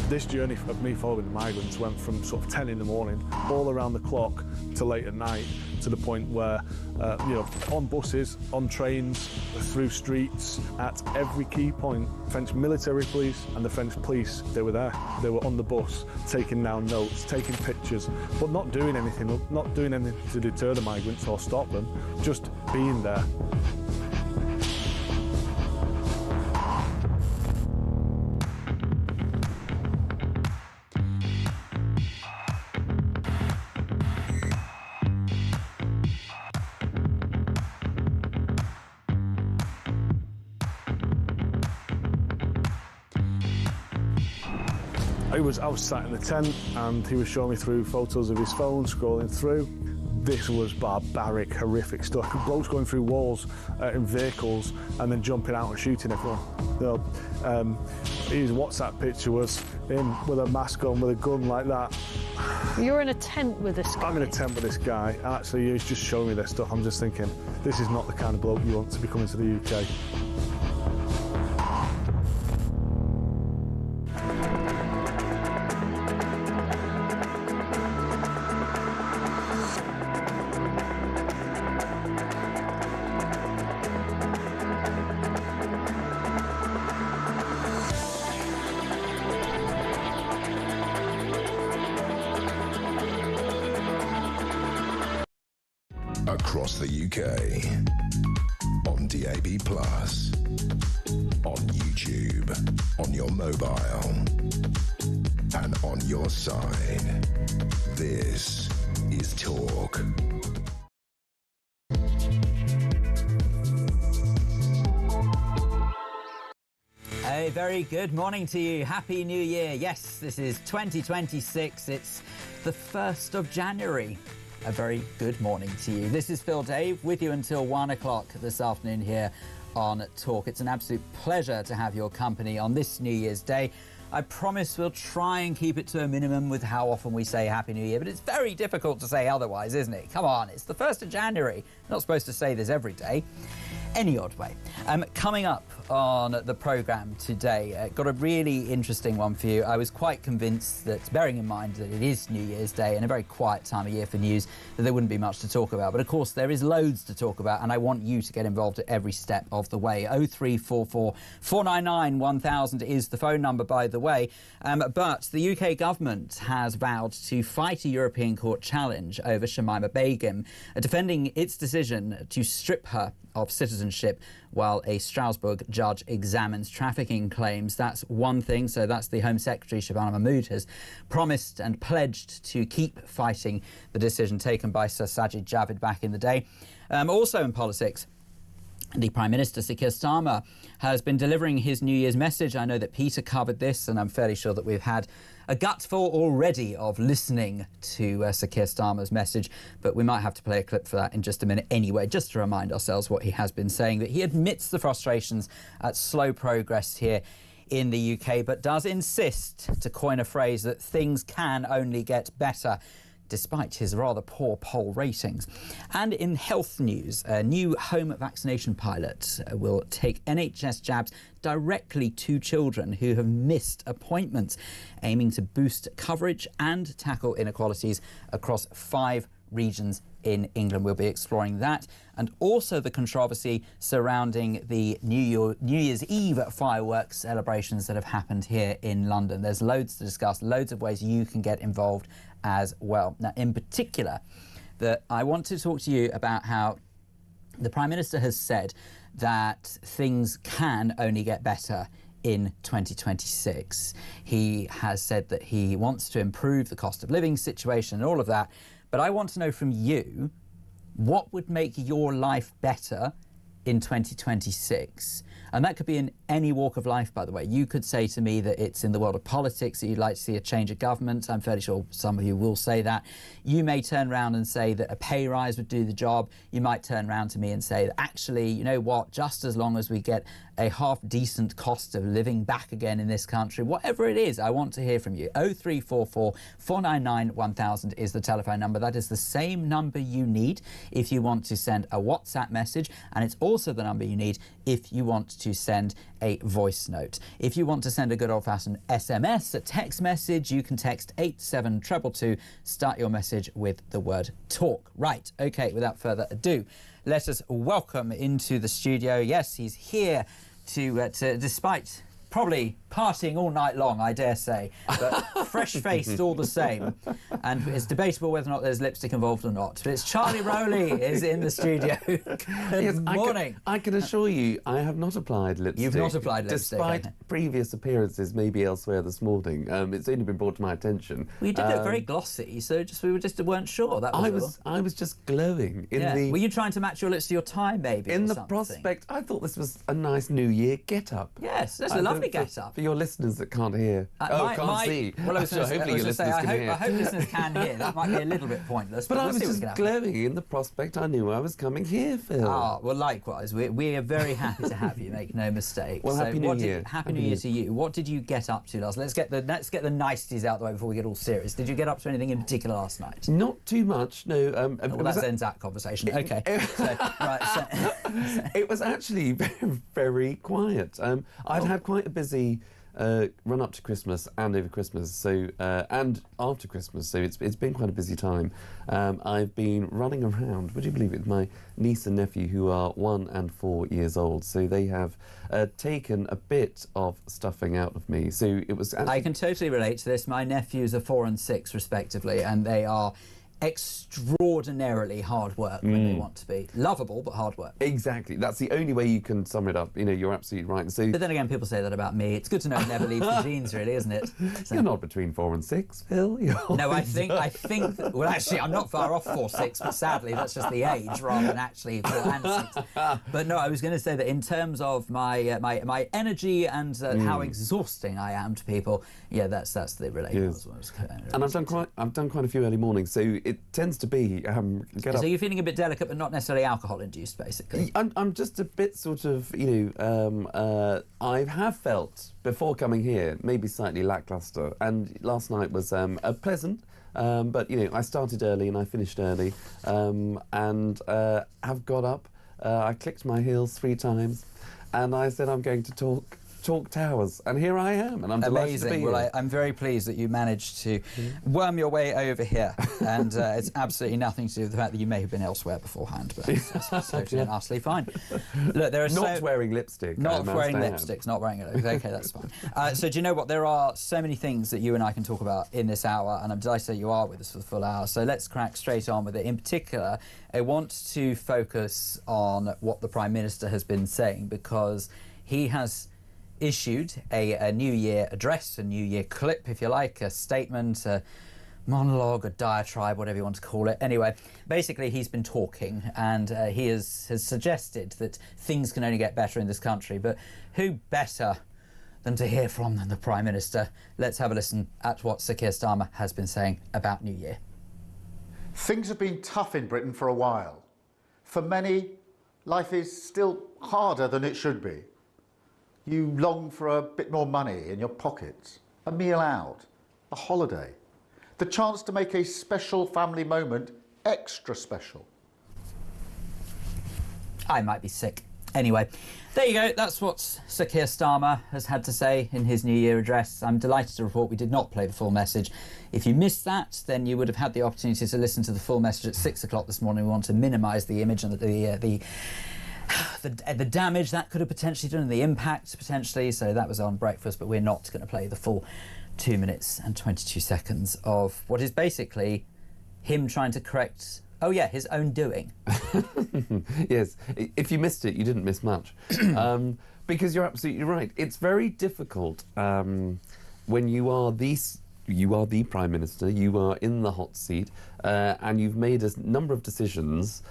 This journey of me following the migrants went from sort of 10 in the morning, all around the clock, to late at night, to the point where, you know, on buses, on trains, through streets, at every key point, French military police and the French police, they were there. They were on the bus, taking down notes, taking pictures, but not doing anything to deter the migrants or stop them, just being there. I was sat in the tent and he was showing me through photos of his phone, scrolling through. This was barbaric, horrific stuff. Blokes going through walls in vehicles and then jumping out and shooting everyone. You know, his WhatsApp picture was him with a mask on, with a gun like that. You're in a tent with this guy? I'm in a tent with this guy, and actually he's just showing me this stuff. I'm just thinking, this is not the kind of bloke you want to be coming to the UK. Across the UK, on DAB+, on YouTube, on your mobile, and on your side. This is Talk. A very good morning to you. Happy New Year. Yes, this is 2026. It's the 1st of January. A very good morning to you. This is Phil Dave with you until 1 o'clock this afternoon here on Talk. It's an absolute pleasure to have your company on this New Year's Day. I promise we'll try and keep it to a minimum with how often we say Happy New Year, but it's very difficult to say otherwise, isn't it? Come on, it's the 1st of January. You're not supposed to say this every day. Any odd way. Coming up on the programme today, got a really interesting one for you. I was quite convinced that, bearing in mind that it is New Year's Day and a very quiet time of year for news, that there wouldn't be much to talk about. But of course, there is loads to talk about, and I want you to get involved at every step of the way. 0344 499 1000 is the phone number, by the way. But the UK government has vowed to fight a European court challenge over Shamima Begum, defending its decision to strip her of citizenship while a Strasbourg judge examines trafficking claims. That's one thing. So that's the Home Secretary, Shabana Mahmood, has promised and pledged to keep fighting the decision taken by Sir Sajid Javid back in the day. Also in politics, the Prime Minister, Sir Keir Starmer, has been delivering his New Year's message. I know that Peter covered this, and I'm fairly sure that we've had a gutful already of listening to Sir Keir Starmer's message, but we might have to play a clip for that in just a minute anyway, just to remind ourselves what he has been saying, that he admits the frustrations at slow progress here in the UK, but does insist, to coin a phrase, that things can only get better, despite his rather poor poll ratings. And in health news, a new home vaccination pilot will take NHS jabs directly to children who have missed appointments, aiming to boost coverage and tackle inequalities across 5 regions in England. We'll be exploring that, and also the controversy surrounding the New Year's Eve fireworks celebrations that have happened here in London. There's loads to discuss, loads of ways you can get involved as well. Now, in particular, I want to talk to you about how the Prime Minister has said that things can only get better in 2026. He has said that he wants to improve the cost of living situation and all of that. But I want to know from you, what would make your life better in 2026? And that could be in any walk of life, by the way. You could say to me that it's in the world of politics that you'd like to see a change of government. I'm fairly sure some of you will say that. You may turn around and say that a pay rise would do the job. You might turn around to me and say that actually, you know what, just as long as we get a half-decent cost of living back again in this country, whatever it is, I want to hear from you. 0344 499 1000 is the telephone number. That is the same number you need if you want to send a WhatsApp message, and it's also also the number you need if you want to send a voice note. If you want to send a good old-fashioned SMS, a text message, you can text 87222. Start your message with the word talk. Right, OK, without further ado, let us welcome into the studio. Yes, he's here to despite probably partying all night long, I dare say, but fresh-faced all the same. And it's debatable whether or not there's lipstick involved or not. But it's Charlie Rowley is in the studio. Good morning. I can assure you, I have not applied lipstick. You've not applied lipstick. Despite previous appearances, maybe elsewhere this morning. It's only been brought to my attention. Well, you did look very glossy, so we weren't sure. That was all. I was just glowing in the. Were you trying to match your lips to your tie, maybe? In the prospect, I thought this was a nice New Year get-up. Yes, that's a lovely get-up. For your listeners that can't hear, can't see. Well, I was so hopefully your listeners can hear. I hope listeners can hear. That might be a little bit pointless. But we'll I was just glowing in the prospect. I knew I was coming here, Phil. Ah, well, likewise. We are very happy to have you. Make no mistake. Well, Happy New Year. Happy New Year to you. What did you get up to last? Let's get the niceties out the way before we get all serious. Did you get up to anything in particular last night? Not too much. No. Well, that ends that conversation. Okay. It was actually very, very quiet. I've had quite a busy run up to Christmas and over Christmas, so and after Christmas, so it's been quite a busy time. I've been running around, would you believe it, my niece and nephew who are 1 and 4 years old, so they have taken a bit of stuffing out of me. So it was actually... I can totally relate to this. My nephews are 4 and 6 respectively, and they are extraordinarily hard work when they want to be. Lovable, but hard work. Exactly. That's the only way you can sum it up. You know, you're absolutely right. So, but then again, people say that about me. It's good to know it never leaves the genes, really, isn't it? So, you're not between 4 and 6, Phil. No, I think. Well, actually, I'm not far off 4, 6, but sadly, that's just the age rather than actually 4 and 6. But no, I was going to say that in terms of my my energy and how exhausting I am to people, yeah, that's the relation. Yes. And I've done quite a few early mornings, so it tends to be get up. So you're feeling a bit delicate, but not necessarily alcohol-induced, basically. I'm just a bit sort of, I have felt before coming here maybe slightly lackluster, and last night was a pleasant. But I started early and I finished early, and have got up. I clicked my heels 3 times, and I said I'm going to talk Towers, and here I am, and I'm delighted to be here. Well, I'm very pleased that you managed to worm your way over here, and it's absolutely nothing to do with the fact that you may have been elsewhere beforehand, but that's totally and utterly fine. Look, there are not wearing lipstick. Not wearing lipsticks, not wearing it. Okay, that's fine. So do you know what? There are so many things that you and I can talk about in this hour, and I'm delighted that you are with us for the full hour. So let's crack straight on with it. In particular, I want to focus on what the Prime Minister has been saying, because he has issued a New Year address, a New Year clip, if you like, a statement, a monologue, a diatribe, whatever you want to call it. Anyway, basically he's been talking, and he has suggested that things can only get better in this country. But who better than to hear from than the Prime Minister? Let's have a listen at what Sir Keir Starmer has been saying about New Year. Things have been tough in Britain for a while. For many, life is still harder than it should be. You long for a bit more money in your pockets, a meal out, a holiday, the chance to make a special family moment extra special. I might be sick. Anyway, there you go. That's what Sir Keir Starmer has had to say in his New Year address. I'm delighted to report we did not play the full message. If you missed that, then you would have had the opportunity to listen to the full message at 6 o'clock this morning. We want to minimise the image and the damage that could have potentially done and the impact potentially. So that was on breakfast, but we're not going to play the full 2 minutes and 22 seconds of what is basically him trying to correct, his own doing. Yes, if you missed it, you didn't miss much. Because you're absolutely right. It's very difficult when you are the Prime Minister, you are in the hot seat, and you've made a number of decisions,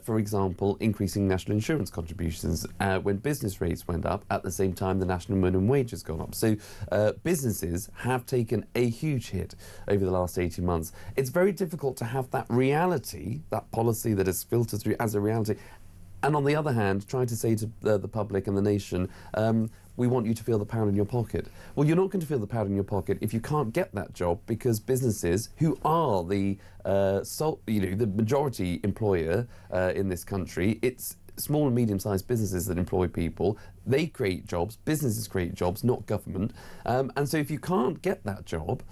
for example, increasing national insurance contributions when business rates went up. At the same time, the national minimum wage has gone up. So businesses have taken a huge hit over the last 18 months. It's very difficult to have that reality, that policy that is filtered through as a reality, and on the other hand, try to say to the public and the nation, we want you to feel the pound in your pocket. Well, you're not going to feel the pound in your pocket if you can't get that job, because businesses, who are the majority employer in this country, it's small and medium-sized businesses that employ people. They create jobs, businesses create jobs, not government. And so if you can't get that job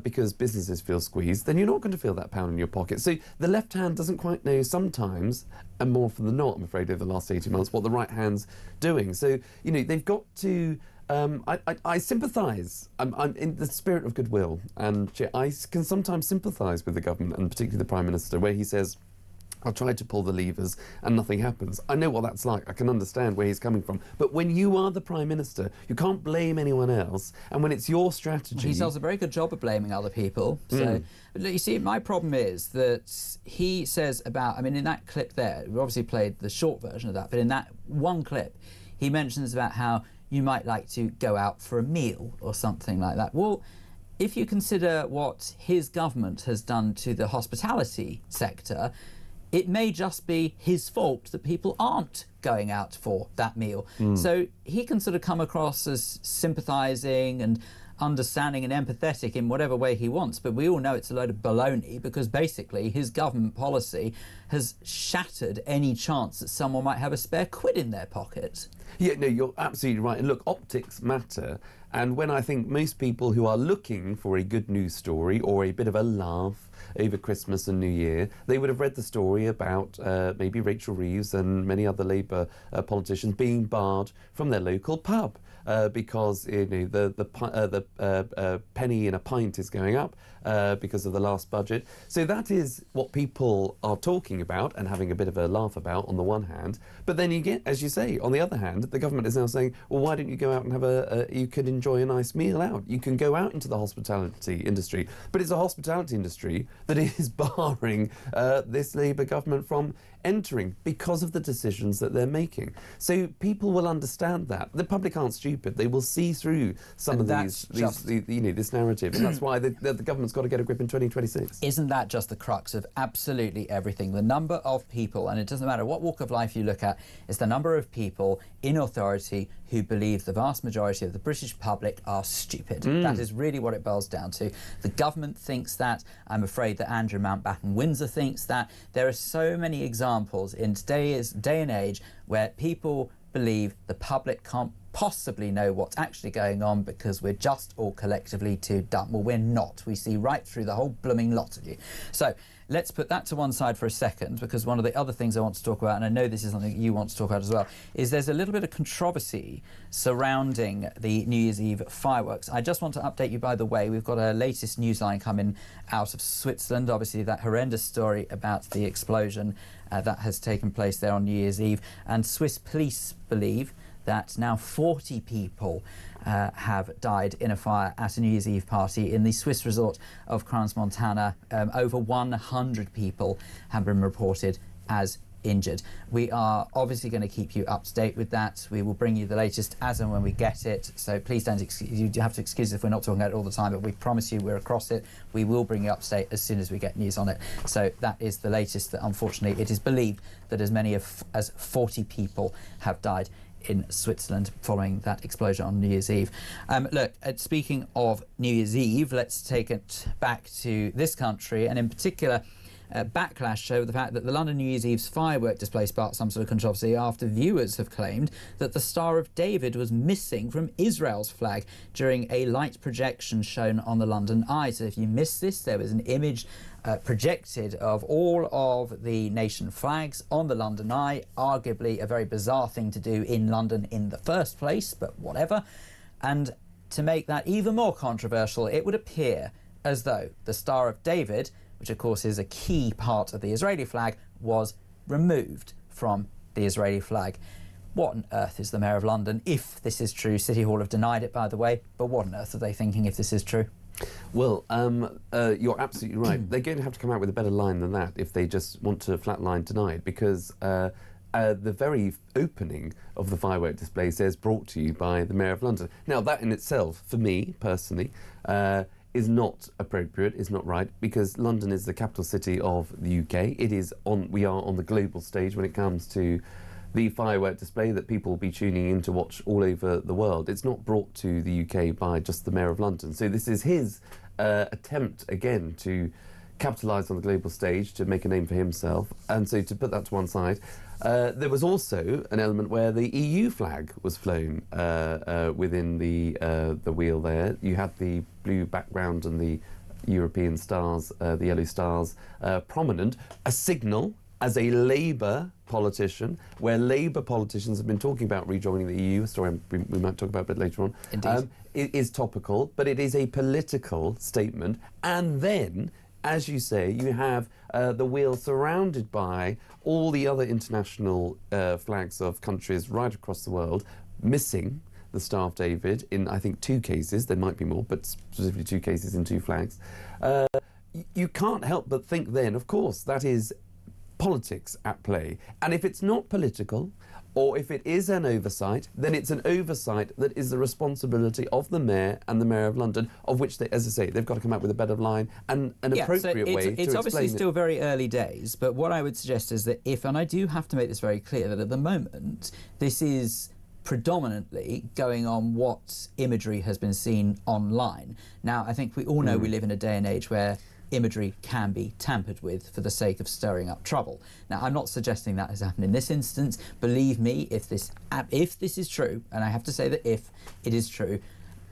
because businesses feel squeezed, then you're not going to feel that pound in your pocket. So the left hand doesn't quite know sometimes, and more often than not, I'm afraid, over the last 18 months, what the right hand's doing. So, you know, they've got to... I sympathise. I'm in the spirit of goodwill, and I can sometimes sympathise with the government, and particularly the Prime Minister, where he says, I'll try to pull the levers and nothing happens. I know what that's like. I can understand where he's coming from. But when you are the Prime Minister, you can't blame anyone else. And when it's your strategy... He does a very good job of blaming other people. So, but you see, my problem is that he says about... I mean, in that clip there, we obviously played the short version of that, but in that one clip, he mentions about how you might like to go out for a meal or something like that. Well, if you consider what his government has done to the hospitality sector, it may just be his fault that people aren't going out for that meal. So he can sort of come across as sympathising and understanding and empathetic in whatever way he wants, but we all know it's a load of baloney, because basically his government policy has shattered any chance that someone might have a spare quid in their pocket. Yeah, no, you're absolutely right. And look, optics matter. And when I think most people who are looking for a good news story or a bit of a laugh over Christmas and New Year, they would have read the story about maybe Rachel Reeves and many other Labour politicians being barred from their local pub because, you know, the penny in a pint is going up because of the last budget. So that is what people are talking about and having a bit of a laugh about on the one hand. But then you get, as you say, on the other hand, the government is now saying, well, why don't you go out and have you could enjoy a nice meal out. You can go out into the hospitality industry. But it's a hospitality industry that is barring this Labour government from entering because of the decisions that they're making. So people will understand that. The public aren't stupid. They will see through some of this narrative. And that's why the government's got to get a grip in 2026. Isn't that just the crux of absolutely everything? The number of people, and it doesn't matter what walk of life you look at, it's the number of people in authority who believe the vast majority of the British public are stupid. That is really what it boils down to. The government thinks that. I'm afraid that Andrew Mountbatten Windsor thinks that. There are so many examples in today's day and age where people believe the public can't possibly know what's actually going on because we're just all collectively too dumb. Well, we're not. We see right through the whole blooming lot of you. So let's put that to one side for a second, because one of the other things I want to talk about, and I know this is something you want to talk about as well, is there's a little bit of controversy surrounding the New Year's Eve fireworks. I just want to update you, by the way, we've got a latest newsline coming out of Switzerland, obviously that horrendous story about the explosion that has taken place there on New Year's Eve, and Swiss police believe that now 40 people have died in a fire at a New Year's Eve party in the Swiss resort of Crans-Montana. Over 100 people have been reported as injured. We are obviously going to keep you up to date with that. We will bring you the latest as and when we get it. So please don't you have to excuse us if we're not talking about it all the time, but we promise you we're across it. We will bring you up to date as soon as we get news on it. So that is the latest. That unfortunately it is believed that as many as 40 people have died in Switzerland following that explosion on New Year's Eve. Look, speaking of New Year's Eve, let's take it back to this country, and in particular backlash over the fact that the London New Year's Eve's firework display sparked some sort of controversy after viewers have claimed that the Star of David was missing from Israel's flag during a light projection shown on the London Eye. So if you missed this, there was an image projected of all of the nation flags on the London Eye, arguably a very bizarre thing to do in London in the first place, but whatever. And to make that even more controversial, it would appear as though the Star of David, which of course is a key part of the Israeli flag, was removed from the Israeli flag. What on earth is the Mayor of London, if this is true? City Hall have denied it, by the way, but what on earth are they thinking if this is true? Well, you're absolutely right. They're going to have to come out with a better line than that if they just want to flatline deny it, because the very opening of the firework display says brought to you by the Mayor of London. Now, that in itself, for me personally, is not appropriate, is not right, because London is the capital city of the UK. We are on the global stage when it comes to the firework display that people will be tuning in to watch all over the world. It's not brought to the UK by just the Mayor of London. So this is his attempt again to capitalised on the global stage to make a name for himself, and so to put that to one side, there was also an element where the EU flag was flown within the wheel there. You had the blue background and the European stars, the yellow stars, prominent, a signal as a Labour politician, where Labour politicians have been talking about rejoining the EU, a story we might talk about a bit later on. Indeed. It is topical, but it is a political statement. And then, as you say, you have the wheel surrounded by all the other international flags of countries right across the world, missing the Star of David in, I think, 2 cases. There might be more, but specifically 2 cases in 2 flags. You can't help but think then, of course, that is politics at play. And if it's not political, or if it is an oversight, then it's an oversight that is the responsibility of the Mayor and the Mayor of London, of which, they, as I say, they've got to come up with a better line and an appropriate way to explain it. It's obviously still very early days, but what I would suggest is that if, and I do have to make this very clear, that at the moment, this is predominantly going on what imagery has been seen online. Now, I think we all know we live in a day and age where imagery can be tampered with for the sake of stirring up trouble. Now, I'm not suggesting that has happened in this instance. Believe me, if this is true, and I have to say that if it is true,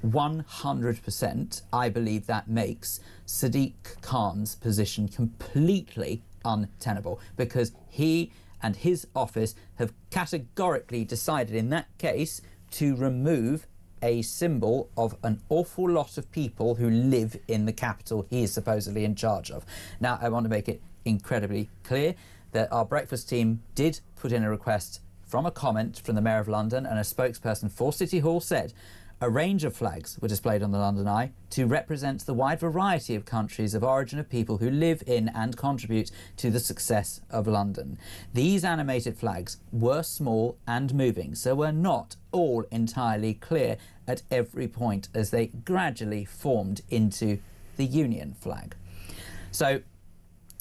100%, I believe that makes Sadiq Khan's position completely untenable, because he and his office have categorically decided in that case to remove a symbol of an awful lot of people who live in the capital he is supposedly in charge of. Now, I want to make it incredibly clear that our breakfast team did put in a request from a comment from the Mayor of London, and a spokesperson for City Hall said a range of flags were displayed on the London Eye to represent the wide variety of countries of origin of people who live in and contribute to the success of London. These animated flags were small and moving, so were not all entirely clear at every point as they gradually formed into the Union flag. So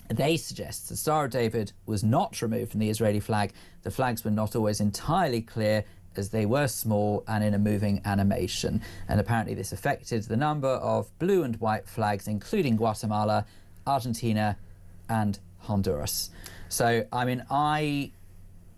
they suggest the Star of David was not removed from the Israeli flag. The flags were not always entirely clear, as they were small and in a moving animation. And apparently this affected the number of blue and white flags, including Guatemala, Argentina and Honduras. So, I mean, I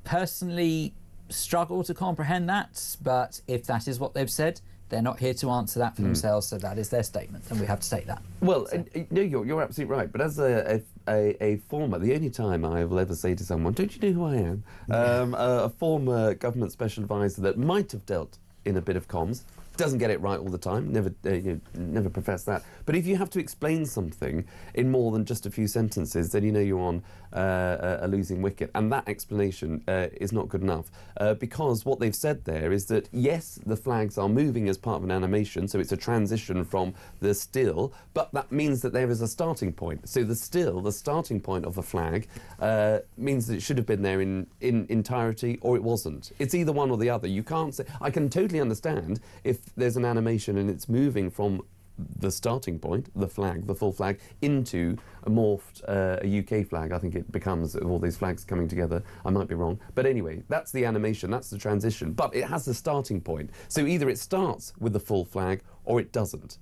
personally struggle to comprehend that, but if that is what they've said, they're not here to answer that for themselves, so that is their statement, and we have to take that. Well, no, you're absolutely right. But as a former, the only time I will ever say to someone, "Don't you know who I am?" A former government special advisor that might have dealt in a bit of comms, doesn't get it right all the time. Never profess that. But if you have to explain something in more than just a few sentences, then you know you're on a losing wicket. And that explanation is not good enough, because what they've said there is that yes, the flags are moving as part of an animation, so it's a transition from the still, but that means that there is a starting point. So the still, the starting point of a flag, means that it should have been there in entirety, or it wasn't. It's either one or the other. You can't say. I can totally understand if there's an animation and it's moving from the starting point, the flag, the full flag, into a morphed a UK flag. I think it becomes, of all these flags coming together. I might be wrong. But anyway, that's the animation, that's the transition. But it has the starting point. So either it starts with the full flag or it doesn't.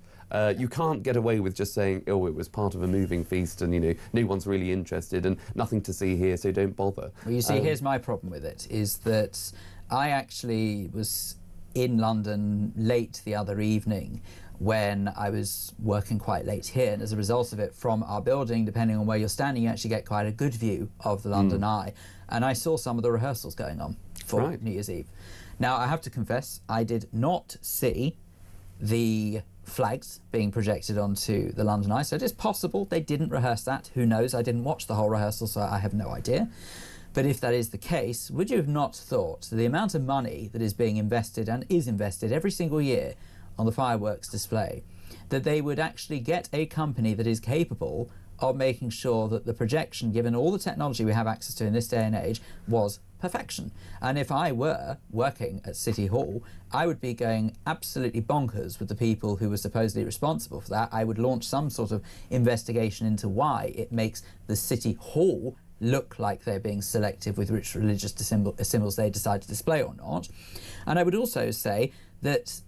You can't get away with just saying, oh, it was part of a moving feast and, you know, no one's really interested and nothing to see here, so don't bother. Well, you see, here's my problem with it, is that I actually was in London late the other evening when I was working quite late here, and as a result of it, from our building, depending on where you're standing, you actually get quite a good view of the London Eye, and I saw some of the rehearsals going on for New Year's Eve. Now, I have to confess, I did not see the flags being projected onto the London Eye, so it is possible they didn't rehearse that. Who knows? I didn't watch the whole rehearsal, so I have no idea. But if that is the case, would you have not thought that the amount of money that is being invested and is invested every single year on the fireworks display, that they would actually get a company that is capable of making sure that the projection, given all the technology we have access to in this day and age, was perfection? And if I were working at City Hall, I would be going absolutely bonkers with the people who were supposedly responsible for that. I would launch some sort of investigation into why it makes the City Hall look like they're being selective with which religious symbols they decide to display or not. And I would also say that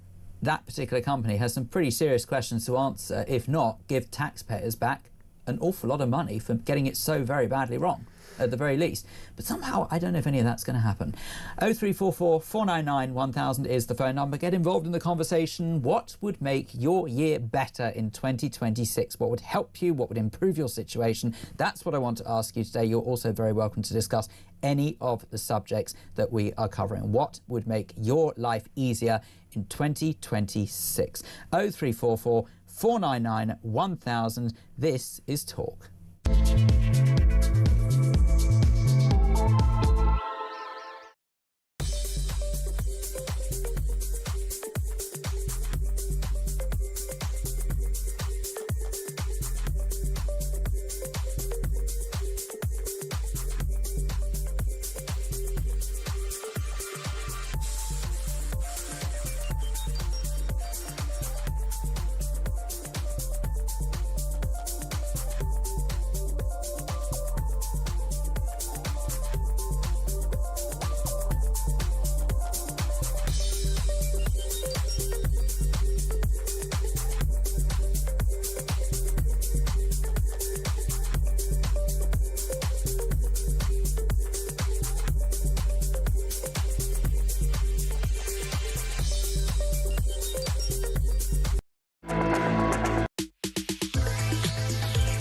that particular company has some pretty serious questions to answer, if not give taxpayers back an awful lot of money for getting it so very badly wrong, at the very least. But somehow, I don't know if any of that's going to happen. 0344 499 1000 is the phone number. Get involved in the conversation. What would make your year better in 2026? What would help you? What would improve your situation? That's what I want to ask you today. You're also very welcome to discuss any of the subjects that we are covering. What would make your life easier in 2026? 0344 499 1000. This is Talk.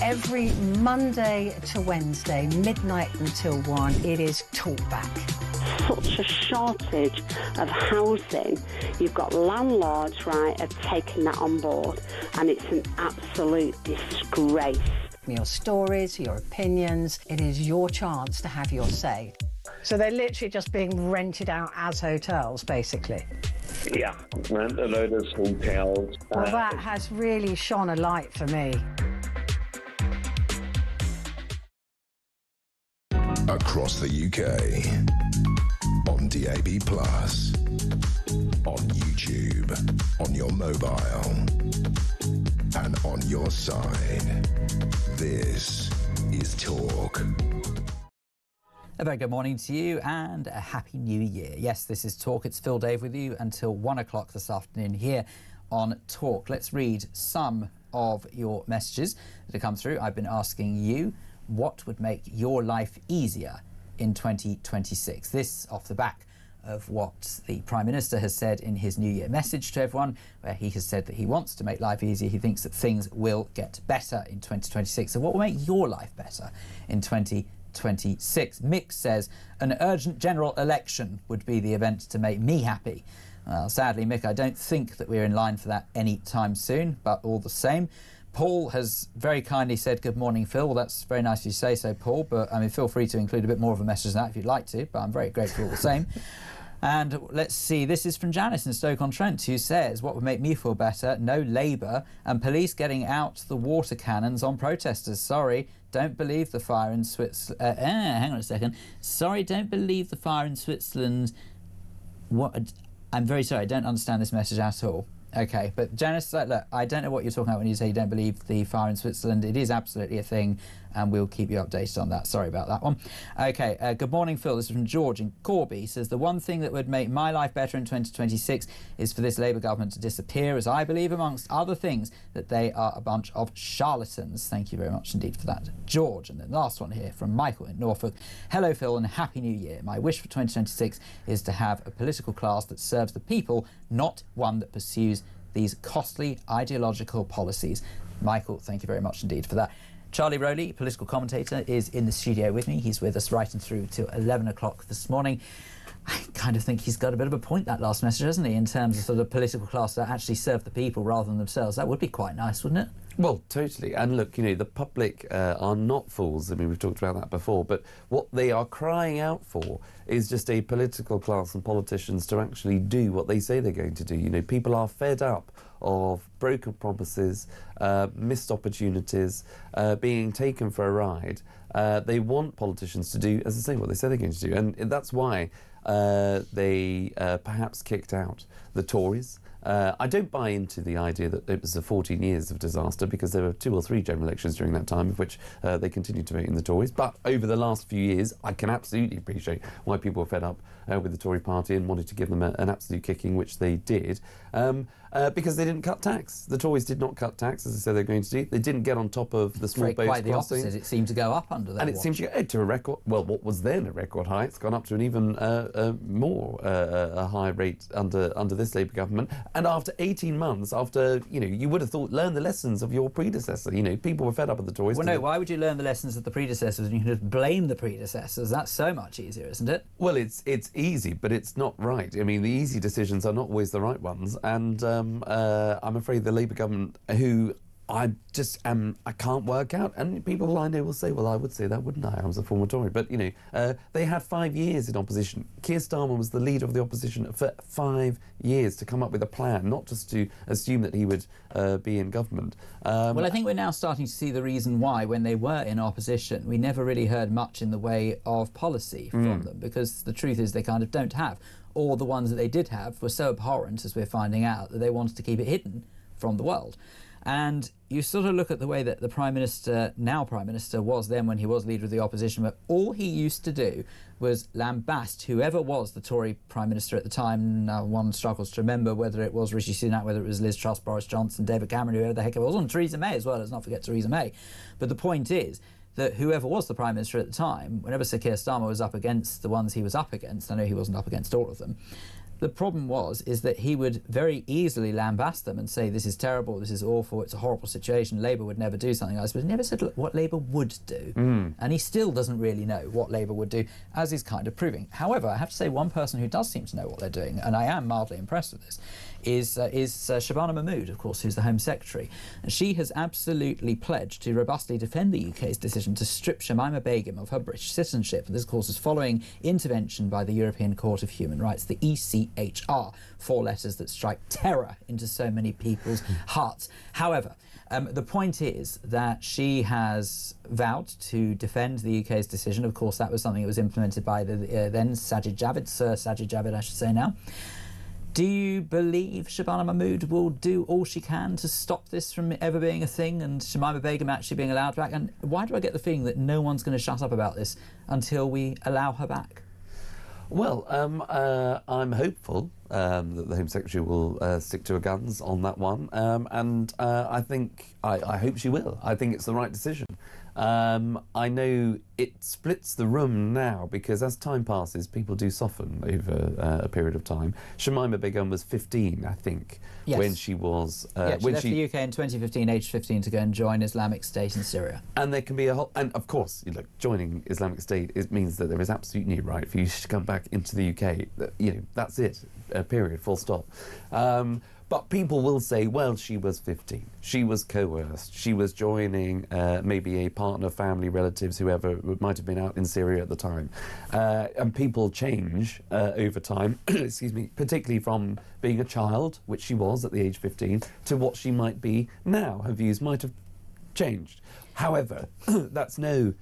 Every Monday to Wednesday, midnight until 1, it is Talkback. Such a shortage of housing. You've got landlords, right, have taken that on board, and it's an absolute disgrace. Your stories, your opinions, it is your chance to have your say. So they're literally just being rented out as hotels, basically. Yeah, rent a load of hotels. Well, that has really shone a light for me. Across the UK, on DAB+, on YouTube, on your mobile, and on your side. This is Talk. A very good morning to you and a happy new year. Yes, this is Talk. It's Phil Dave with you until 1 o'clock this afternoon here on Talk. Let's read some of your messages that have come through. I've been asking you, what would make your life easier in 2026? This off the back of what the Prime Minister has said in his New Year message to everyone, where he has said that he wants to make life easier. He thinks that things will get better in 2026. So what will make your life better in 2026? Mick says, an urgent general election would be the event to make me happy. Well, sadly, Mick, I don't think that we're in line for that anytime soon, but all the same. Paul has very kindly said, good morning, Phil. Well, that's very nice of you to say so, Paul, but I mean, feel free to include a bit more of a message than that if you'd like to, but I'm very grateful all the same. And let's see, this is from Janice in Stoke-on-Trent, who says, what would make me feel better? No Labour and police getting out the water cannons on protesters. Sorry, don't believe the fire in Switzerland. Hang on a second. Sorry, don't believe the fire in Switzerland. What? I'm very sorry, I don't understand this message at all. Okay, but Janice, look, I don't know what you're talking about when you say you don't believe the fire in Switzerland. It is absolutely a thing, and we'll keep you updated on that. Sorry about that one. Okay, good morning, Phil. This is from George in Corby. He says, the one thing that would make my life better in 2026 is for this Labour government to disappear, as I believe, amongst other things, that they are a bunch of charlatans. Thank you very much indeed for that, George. And then last one here from Michael in Norfolk. Hello, Phil, and Happy New Year. My wish for 2026 is to have a political class that serves the people, not one that pursues these costly ideological policies. Michael, thank you very much indeed for that. Charlie Rowley, political commentator, is in the studio with me. He's with us right and through till 11 o'clock this morning. I kind of think he's got a bit of a point, that last message, hasn't he, in terms of sort of political class that actually serve the people rather than themselves. That would be quite nice, wouldn't it? Well, totally. And look, you know, the public are not fools. I mean, we've talked about that before. But what they are crying out for is just a political class and politicians to actually do what they say they're going to do. You know, people are fed up of broken promises, missed opportunities, being taken for a ride. They want politicians to do, as I say, what they say they're going to do. And that's why they perhaps kicked out the Tories I don't buy into the idea that it was 14 years of disaster, because there were 2 or 3 general elections during that time, of which they continued to vote in the Tories. But over the last few years, I can absolutely appreciate why people were fed up with the Tory party and wanted to give them an absolute kicking, which they did, because they didn't cut tax. The Tories did not cut tax, as they said they're going to do. They didn't get on top of the small boats quite the crossing. opposite. It seemed to go up under that. And it seems to go to a record, well, what was then a record high, it's gone up to an even more a high rate under this Labour government. And after 18 months, after, you would have thought, learn the lessons of your predecessor. People were fed up with the Tories. Well, no, why would you learn the lessons of the predecessors and you can just blame the predecessors? That's so much easier, isn't it? Well, it's easy, but it's not right. I mean, the easy decisions are not always the right ones. And I'm afraid the Labour government, who I can't work out, and people I know will say, well, I would say that, wouldn't I? I was a former Tory. But, they had 5 years in opposition. Keir Starmer was the leader of the opposition for 5 years to come up with a plan, not just to assume that he would be in government. Well, I think we're now starting to see the reason why, when they were in opposition, we never really heard much in the way of policy from them, because the truth is they kind of don't have. Or the ones that they did have were so abhorrent, as we're finding out, that they wanted to keep it hidden from the world. And you sort of look at the way that the Prime Minister, now Prime Minister, was then when he was leader of the opposition, but all he used to do was lambast whoever was the Tory Prime Minister at the time. Now, one struggles to remember whether it was Rishi Sunak, whether it was Liz Truss, Boris Johnson, David Cameron, whoever the heck it was, and Theresa May as well, let's not forget Theresa May. But the point is that whoever was the Prime Minister at the time, whenever Sir Keir Starmer was up against the ones he was up against, I know he wasn't up against all of them, the problem is that he would very easily lambast them and say, this is terrible, this is awful, it's a horrible situation, Labour would never do something like this, but he never said what Labour would do. And he still doesn't really know what Labour would do, as he's kind of proving. However, I have to say, one person who does seem to know what they're doing, and I am mildly impressed with this, is Shabana Mahmood, of course, who's the Home Secretary. And she has absolutely pledged to robustly defend the UK's decision to strip Shamima Begum of her British citizenship. And this, of course, is following intervention by the European Court of Human Rights, the ECHR, 4 letters that strike terror into so many people's hearts. However, the point is that she has vowed to defend the UK's decision. Of course, that was something that was implemented by the then Sajid Javid, Sir Sajid Javid, I should say now. Do you believe Shabana Mahmood will do all she can to stop this from ever being a thing and Shamima Begum actually being allowed back? And why do I get the feeling that no one's going to shut up about this until we allow her back? Well, I'm hopeful that the Home Secretary will stick to her guns on that one, and I hope she will. I think it's the right decision. I know it splits the room now, because as time passes, people do soften over a period of time. Shamima Begum was 15, I think, yes, when she was... she left the UK in 2015, aged 15, to go and join Islamic State in Syria. And there can be a whole... And, of course, joining Islamic State, it means that there is absolutely no right for you to come back into the UK. That's it, period, full stop. But people will say, well, she was 15. She was coerced. She was joining maybe a partner, family, relatives, whoever might have been out in Syria at the time. And people change over time, excuse me, particularly from being a child, which she was at the age of 15, to what she might be now. Her views might have changed. However, that's no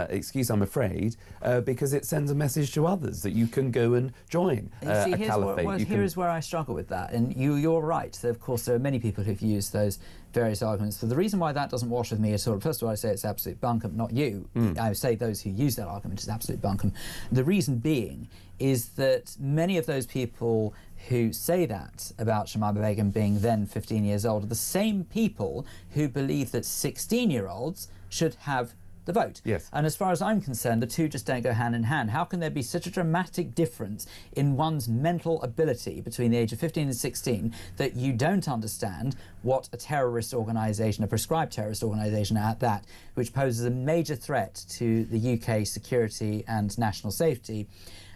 excuse, I'm afraid, because it sends a message to others that you can go and join a caliphate. Here's where I struggle with that, and you're right. Of course, there are many people who've used those various arguments. But the reason why that doesn't wash with me at all, first of all, I say it's absolute bunkum, not you. I say those who use that argument is absolute bunkum. The reason being is that many of those people who say that about Shamima Begum being then 15 years old are the same people who believe that 16-year-olds should have the vote. Yes. And as far as I'm concerned, the two just don't go hand in hand. How can there be such a dramatic difference in one's mental ability between the age of 15 and 16 that you don't understand what a terrorist organisation, a prescribed terrorist organisation at that, which poses a major threat to the UK security and national safety,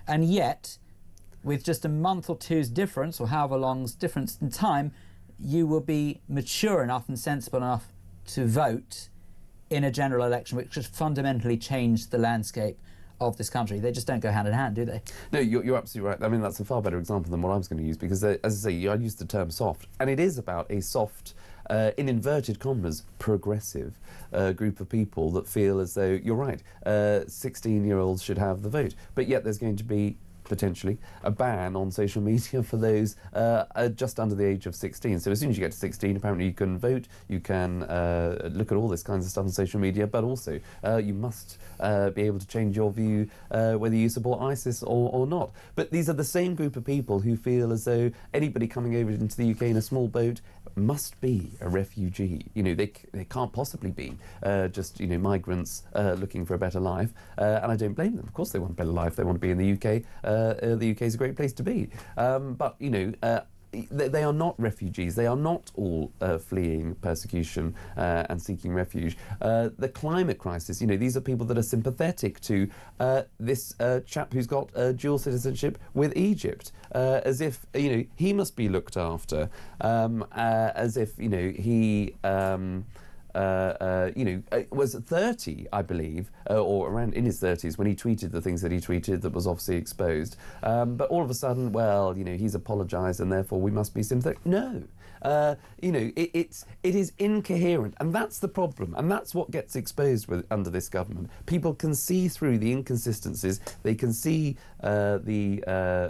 and yet, with just a month or two's difference, or however long's difference in time, you will be mature enough and sensible enough to vote in a general election which has fundamentally changed the landscape of this country. They just don't go hand in hand, do they? No, you're absolutely right. I mean, that's a far better example than what I was going to use, because, as I say, I used the term soft, and it is about a soft, in inverted commas, progressive group of people that feel as though, you're right, 16-year-olds should have the vote. But yet there's going to be potentially, a ban on social media for those just under the age of 16. So as soon as you get to 16, apparently you can vote, you can look at all this kinds of stuff on social media, but also you must be able to change your view whether you support ISIS or not. But these are the same group of people who feel as though anybody coming over into the UK in a small boat must be a refugee. You know, they can't possibly be just, you know, migrants looking for a better life. And I don't blame them. Of course they want a better life. They want to be in the UK. The UK is a great place to be. But, you know, they are not refugees. They are not all fleeing persecution and seeking refuge. The climate crisis, you know, these are people that are sympathetic to this chap who's got dual citizenship with Egypt, as if, you know, he must be looked after, as if, you know, he... was 30, I believe, or around in his 30s when he tweeted the things that he tweeted that was obviously exposed. But all of a sudden, well, you know, he's apologised and therefore we must be sympathetic. No. You know, it is incoherent, and that's the problem, and that's what gets exposed under this government. People can see through the inconsistencies, they can see the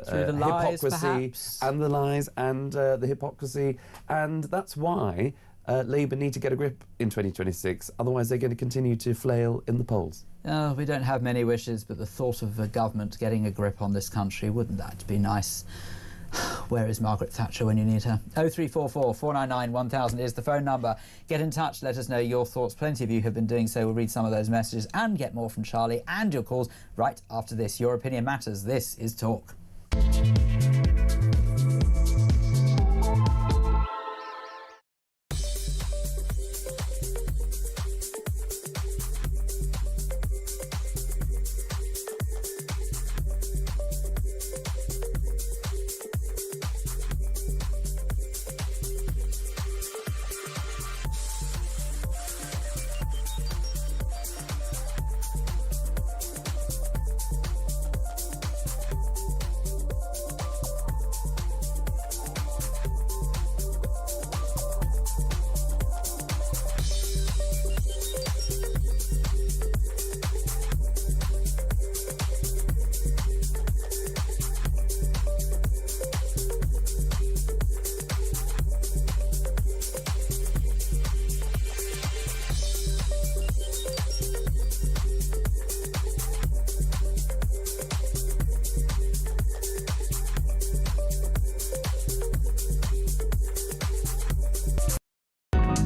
hypocrisy and the lies and the hypocrisy, and that's why Labour need to get a grip in 2026, otherwise they're going to continue to flail in the polls. Oh, we don't have many wishes, but the thought of a government getting a grip on this country, wouldn't that be nice? Where is Margaret Thatcher when you need her? 0344 499 1000 is the phone number. Get in touch, let us know your thoughts. Plenty of you have been doing so. We'll read some of those messages and get more from Charlie and your calls right after this. Your opinion matters. This is Talk.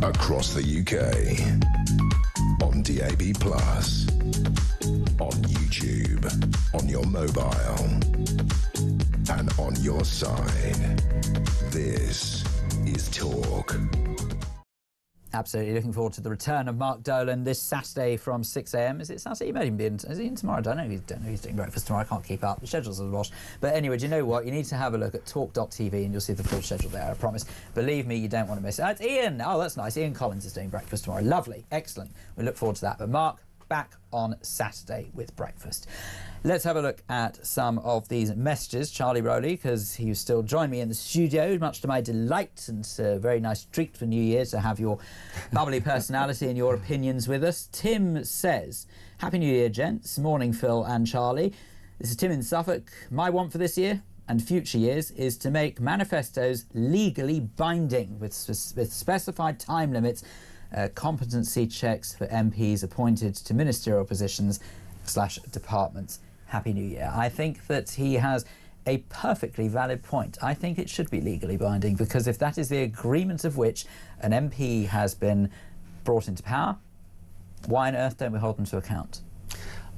Across the UK, on DAB+, on YouTube, on your mobile, and on your side. This is Talk. Absolutely looking forward to the return of Mark Dolan this Saturday from 6 a.m. Is it Saturday? He might even be in. Is he in tomorrow? I don't know. He's doing breakfast tomorrow. I can't keep up. The schedules are washed. But anyway, do you know what? You need to have a look at talk.tv and you'll see the full schedule there, I promise. Believe me, you don't want to miss it. It's Ian. Oh, that's nice. Ian Collins is doing breakfast tomorrow. Lovely. Excellent. We look forward to that. But Mark, back on Saturday with breakfast. Let's have a look at some of these messages. Charlie Rowley, because he still joined me in the studio, much to my delight, and it's a very nice treat for New Year to have your bubbly personality and your opinions with us. Tim says, Happy New Year, gents. Morning, Phil and Charlie. This is Tim in Suffolk. My want for this year and future years is to make manifestos legally binding with specified time limits, competency checks for MPs appointed to ministerial positions / departments. Happy New Year. I think that he has a perfectly valid point. I think it should be legally binding, because if that is the agreement of which an MP has been brought into power, why on earth don't we hold them to account?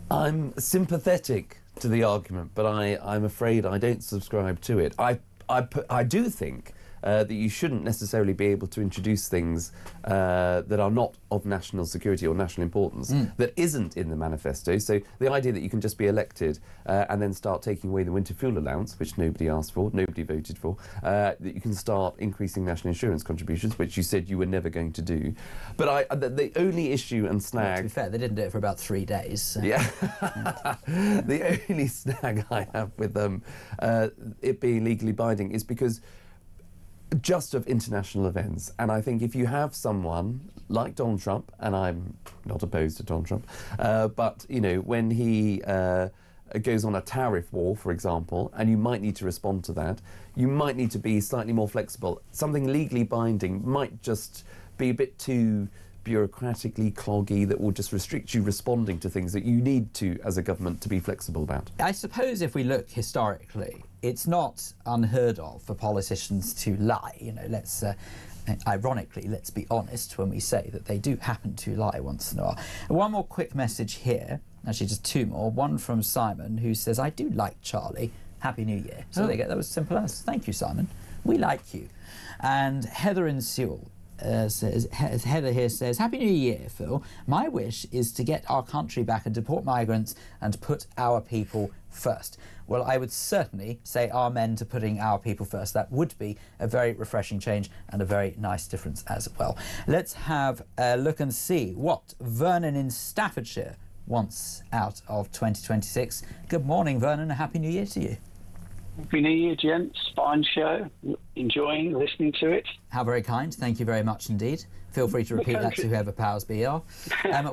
I'm sympathetic to the argument, but I'm afraid I don't subscribe to it. I do think that you shouldn't necessarily be able to introduce things that are not of national security or national importance, that isn't in the manifesto. So the idea that you can just be elected and then start taking away the winter fuel allowance, which nobody asked for, nobody voted for, that you can start increasing national insurance contributions, which you said you were never going to do. But the only issue and snag... Well, to be fair, they didn't do it for about 3 days. So. Yeah. The only snag I have with it being legally binding is because just of international events. And I think if you have someone like Donald Trump, and I'm not opposed to Donald Trump, but, you know, when he goes on a tariff war, for example, and you might need to respond to that, you might need to be slightly more flexible. Something legally binding might just be a bit too bureaucratically cloggy that will just restrict you responding to things that you need to, as a government, to be flexible about. I suppose if we look historically, it's not unheard of for politicians to lie. You know, ironically, let's be honest when we say that they do happen to lie once in a while. One more quick message here, actually just two more. One from Simon, who says, I do like Charlie. Happy New Year. So there you go, that was simple as. Thank you, Simon. We like you. And Heather in Sewell Heather here says, Happy New Year, Phil. My wish is to get our country back and deport migrants and put our people first. Well, I would certainly say amen to putting our people first. That would be a very refreshing change and a very nice difference as well. Let's have a look and see what Vernon in Staffordshire wants out of 2026. Good morning, Vernon. A Happy New Year to you. Happy New Year, gents. Fine show. Enjoying listening to it. How very kind. Thank you very much indeed. Feel free to repeat that to whoever powers be are.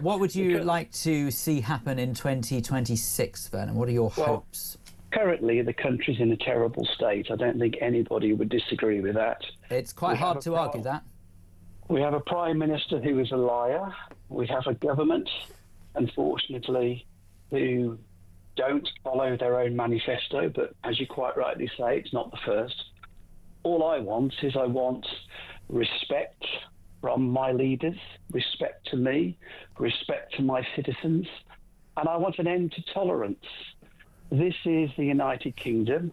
What would you like to see happen in 2026, Vernon? What are your hopes? Currently, the country's in a terrible state. I don't think anybody would disagree with that. It's quite hard to argue that. We have a Prime Minister who is a liar. We have a government, unfortunately, who don't follow their own manifesto, but as you quite rightly say, it's not the first. All I want is respect from my leaders, respect to me, respect to my citizens, and I want an end to tolerance. This is the United Kingdom.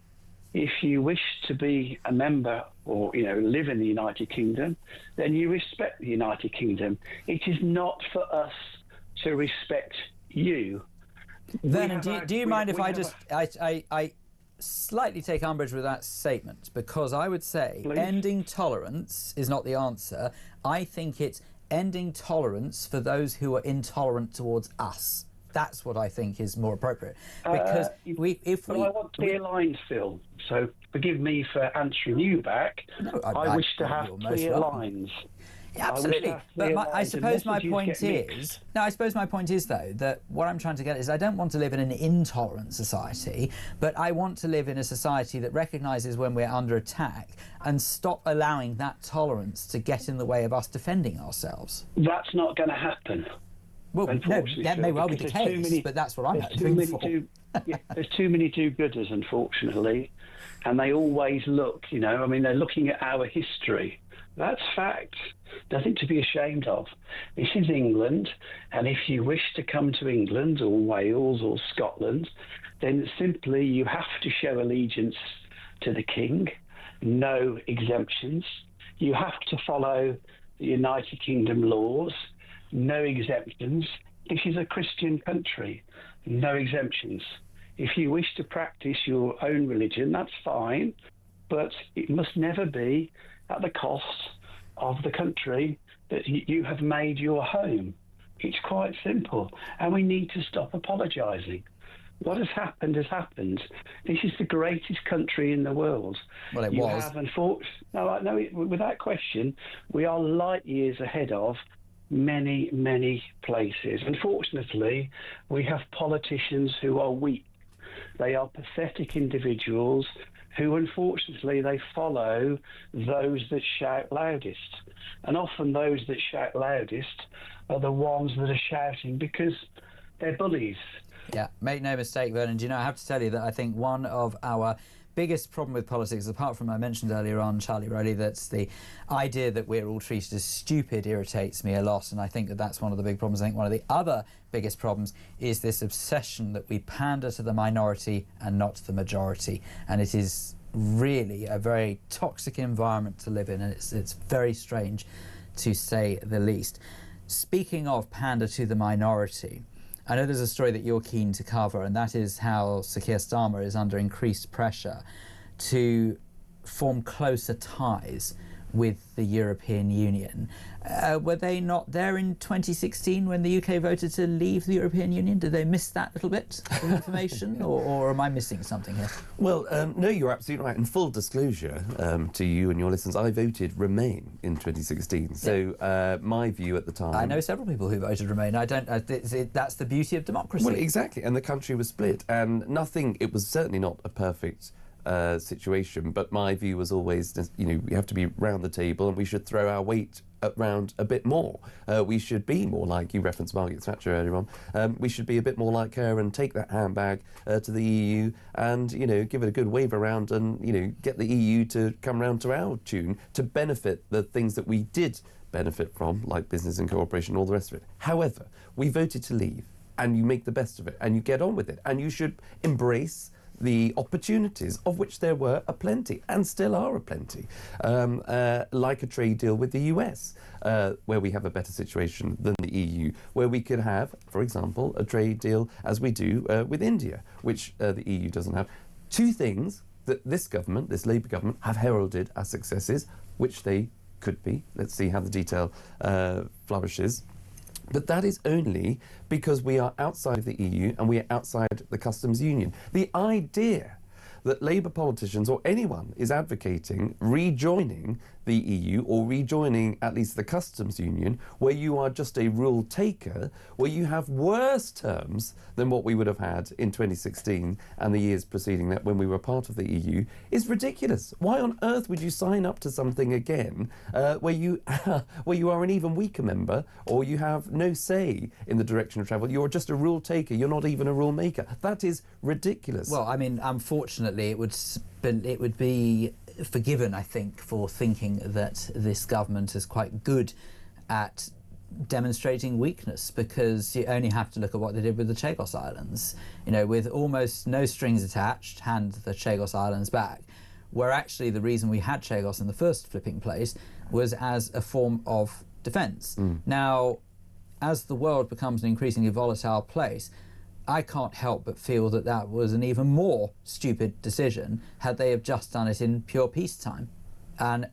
If you wish to be a member or, live in the United Kingdom, then you respect the United Kingdom. It is not for us to respect you. Vernon, do you mind if I slightly take umbrage with that statement? Because I would say ending tolerance is not the answer. I think it's ending tolerance for those who are intolerant towards us. That's what I think is more appropriate. Because I want clear lines, Phil. So forgive me for answering you back. No, I wish to have clear lines. Yeah, absolutely. But I suppose my point is, though, that what I'm trying to get is I don't want to live in an intolerant society, but I want to live in a society that recognises when we're under attack and stop allowing that tolerance to get in the way of us defending ourselves. That's not going to happen. Well, no, that may well be the case, but that's what I'm hoping for. There's too many do-gooders, unfortunately, and they always look, they're looking at our history. That's fact. Nothing to be ashamed of. This is England, and if you wish to come to England or Wales or Scotland, then simply you have to show allegiance to the King, no exemptions. You have to follow the United Kingdom laws, no exemptions. This is a Christian country, no exemptions. If you wish to practice your own religion, that's fine, but it must never be at the cost of the country that you have made your home. It's quite simple, and we need to stop apologising. What has happened has happened. This is the greatest country in the world. Well, without question, we are light years ahead of many, many places. Unfortunately, we have politicians who are weak. They are pathetic individuals who, unfortunately, they follow those that shout loudest. And often those that shout loudest are the ones that are shouting because they're bullies. Yeah, make no mistake, Vernon. Do you know, I have to tell you that I think one of our biggest problem with politics, apart from I mentioned earlier on, Charlie Rowley, that's the idea that we're all treated as stupid irritates me a lot, and I think that that's one of the big problems. I think one of the other biggest problems is this obsession that we pander to the minority and not the majority, and it is really a very toxic environment to live in, and it's very strange to say the least. Speaking of pander to the minority, I know there's a story that you're keen to cover, and that is how Sir Keir Starmer is under increased pressure to form closer ties with the European Union. Were they not there in 2016 when the UK voted to leave the European Union? Did they miss that little bit of information, or am I missing something here? Well, no, you're absolutely right. In full disclosure to you and your listeners, I voted Remain in 2016. So my view at the time... I know several people who voted Remain. That's the beauty of democracy. Well, exactly. And the country was split. And it was certainly not a perfect situation, but my view was always, we have to be round the table and we should throw our weight around a bit more. We should be more like, you referenced Margaret Thatcher earlier on, we should be a bit more like her and take that handbag to the EU and, give it a good wave around and, get the EU to come round to our tune to benefit the things that we did benefit from, like business and cooperation and all the rest of it. However, we voted to leave, and you make the best of it and you get on with it, and you should embrace the opportunities, of which there were aplenty and still are aplenty, like a trade deal with the US, where we have a better situation than the EU, where we could have, for example, a trade deal as we do with India, which the EU doesn't have. Two things that this government, this Labour government, have heralded as successes, which they could be. Let's see how the detail flourishes. But that is only because we are outside of the EU and we are outside the customs union. The idea that Labour politicians or anyone is advocating rejoining the EU or rejoining at least the customs union, where you are just a rule taker, where you have worse terms than what we would have had in 2016 and the years preceding that when we were part of the EU, is ridiculous. Why on earth would you sign up to something again where you are an even weaker member, or you have no say in the direction of travel? You're just a rule taker. You're not even a rule maker. That is ridiculous. Well, I mean, unfortunately, it would be forgiven, I think, for thinking that this government is quite good at demonstrating weakness, because you only have to look at what they did with the Chagos Islands. With almost no strings attached, hand the Chagos Islands back, where actually the reason we had Chagos in the first flipping place was as a form of defence. Now, as the world becomes an increasingly volatile place, I can't help but feel that that was an even more stupid decision had they have just done it in pure peacetime. And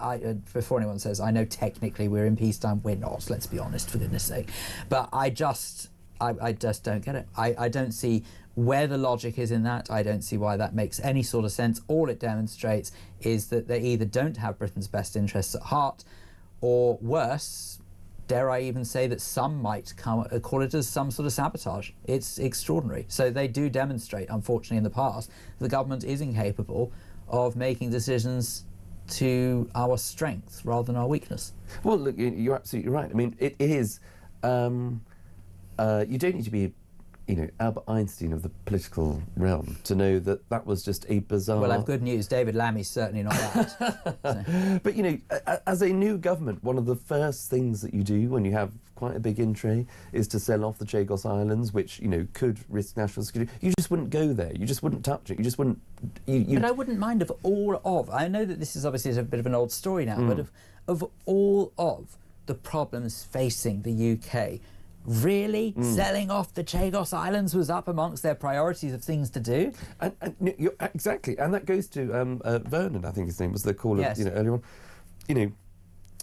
before anyone says, I know technically we're in peacetime, we're not, let's be honest, for goodness sake. But I just don't get it. I don't see where the logic is in that. I don't see why that makes any sort of sense. All it demonstrates is that they either don't have Britain's best interests at heart, or worse, dare I even say that some might call it as some sort of sabotage. It's extraordinary. So they do demonstrate, unfortunately, in the past, the government is incapable of making decisions to our strength rather than our weakness. Well, look, you're absolutely right. I mean, it is... you don't need to be, Albert Einstein of the political realm to know that that was just a bizarre... Well, I have good news. David Lammy's certainly not that. So. But, as a new government, one of the first things that you do when you have quite a big in-tray is to sell off the Chagos Islands, which, could risk national security. You just wouldn't go there. You just wouldn't touch it. You just wouldn't... But I wouldn't mind of all of... I know that this is obviously a bit of an old story now, but of all of the problems facing the UK... Really? Selling off the Chagos Islands was up amongst their priorities of things to do? Exactly. And that goes to Vernon, I think his name was, the caller earlier on.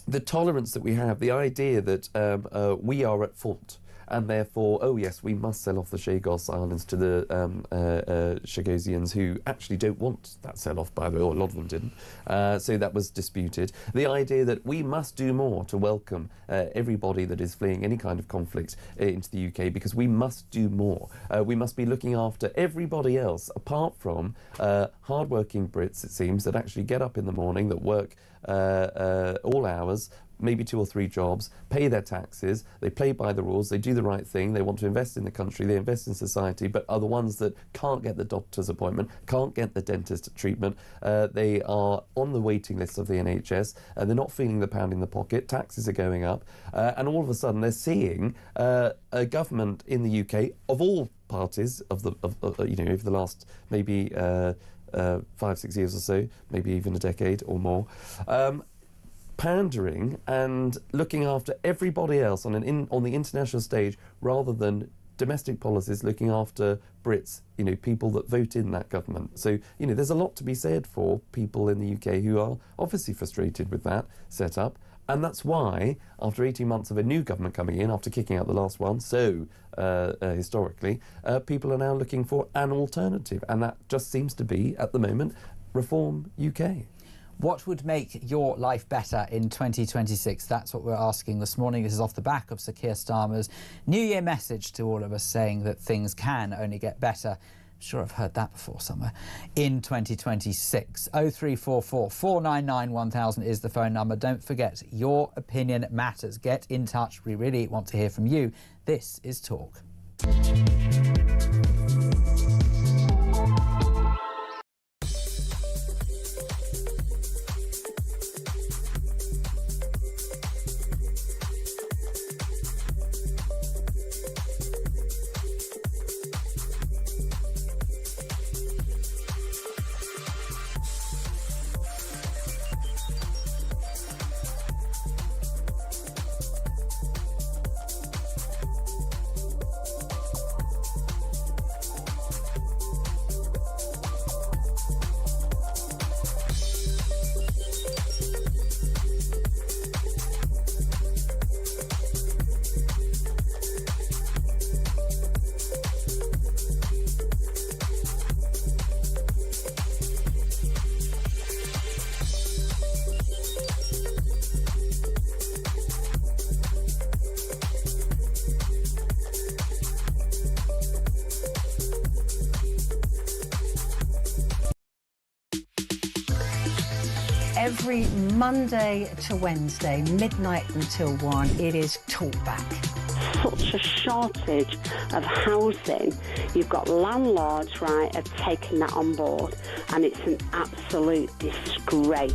The tolerance that we have, the idea that we are at fault, and therefore, oh yes, we must sell off the Chagos Islands to the Chagosians, who actually don't want that sell-off, by the way, or a lot of them didn't. So that was disputed. The idea that we must do more to welcome everybody that is fleeing any kind of conflict into the UK, because we must do more. We must be looking after everybody else, apart from hard-working Brits, it seems, that actually get up in the morning, that work all hours, maybe 2 or 3 jobs, pay their taxes, they play by the rules, they do the right thing, they want to invest in the country, they invest in society, but are the ones that can't get the doctor's appointment, can't get the dentist treatment, they are on the waiting list of the NHS, they're not feeling the pound in the pocket, taxes are going up, and all of a sudden they're seeing a government in the UK, of all parties, over the last maybe 5-6 years or so, maybe even a decade or more, pandering and looking after everybody else on the international stage, rather than domestic policies looking after Brits, people that vote in that government. So, there's a lot to be said for people in the UK who are obviously frustrated with that setup. And that's why, after 18 months of a new government coming in, after kicking out the last one, historically, people are now looking for an alternative. And that just seems to be, at the moment, Reform UK. What would make your life better in 2026? That's what we're asking this morning. This is off the back of Sir Keir Starmer's New Year message to all of us, saying that things can only get better. I'm sure I've heard that before somewhere. In 2026, 0344 499 1000 is the phone number. Don't forget, your opinion matters. Get in touch. We really want to hear from you. This is Talk. Every Monday to Wednesday, midnight until 1, it is Talkback. Such a shortage of housing. You've got landlords, right, have taken that on board, and it's an absolute disgrace.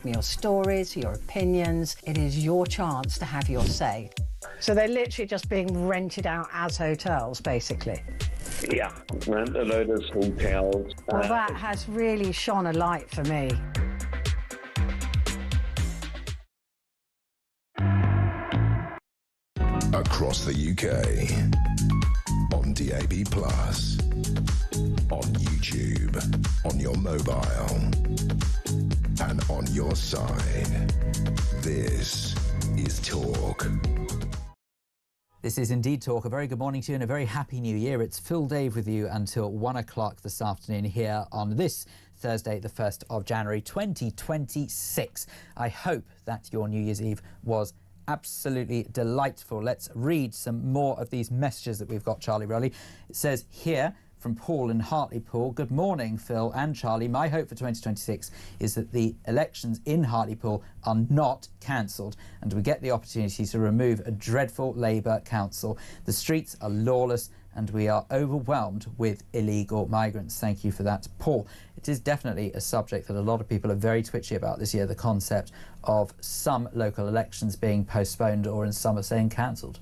Your stories, your opinions, it is your chance to have your say. So they're literally just being rented out as hotels, basically. Yeah, rent a load of hotels. Well, that has really shone a light for me. Across the UK, on DAB+, on YouTube, on your mobile, and on your side. This is Talk. This is indeed Talk. A very good morning to you and a very happy new year. It's Phil Dave with you until 1 o'clock this afternoon here on this Thursday, the 1st of January 2026. I hope that your New Year's Eve was absolutely delightful. Let's read some more of these messages that we've got, Charlie Rowley. It says here from Paul in Hartlepool, good morning, Phil and Charlie. My hope for 2026 is that the elections in Hartlepool are not cancelled and we get the opportunity to remove a dreadful Labour council. The streets are lawless and we are overwhelmed with illegal migrants. Thank you for that, Paul. It is definitely a subject that a lot of people are very twitchy about this year, the concept of some local elections being postponed or in some are saying cancelled.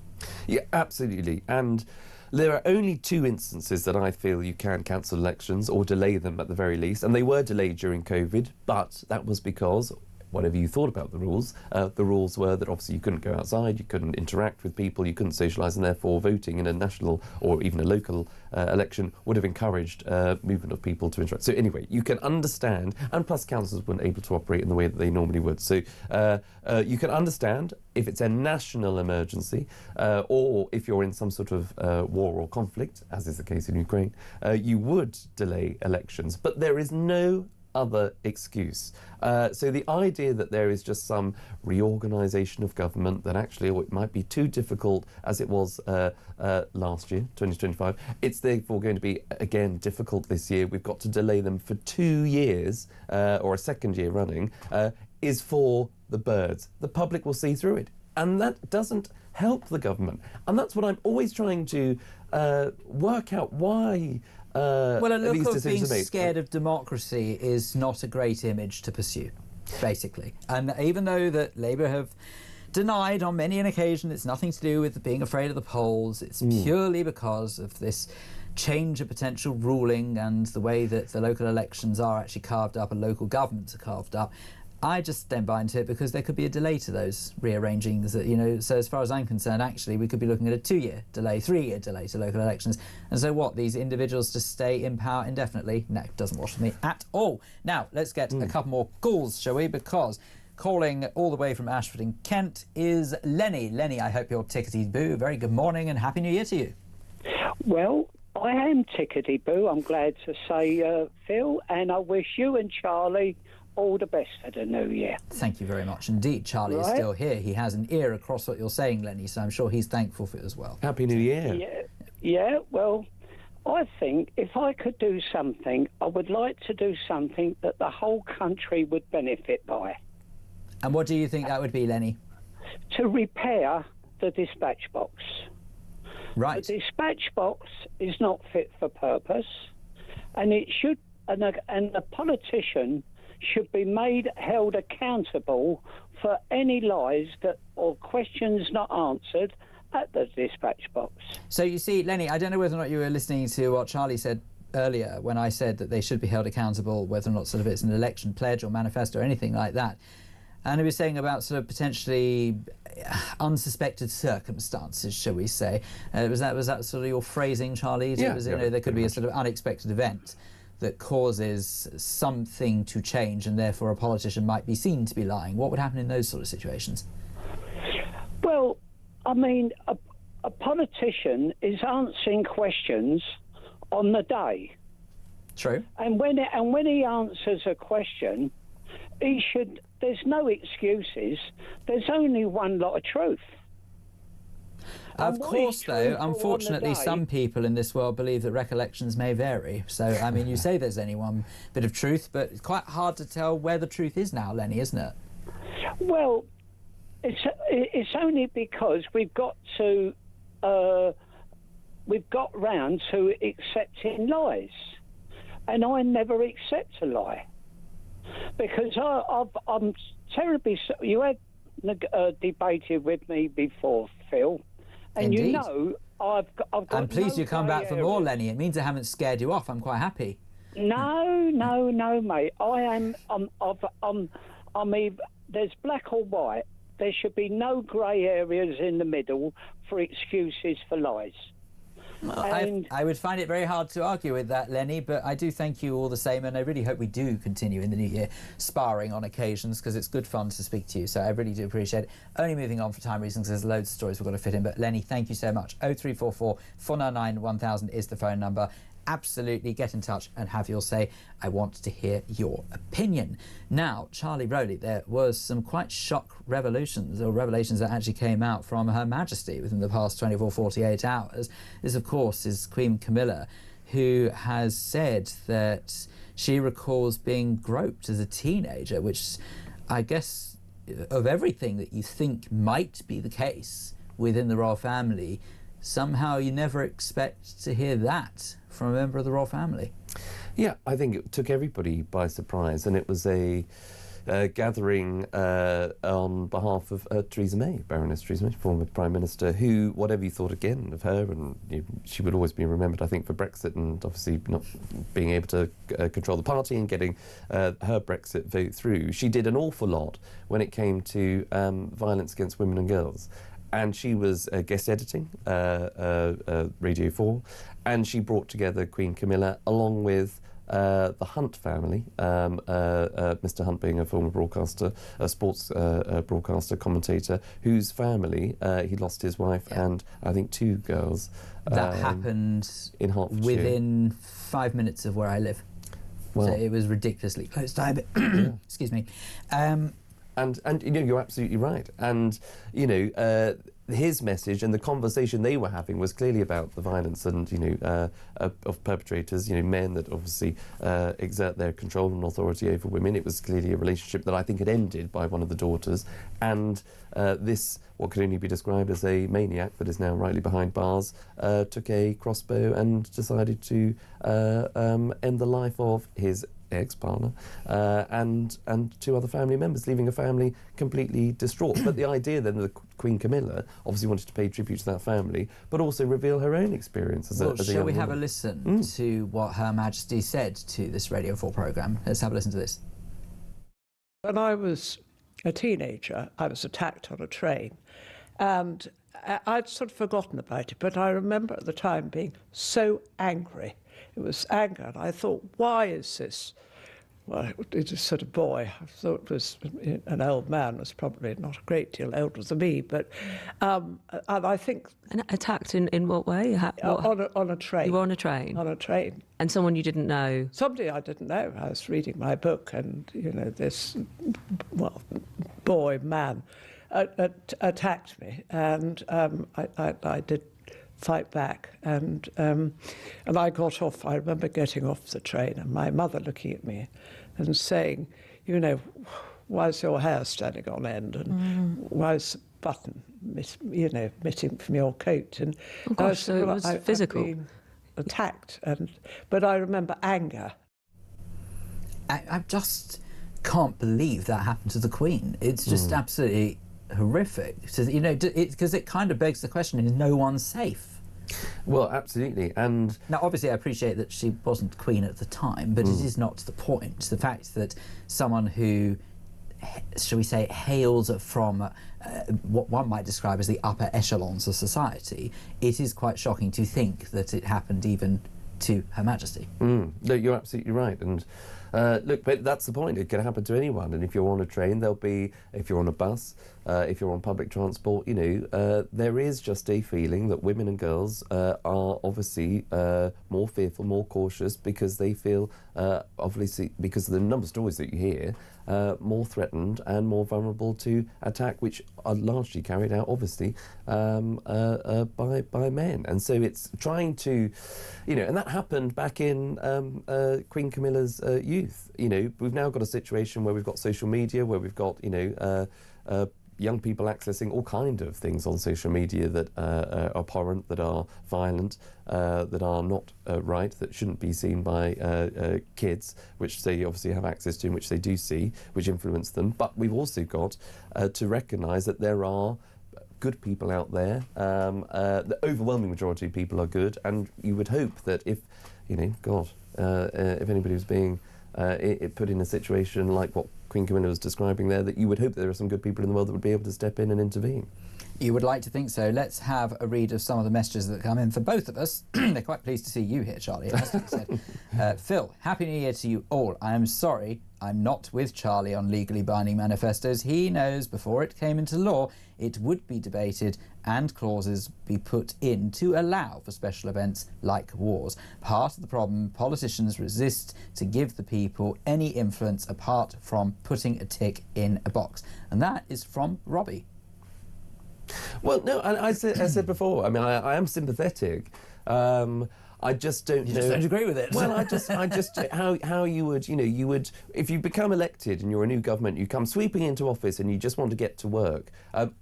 Yeah, absolutely. And there are only 2 instances that I feel you can cancel elections or delay them at the very least. And they were delayed during COVID, but that was because whatever you thought about the rules were that obviously you couldn't go outside, you couldn't interact with people, you couldn't socialise, and therefore voting in a national or even a local election would have encouraged movement of people to interact. So anyway, you can understand, and plus councils weren't able to operate in the way that they normally would. So you can understand if it's a national emergency or if you're in some sort of war or conflict, as is the case in Ukraine, you would delay elections. But there is no other excuse. So the idea that there is just some reorganisation of government that actually it might be too difficult as it was last year, 2025, it's therefore going to be again difficult this year. We've got to delay them for 2 years or a second year running is for the birds. The public will see through it. And that doesn't help the government. And that's what I'm always trying to work out why well, a look of being made. scared of democracy is not a great image to pursue, basically. And even though that Labour have denied on many an occasion it's nothing to do with being afraid of the polls, it's purely because of this change of potential ruling and the way that the local elections are actually carved up and local governments are carved up. I just don't buy into it because there could be a delay to those rearrangings. You know, so as far as I'm concerned, actually, we could be looking at a 2-year delay, 3-year delay to local elections. And so what? These individuals to stay in power indefinitely? No, doesn't wash with me at all. Now, let's get a couple more calls, shall we? Because calling all the way from Ashford in Kent is Lenny. Lenny, I hope you're tickety-boo. Very good morning and Happy New Year to you. Well, I am tickety-boo, I'm glad to say, Phil, and I wish you and Charlie all the best for the new year. Think you very much indeed. Charlie is still here. He has an ear across what you're saying, Lenny, so I'm sure he's thankful for it as well. Happy New Year. Yeah, well, I think if I could do something, I would like to do something that the whole country would benefit by. And what do you think that would be, Lenny? To repair the dispatch box. Right. The dispatch box is not fit for purpose, and it should, and the politician should be held accountable for any lies that or questions not answered at the dispatch box. So you see, Lenny, I don't know whether or not you were listening to what Charlie said earlier when I said that they should be held accountable, whether or not sort of it's an election pledge or manifesto or anything like that. And he was saying about sort of potentially unsuspected circumstances, shall we say. Was that sort of your phrasing, Charlie? Yeah, You know, there could be a sort of unexpected event that causes something to change and therefore a politician might be seen to be lying. What would happen in those sort of situations? Well, I mean, a politician is answering questions on the day. True. And when he answers a question, he should. There's no excuses. There's only one lot of truth. Of course, though, unfortunately, some people in this world believe that recollections may vary. So, I mean, you say there's only one bit of truth, but it's quite hard to tell where the truth is now, Lenny, isn't it? Well, it's only because we've got round to accepting lies, and I never accept a lie because I'm terribly. You had debated with me before, Phil. And Indeed. you know, I've got. I'm pleased no you come back for grey more, areas. Lenny. It means I haven't scared you off. I'm quite happy. No, mate. I am. I'm either, there's black or white. There should be no grey areas in the middle for excuses for lies. I would find it very hard to argue with that, Lenny, but I do thank you all the same, and I really hope we do continue in the new year sparring on occasions, because it's good fun to speak to you, so I really do appreciate it. Only moving on for time reasons, there's loads of stories we've got to fit in, but Lenny, thank you so much. 0344 499 1000 is the phone number. Absolutely get in touch and have your say. I want to hear your opinion. Now, Charlie Rowley, there was some quite shock revelations that actually came out from Her Majesty within the past 24-48 hours. This, of course, is Queen Camilla, who has said that she recalls being groped as a teenager, which I guess of everything that you think might be the case within the royal family, somehow you never expect to hear that from a member of the royal family. Yeah, I think it took everybody by surprise, and it was a gathering on behalf of Theresa May, Baroness Theresa May, former Prime Minister, who, whatever you thought again of her, and she would always be remembered, I think, for Brexit and obviously not being able to control the party and getting her Brexit vote through. She did an awful lot when it came to violence against women and girls. And she was guest editing Radio 4, and she brought together Queen Camilla along with the Hunt family, Mr. Hunt being a former broadcaster, a sports broadcaster, commentator, whose family, he lost his wife and I think 2 girls. That happened in Hertfordshire. Within 5 minutes of where I live. Well, so it was ridiculously close time. Excuse me. And you know, you're absolutely right. And you know, his message and the conversation they were having was clearly about the violence and of perpetrators. You know, men that obviously exert their control and authority over women. It was clearly a relationship that I think had ended by one of the daughters. And this, what could only be described as a maniac that is now rightly behind bars, took a crossbow and decided to end the life of his ex-partner and 2 other family members, leaving a family completely distraught. But the idea then that Queen Camilla obviously wanted to pay tribute to that family, but also reveal her own experience as a young woman. Shall we have a listen to what Her Majesty said to this Radio 4 programme? Let's have a listen to this. When I was a teenager, I was attacked on a train, and I'd sort of forgotten about it, but I remember at the time being so angry. It was anger, and I thought, why is this? Well, it was sort of boy. I thought it was an old man, was probably not a great deal older than me, but and I think... And attacked in what way? On a train. You were on a train? On a train. And someone you didn't know? Somebody I didn't know. I was reading my book, and, you know, this, well, man attacked me, and I did fight back, and I got off. I remember getting off the train and my mother looking at me and saying, you know, why's your hair standing on end, and why's the button missing from your coat? And oh gosh, so it was physical. I've been attacked, but I remember anger. I just can't believe that happened to the Queen. It's just absolutely horrific. So, you know, because it kind of begs the question: is no one safe? Well, absolutely. And now, obviously, I appreciate that she wasn't Queen at the time, but it is not the point. The fact that someone who, shall we say, hails from what one might describe as the upper echelons of society, it is quite shocking to think that it happened even to Her Majesty. No, you're absolutely right. And look, but that's the point. It can happen to anyone. And if you're on a train, if you're on a bus, if you're on public transport, you know, there is just a feeling that women and girls are obviously more fearful, more cautious, because they feel, obviously, because of the number of stories that you hear, more threatened and more vulnerable to attack, which are largely carried out, obviously, by men. And so it's trying to, you know, and that happened back in Queen Camilla's youth. You know, we've now got a situation where we've got social media, where we've got, you know, young people accessing all kind of things on social media that are abhorrent, that are violent, that are not right, that shouldn't be seen by kids, which they obviously have access to and which they do see, which influence them. But we've also got to recognise that there are good people out there. The overwhelming majority of people are good, and you would hope that if, you know, God, if anybody was being put in a situation like what Queen Camilla was describing there, that you would hope that there are some good people in the world that would be able to step in and intervene. You would like to think so. Let's have a read of some of the messages that come in for both of us. They're quite pleased to see you here, Charlie, it has to be said. Phil, Happy New Year to you all. I am sorry I'm not with Charlie on legally binding manifestos. He knows before it came into law it would be debated and clauses be put in to allow for special events like wars. Part of the problem, politicians resist to give the people any influence apart from putting a tick in a box. And that is from Robbie. Well, no, I said before, I mean, I am sympathetic. I just don't know. You just don't agree with it. Well, I just how you would, you know, you would, if you become elected and you're a new government, you come sweeping into office and you just want to get to work.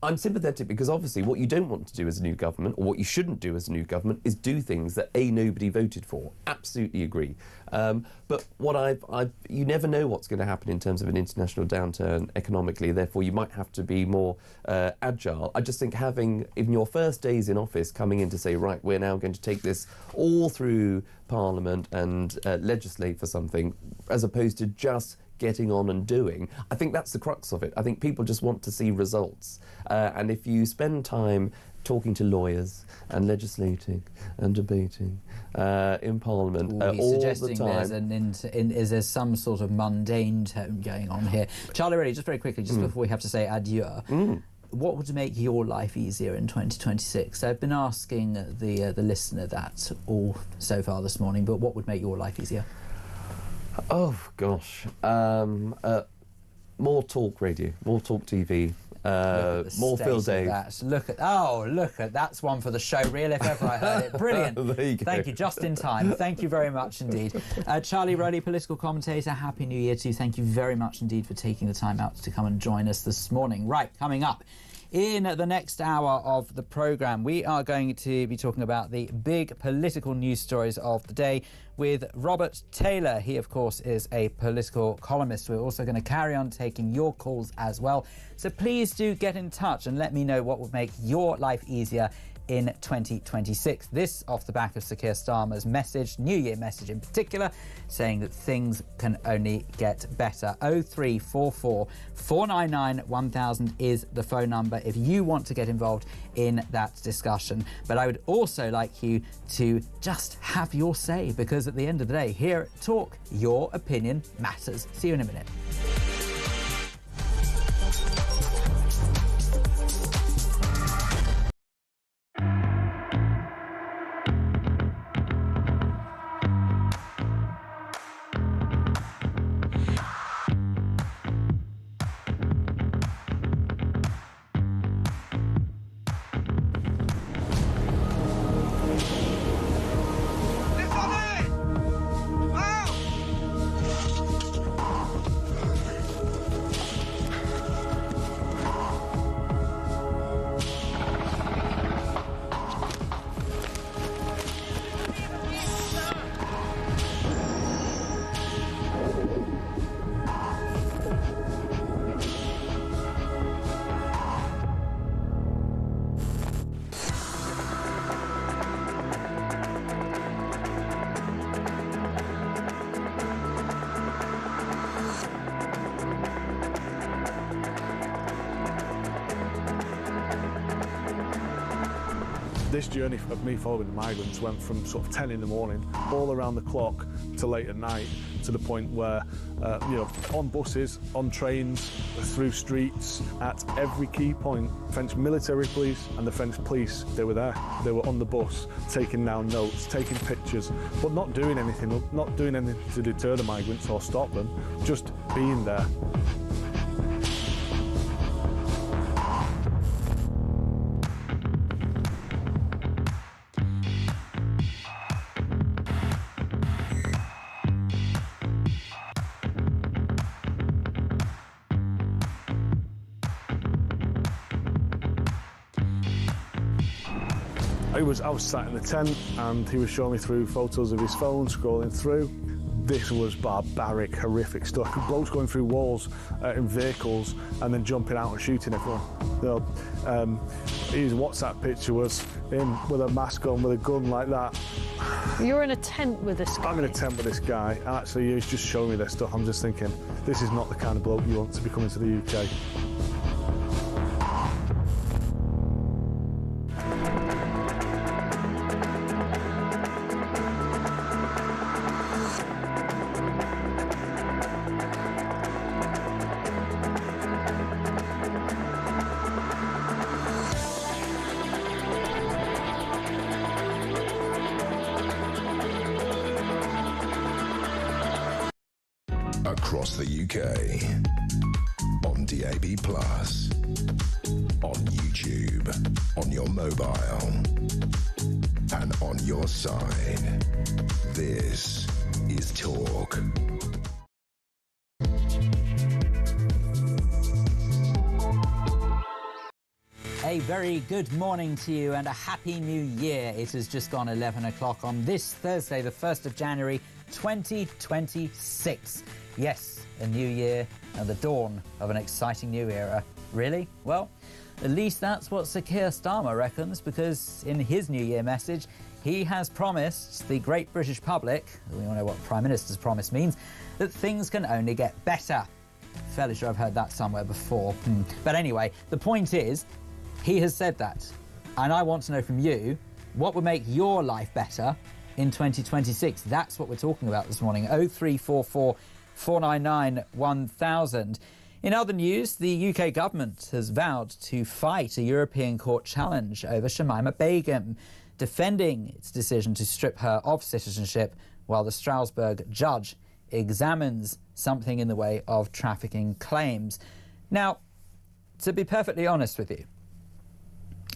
I'm sympathetic because obviously what you don't want to do as a new government, or what you shouldn't do as a new government, is do things that nobody voted for. Absolutely agree. But what you never know what's going to happen in terms of an international downturn economically. Therefore, you might have to be more agile. I just think having, in your first days in office, coming in to say, right, we're now going to take this all through Parliament and legislate for something, as opposed to just getting on and doing. I think that's the crux of it. I think people just want to see results. And if you spend time talking to lawyers and legislating and debating in Parliament all the time. Is there some sort of mundane tone going on here? Charlie, really, just very quickly, just before we have to say adieu, what would make your life easier in 2026? I've been asking the listener that all so far this morning, but what would make your life easier? Oh, gosh. More talk radio, more talk TV. More Phil Dave. Look at that's one for the show reel if ever I heard it. Brilliant. There you go. Thank you, just in time. Thank you very much indeed. Charlie Rowley, political commentator, Happy New Year to you. Thank you very much indeed for taking the time out to come and join us this morning. Right, coming up in the next hour of the programme, we are going to be talking about the big political news stories of the day with Robert Taylor. He, of course, is a political columnist. We're also going to carry on taking your calls as well. So please do get in touch and let me know what would make your life easier in 2026. This off the back of Sir Keir Starmer's message, New Year message in particular, saying that things can only get better. 0344 499 1000 is the phone number if you want to get involved in that discussion. But I would also like you to just have your say, because at the end of the day, here at Talk, your opinion matters. See you in a minute. This journey of me following the migrants went from sort of 10 in the morning, all around the clock, to late at night, to the point where, on buses, on trains, through streets, at every key point, French military police and the French police, they were there. They were on the bus, taking down notes, taking pictures, but not doing anything to deter the migrants or stop them, just being there. I was sat in the tent and he was showing me through photos of his phone, scrolling through. This was barbaric, horrific stuff. Blokes going through walls in vehicles and then jumping out and shooting everyone. His WhatsApp picture was him with a mask on, with a gun like that. You're in a tent with this guy? I'm in a tent with this guy, and actually he's just showing me this stuff. I'm just thinking, this is not the kind of bloke you want to be coming to the UK. Across the UK, on DAB+, on YouTube, on your mobile, and on your side. This is Talk. A very good morning to you and a happy new year. It has just gone 11 o'clock on this Thursday, the 1st of January, 2026. Yes, a new year and the dawn of an exciting new era. Really? Well, at least that's what Sir Keir Starmer reckons, because in his New Year message, he has promised the great British public, we all know what Prime Minister's promise means, that things can only get better. Fairly sure I've heard that somewhere before. But anyway, the point is, he has said that. And I want to know from you, what would make your life better in 2026? That's what we're talking about this morning. 0344 499 1000. In other news, the UK government has vowed to fight a European court challenge over Shamima Begum, defending its decision to strip her of citizenship while the Strasbourg judge examines something in the way of trafficking claims. Now, to be perfectly honest with you,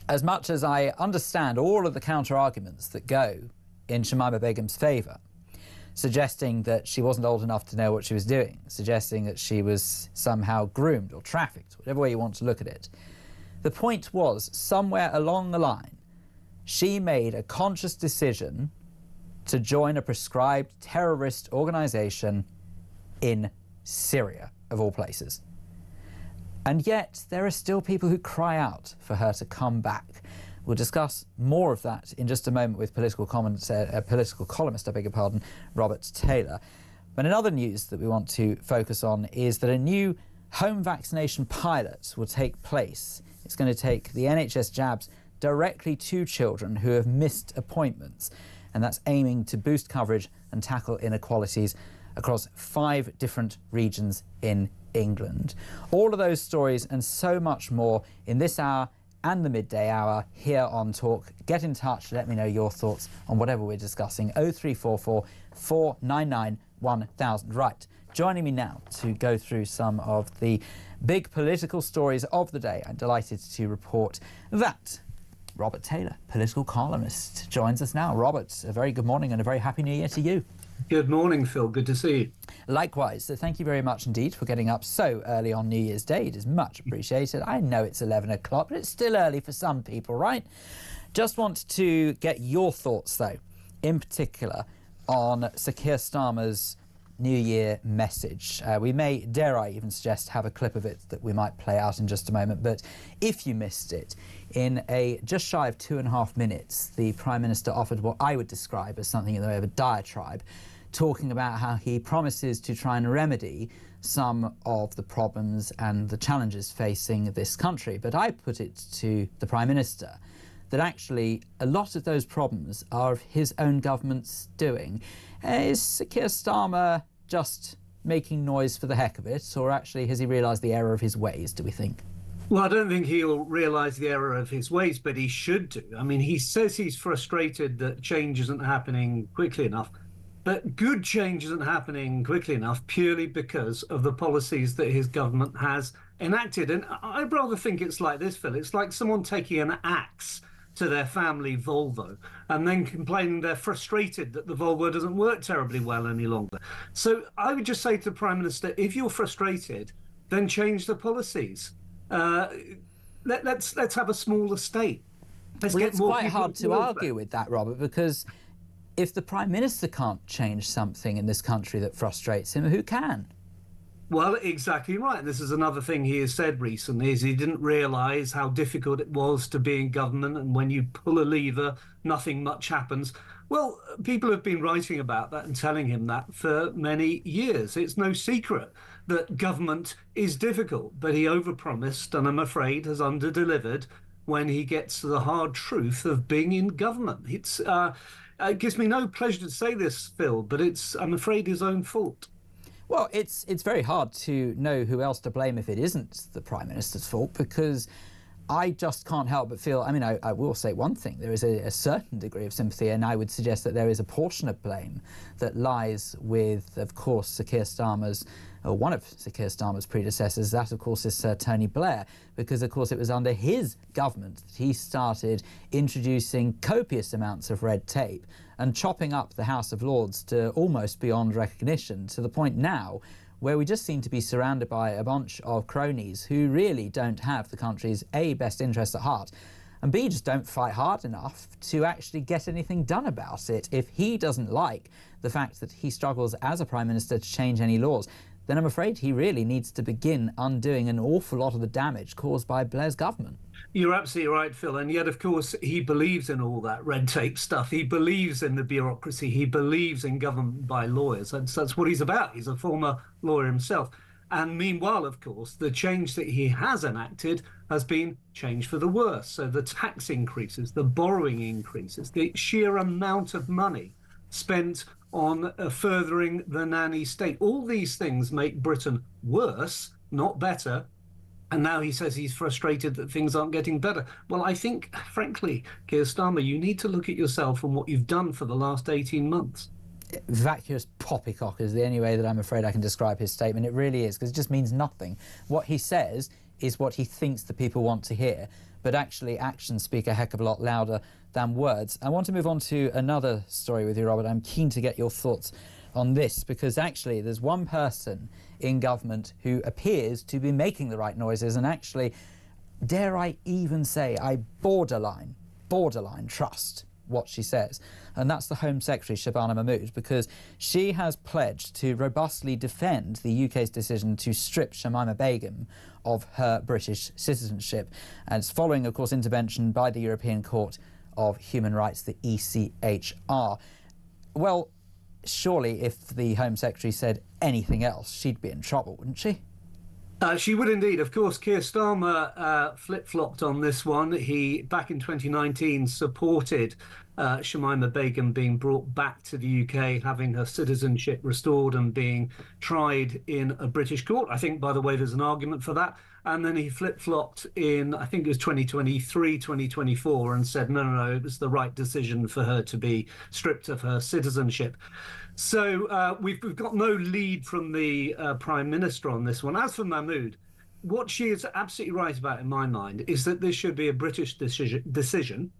as much as I understand all of the counter-arguments that go in Shamima Begum's favour, suggesting that she wasn't old enough to know what she was doing, suggesting that she was somehow groomed or trafficked, whatever way you want to look at it. The point was, somewhere along the line, she made a conscious decision to join a prescribed terrorist organisation in Syria, of all places. And yet, there are still people who cry out for her to come back. We'll discuss more of that in just a moment with political columnist, Robert Taylor. But in other news that we want to focus on is that a new home vaccination pilot will take place. It's going to take the NHS jabs directly to children who have missed appointments, and that's aiming to boost coverage and tackle inequalities across 5 different regions in England. All of those stories and so much more in this hour and the midday hour here on Talk. Get in touch, let me know your thoughts on whatever we're discussing. 0344 499 1000. Right, joining me now to go through some of the big political stories of the day, I'm delighted to report that Robert Taylor, political columnist, joins us now. Robert, a very good morning and a very happy new year to you. Good morning, Phil. Good to see you. Likewise. So thank you very much indeed for getting up so early on New Year's Day. It is much appreciated. I know it's 11 o'clock, but it's still early for some people, right? Just want to get your thoughts, though, in particular on Sir Keir Starmer's New Year message. We may, dare I even suggest, have a clip of it that we might play out in just a moment. But if you missed it, in a just shy of 2.5 minutes, the Prime Minister offered what I would describe as something in the way of a diatribe, talking about how he promises to try and remedy some of the problems and the challenges facing this country. But I put it to the Prime Minister that actually a lot of those problems are of his own government's doing. Is Sir Keir Starmer just making noise for the heck of it, or actually has he realised the error of his ways, do we think? Well, I don't think he'll realise the error of his ways, but he should do. I mean, he says he's frustrated that change isn't happening quickly enough, but good change isn't happening quickly enough purely because of the policies that his government has enacted. And I rather think it's like this, Phil. It's like someone taking an axe to their family Volvo and then complaining they're frustrated that the Volvo doesn't work terribly well any longer. So I would just say to the Prime Minister, if you're frustrated, then change the policies. Let's have a smaller state. Well, it's quite hard to argue with that, Robert, because if the Prime Minister can't change something in this country that frustrates him, who can? Well, exactly right. This is another thing he has said recently, is he didn't realise how difficult it was to be in government, and when you pull a lever, nothing much happens. Well, people have been writing about that and telling him that for many years. It's no secret that government is difficult, but he overpromised and I'm afraid has underdelivered when he gets to the hard truth of being in government. It gives me no pleasure to say this, Phil, but it's, I'm afraid, his own fault. Well, it's very hard to know who else to blame if it isn't the Prime Minister's fault, because I just can't help but feel, I mean, I will say one thing, there is a certain degree of sympathy, and I would suggest that there is a portion of blame that lies with, of course, Sir Keir Starmer's, or one of Sir Keir Starmer's predecessors. That, of course, is Sir Tony Blair, because, of course, it was under his government that he started introducing copious amounts of red tape and chopping up the House of Lords to almost beyond recognition, to the point now where we just seem to be surrounded by a bunch of cronies who really don't have the country's A, best interests at heart, and B, just don't fight hard enough to actually get anything done about it. If he doesn't like the fact that he struggles as a Prime Minister to change any laws, then I'm afraid he really needs to begin undoing an awful lot of the damage caused by Blair's government. You're absolutely right, Phil. And yet, of course, he believes in all that red tape stuff. He believes in the bureaucracy. He believes in government by lawyers. That's what he's about. He's a former lawyer himself. And meanwhile, of course, the change that he has enacted has been change for the worse. So the tax increases, the borrowing increases, the sheer amount of money spent on furthering the nanny state. All these things make Britain worse, not better. And now he says he's frustrated that things aren't getting better. Well, I think, frankly, Keir Starmer, you need to look at yourself and what you've done for the last 18 months. Vacuous poppycock is the only way that I'm afraid I can describe his statement. It really is, because it just means nothing. What he says is what he thinks the people want to hear, but actually actions speak a heck of a lot louder than words. I want to move on to another story with you, Robert. I'm keen to get your thoughts on this, because actually there's one person in government who appears to be making the right noises, and actually, dare I even say, I borderline trust what she says, and that's the Home Secretary, Shabana Mahmood, because she has pledged to robustly defend the UK's decision to strip Shamima Begum of her British citizenship. And it's following, of course, intervention by the European Court of Human Rights, the ECHR. Well, surely if the Home Secretary said anything else, she'd be in trouble, wouldn't she? She would indeed. Of course, Keir Starmer flip-flopped on this one. He, back in 2019, supported Shamima Begum being brought back to the UK, having her citizenship restored and being tried in a British court. I think, by the way, there's an argument for that. And then he flip-flopped in, I think it was 2023, 2024, and said, no, it was the right decision for her to be stripped of her citizenship. So we've got no lead from the Prime Minister on this one. As for Mahmood, what she is absolutely right about, in my mind, is that this should be a British decision.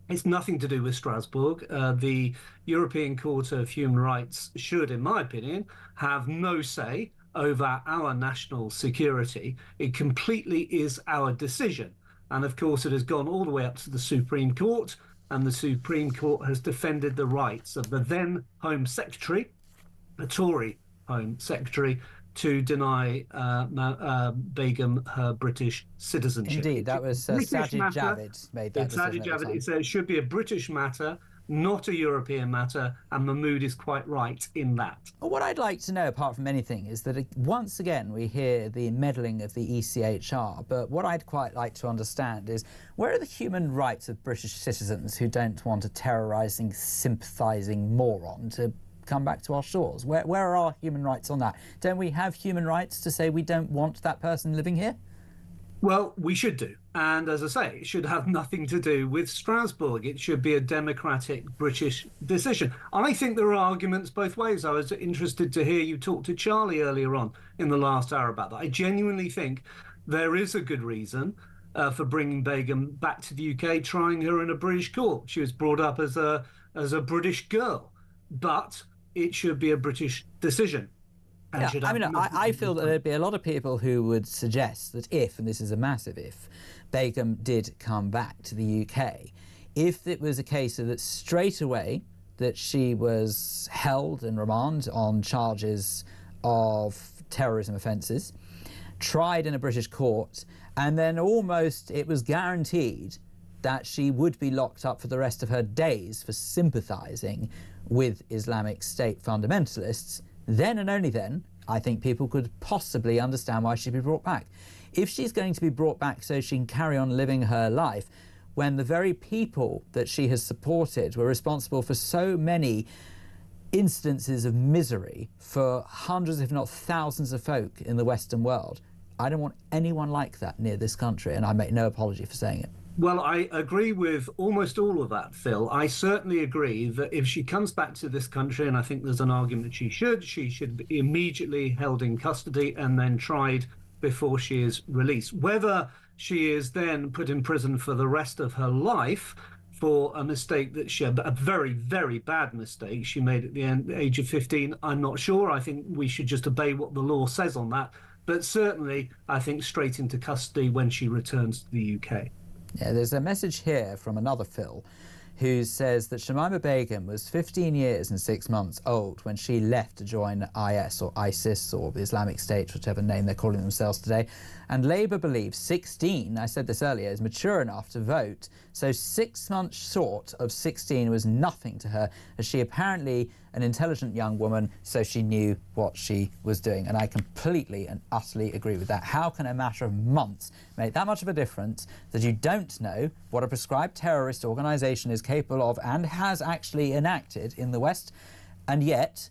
It's nothing to do with Strasbourg. The European Court of Human Rights should, in my opinion, have no say over our national security. It completely is our decision. And of course, it has gone all the way up to the Supreme Court, and the Supreme Court has defended the rights of the then Home Secretary, the Tory Home Secretary, to deny Begum her British citizenship. Indeed, that was Sajid Javid made that decision. Sajid Javid, it said it should be a British matter, not a European matter, and Mahmood is quite right in that. Well, what I'd like to know, apart from anything, is that once again we hear the meddling of the ECHR, but what I'd quite like to understand is, where are the human rights of British citizens who don't want a terrorising, sympathising moron to come back to our shores? Where are our human rights on that? Don't we have human rights to say we don't want that person living here? Well, we should do. And as I say, it should have nothing to do with Strasbourg. It should be a democratic British decision. I think there are arguments both ways. I was interested to hear you talk to Charlie earlier on in the last hour about that. I genuinely think there is a good reason for bringing Begum back to the UK, trying her in a British court. She was brought up as a British girl, but it should be a British decision. Yeah, I feel that there'd be a lot of people who would suggest that if, and this is a massive if, Begum did come back to the UK, if it was a case of that straight away that she was held in remand on charges of terrorism offences, tried in a British court, and then almost it was guaranteed that she would be locked up for the rest of her days for sympathising with Islamic State fundamentalists, then and only then, I think people could possibly understand why she'd be brought back. If she's going to be brought back so she can carry on living her life, when the very people that she has supported were responsible for so many instances of misery for hundreds, if not thousands of folk in the Western world, I don't want anyone like that near this country, and I make no apology for saying it. Well, I agree with almost all of that, Phil. I certainly agree that if she comes back to this country, and I think there's an argument she should be immediately held in custody and then tried before she is released. Whether she is then put in prison for the rest of her life for a mistake that she had, a very, very bad mistake she made at the age of 15, I'm not sure. I think we should just obey what the law says on that. But certainly, I think straight into custody when she returns to the UK. Yeah, there's a message here from another Phil who says that Shamima Begum was 15 years and 6 months old when she left to join IS or ISIS or the Islamic State, whichever name they're calling themselves today. And Labour believes 16, I said this earlier, is mature enough to vote. So 6 months short of 16 was nothing to her, as she apparently an intelligent young woman, so she knew what she was doing. And I completely and utterly agree with that. How can a matter of months make that much of a difference that you don't know what a prescribed terrorist organisation is capable of and has actually enacted in the West, and yet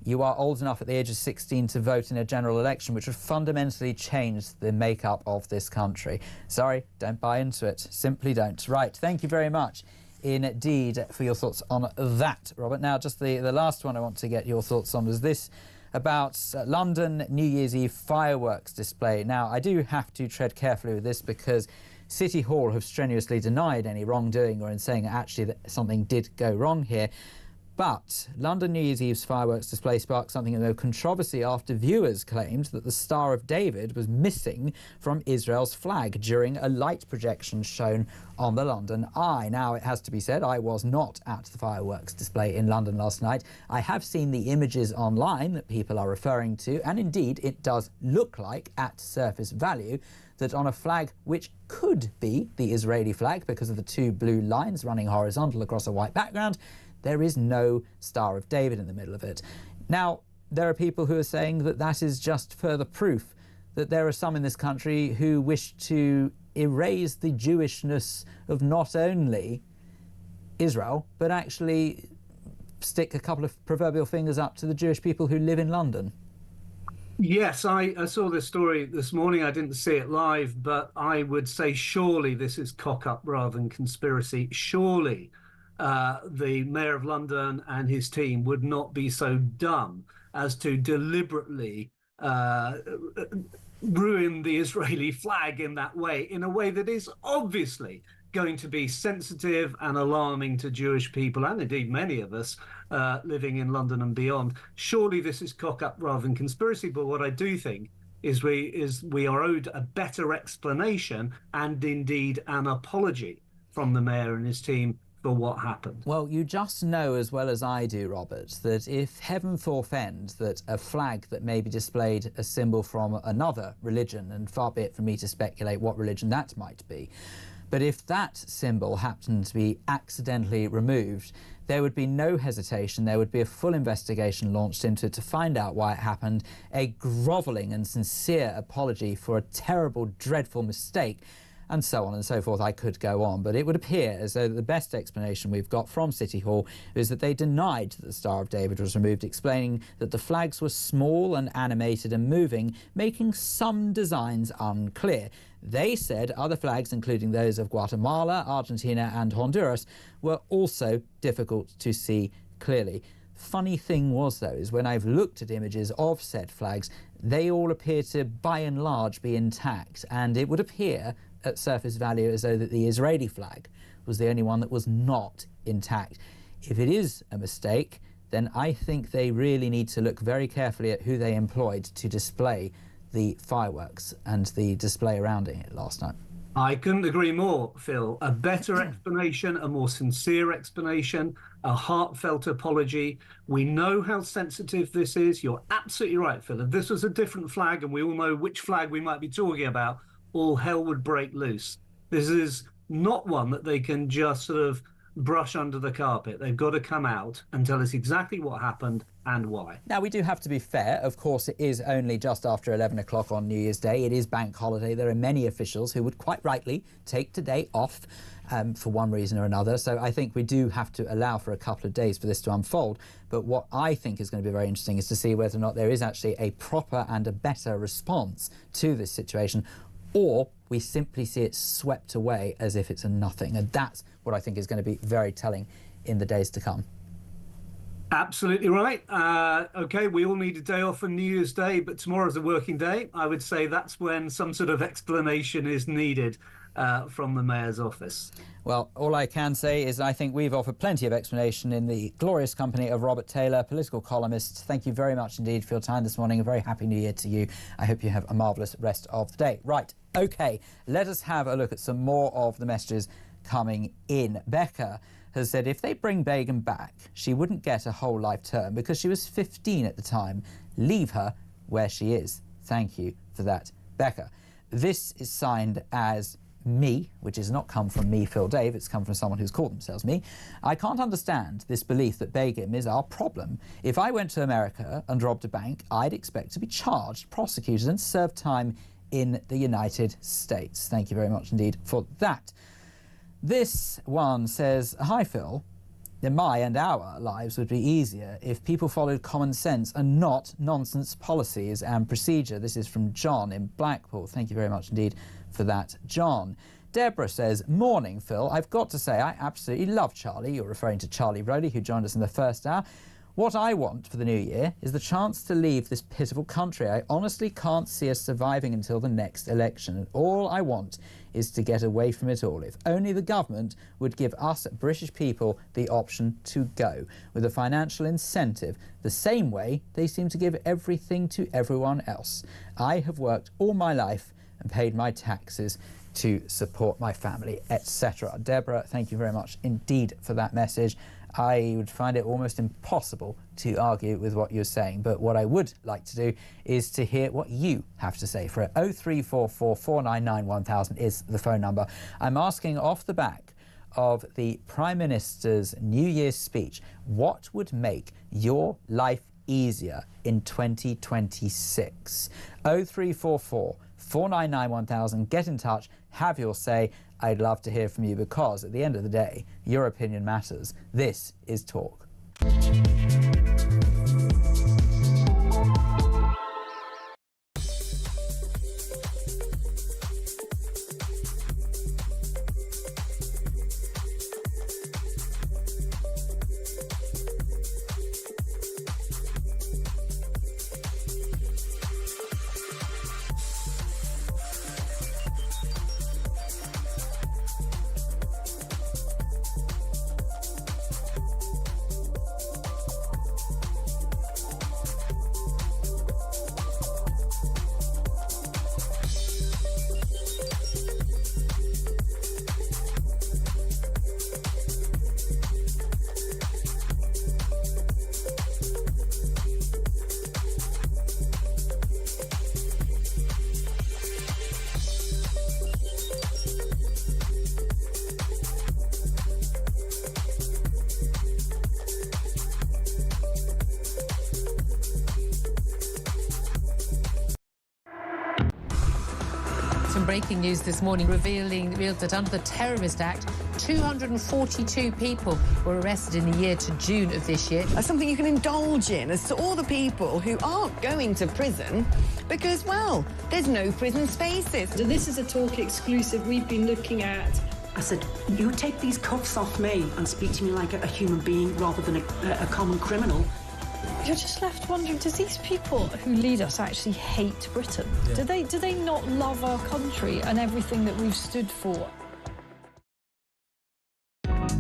you are old enough at the age of 16 to vote in a general election, which would fundamentally change the makeup of this country? Sorry, don't buy into it. Simply don't. Right, thank you very much indeed for your thoughts on that, Robert. Now, just the last one I want to get your thoughts on was this about London New Year's Eve fireworks display. Now, I do have to tread carefully with this because City Hall have strenuously denied any wrongdoing or in saying actually that something did go wrong here. But London New Year's Eve's fireworks display sparked something of a controversy after viewers claimed that the Star of David was missing from Israel's flag during a light projection shown on the London Eye. Now, it has to be said, I was not at the fireworks display in London last night. I have seen the images online that people are referring to, and indeed it does look like, at surface value, that on a flag which could be the Israeli flag because of the two blue lines running horizontal across a white background, there is no Star of David in the middle of it. Now, there are people who are saying that that is just further proof that there are some in this country who wish to erase the Jewishness of not only Israel, but actually stick a couple of proverbial fingers up to the Jewish people who live in London. Yes, I saw this story this morning. I didn't see it live, but I would say surely this is cock-up rather than conspiracy. Surely the Mayor of London and his team would not be so dumb as to deliberately ruin the Israeli flag in that way, in a way that is obviously going to be sensitive and alarming to Jewish people, and indeed many of us living in London and beyond. Surely this is cock-up rather than conspiracy, but what I do think is we are owed a better explanation and indeed an apology from the Mayor and his team for what happened. Well, you just know as well as I do, Robert, that if heaven forfend that a flag that may be displayed a symbol from another religion, and far be it from me to speculate what religion that might be, but if that symbol happened to be accidentally removed, there would be no hesitation. There would be a full investigation launched into it to find out why it happened, a grovelling and sincere apology for a terrible, dreadful mistake, and so on and so forth. I could go on, but it would appear as though the best explanation we've got from City Hall is that they denied that the Star of David was removed, explaining that the flags were small and animated and moving, making some designs unclear. They said other flags, including those of Guatemala, Argentina and Honduras, were also difficult to see clearly. Funny thing was, though, is when I've looked at images of said flags, they all appear to, by and large, be intact, and it would appear at surface value as though that the Israeli flag was the only one that was not intact. If it is a mistake, then I think they really need to look very carefully at who they employed to display the fireworks and the display around it last night. I couldn't agree more, Phil. A better explanation, a more sincere explanation, a heartfelt apology. We know how sensitive this is. You're absolutely right, Phil. If this was a different flag, and we all know which flag we might be talking about, all hell would break loose. This is not one that they can just sort of brush under the carpet. They've got to come out and tell us exactly what happened and why. Now, we do have to be fair. Of course, it is only just after 11 o'clock on New Year's Day. It is bank holiday. There are many officials who would quite rightly take today off for one reason or another. So I think we do have to allow for a couple of days for this to unfold. But what I think is going to be very interesting is to see whether or not there is actually a proper and a better response to this situation, or we simply see it swept away as if it's a nothing. And that's what I think is going to be very telling in the days to come. Absolutely right. OK, we all need a day off on New Year's Day, but tomorrow's a working day. I would say that's when some sort of explanation is needed from the Mayor's office. Well, all I can say is I think we've offered plenty of explanation in the glorious company of Robert Taylor, political columnist. Thank you very much indeed for your time this morning. A very happy New Year to you. I hope you have a marvellous rest of the day. Right, OK, let us have a look at some more of the messages coming in. Becca has said if they bring Begum back, she wouldn't get a whole life term because she was 15 at the time. Leave her where she is. Thank you for that, Becca. This is signed as me, which has not come from me, Phil Dave, it's come from someone who's called themselves me. I can't understand this belief that Begum is our problem. If I went to America and robbed a bank, I'd expect to be charged, prosecuted and serve time in the United States. Thank you very much indeed for that. This one says, hi Phil, my and our lives would be easier if people followed common sense and not nonsense policies and procedure. This is from John in Blackpool. Thank you very much indeed for that, John. Deborah says, morning Phil, I've got to say I absolutely love Charlie. You're referring to Charlie Rowley, who joined us in the first hour. What I want for the new year is the chance to leave this pitiful country. I honestly can't see us surviving until the next election. And all I want is to get away from it all. If only the government would give us British people the option to go, with a financial incentive, the same way they seem to give everything to everyone else. I have worked all my life and paid my taxes to support my family, etc. Deborah, thank you very much indeed for that message. I would find it almost impossible to argue with what you're saying, but what I would like to do is to hear what you have to say. For it, 0344 499 1000 is the phone number. I'm asking off the back of the Prime Minister's New Year's speech, what would make your life easier in 2026? 0344 499 1000. Get in touch, have your say. I'd love to hear from you because at the end of the day, your opinion matters. This is Talk. Breaking news this morning revealed that under the Terrorist Act, 242 people were arrested in the year to June of this year. That's something you can indulge in as to all the people who aren't going to prison because, well, there's no prison spaces. So this is a Talk exclusive. We've been looking at... I said, you take these cuffs off me and speak to me like a human being rather than a common criminal. You're just left wondering, does these people who lead us actually hate Britain? Yeah. Do they not love our country and everything that we've stood for?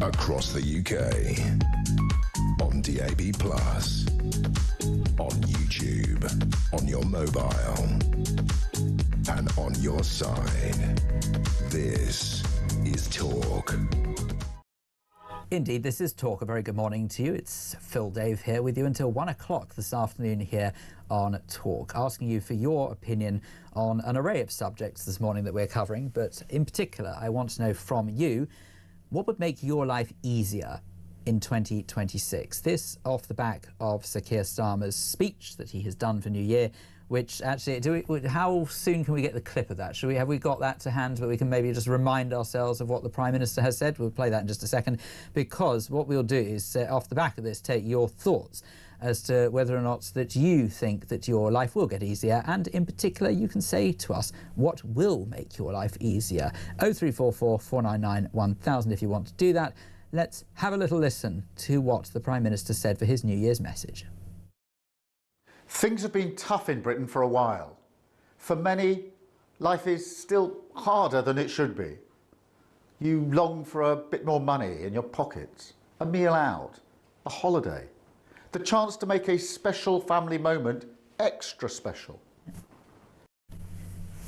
Across the UK, on DAB+, on YouTube, on your mobile, and on your side. This is Talk. Indeed, this is Talk. A very good morning to you. It's Phil Dave here with you until 1 o'clock this afternoon here on Talk, asking you for your opinion on an array of subjects this morning that we're covering. But in particular, I want to know from you, what would make your life easier in 2026? This off the back of Sir Keir Starmer's speech that he has done for New Year, which actually, how soon can we get the clip of that? Have we got that to hand, but we can maybe just remind ourselves of what the Prime Minister has said? We'll play that in just a second, because what we'll do is, off the back of this, take your thoughts as to whether or not that you think that your life will get easier, and in particular, you can say to us what will make your life easier. 0344 499 1000 if you want to do that. Let's have a little listen to what the Prime Minister said for his New Year's message. Things have been tough in Britain for a while. For many, life is still harder than it should be. You long for a bit more money in your pockets, a meal out, a holiday, the chance to make a special family moment extra special.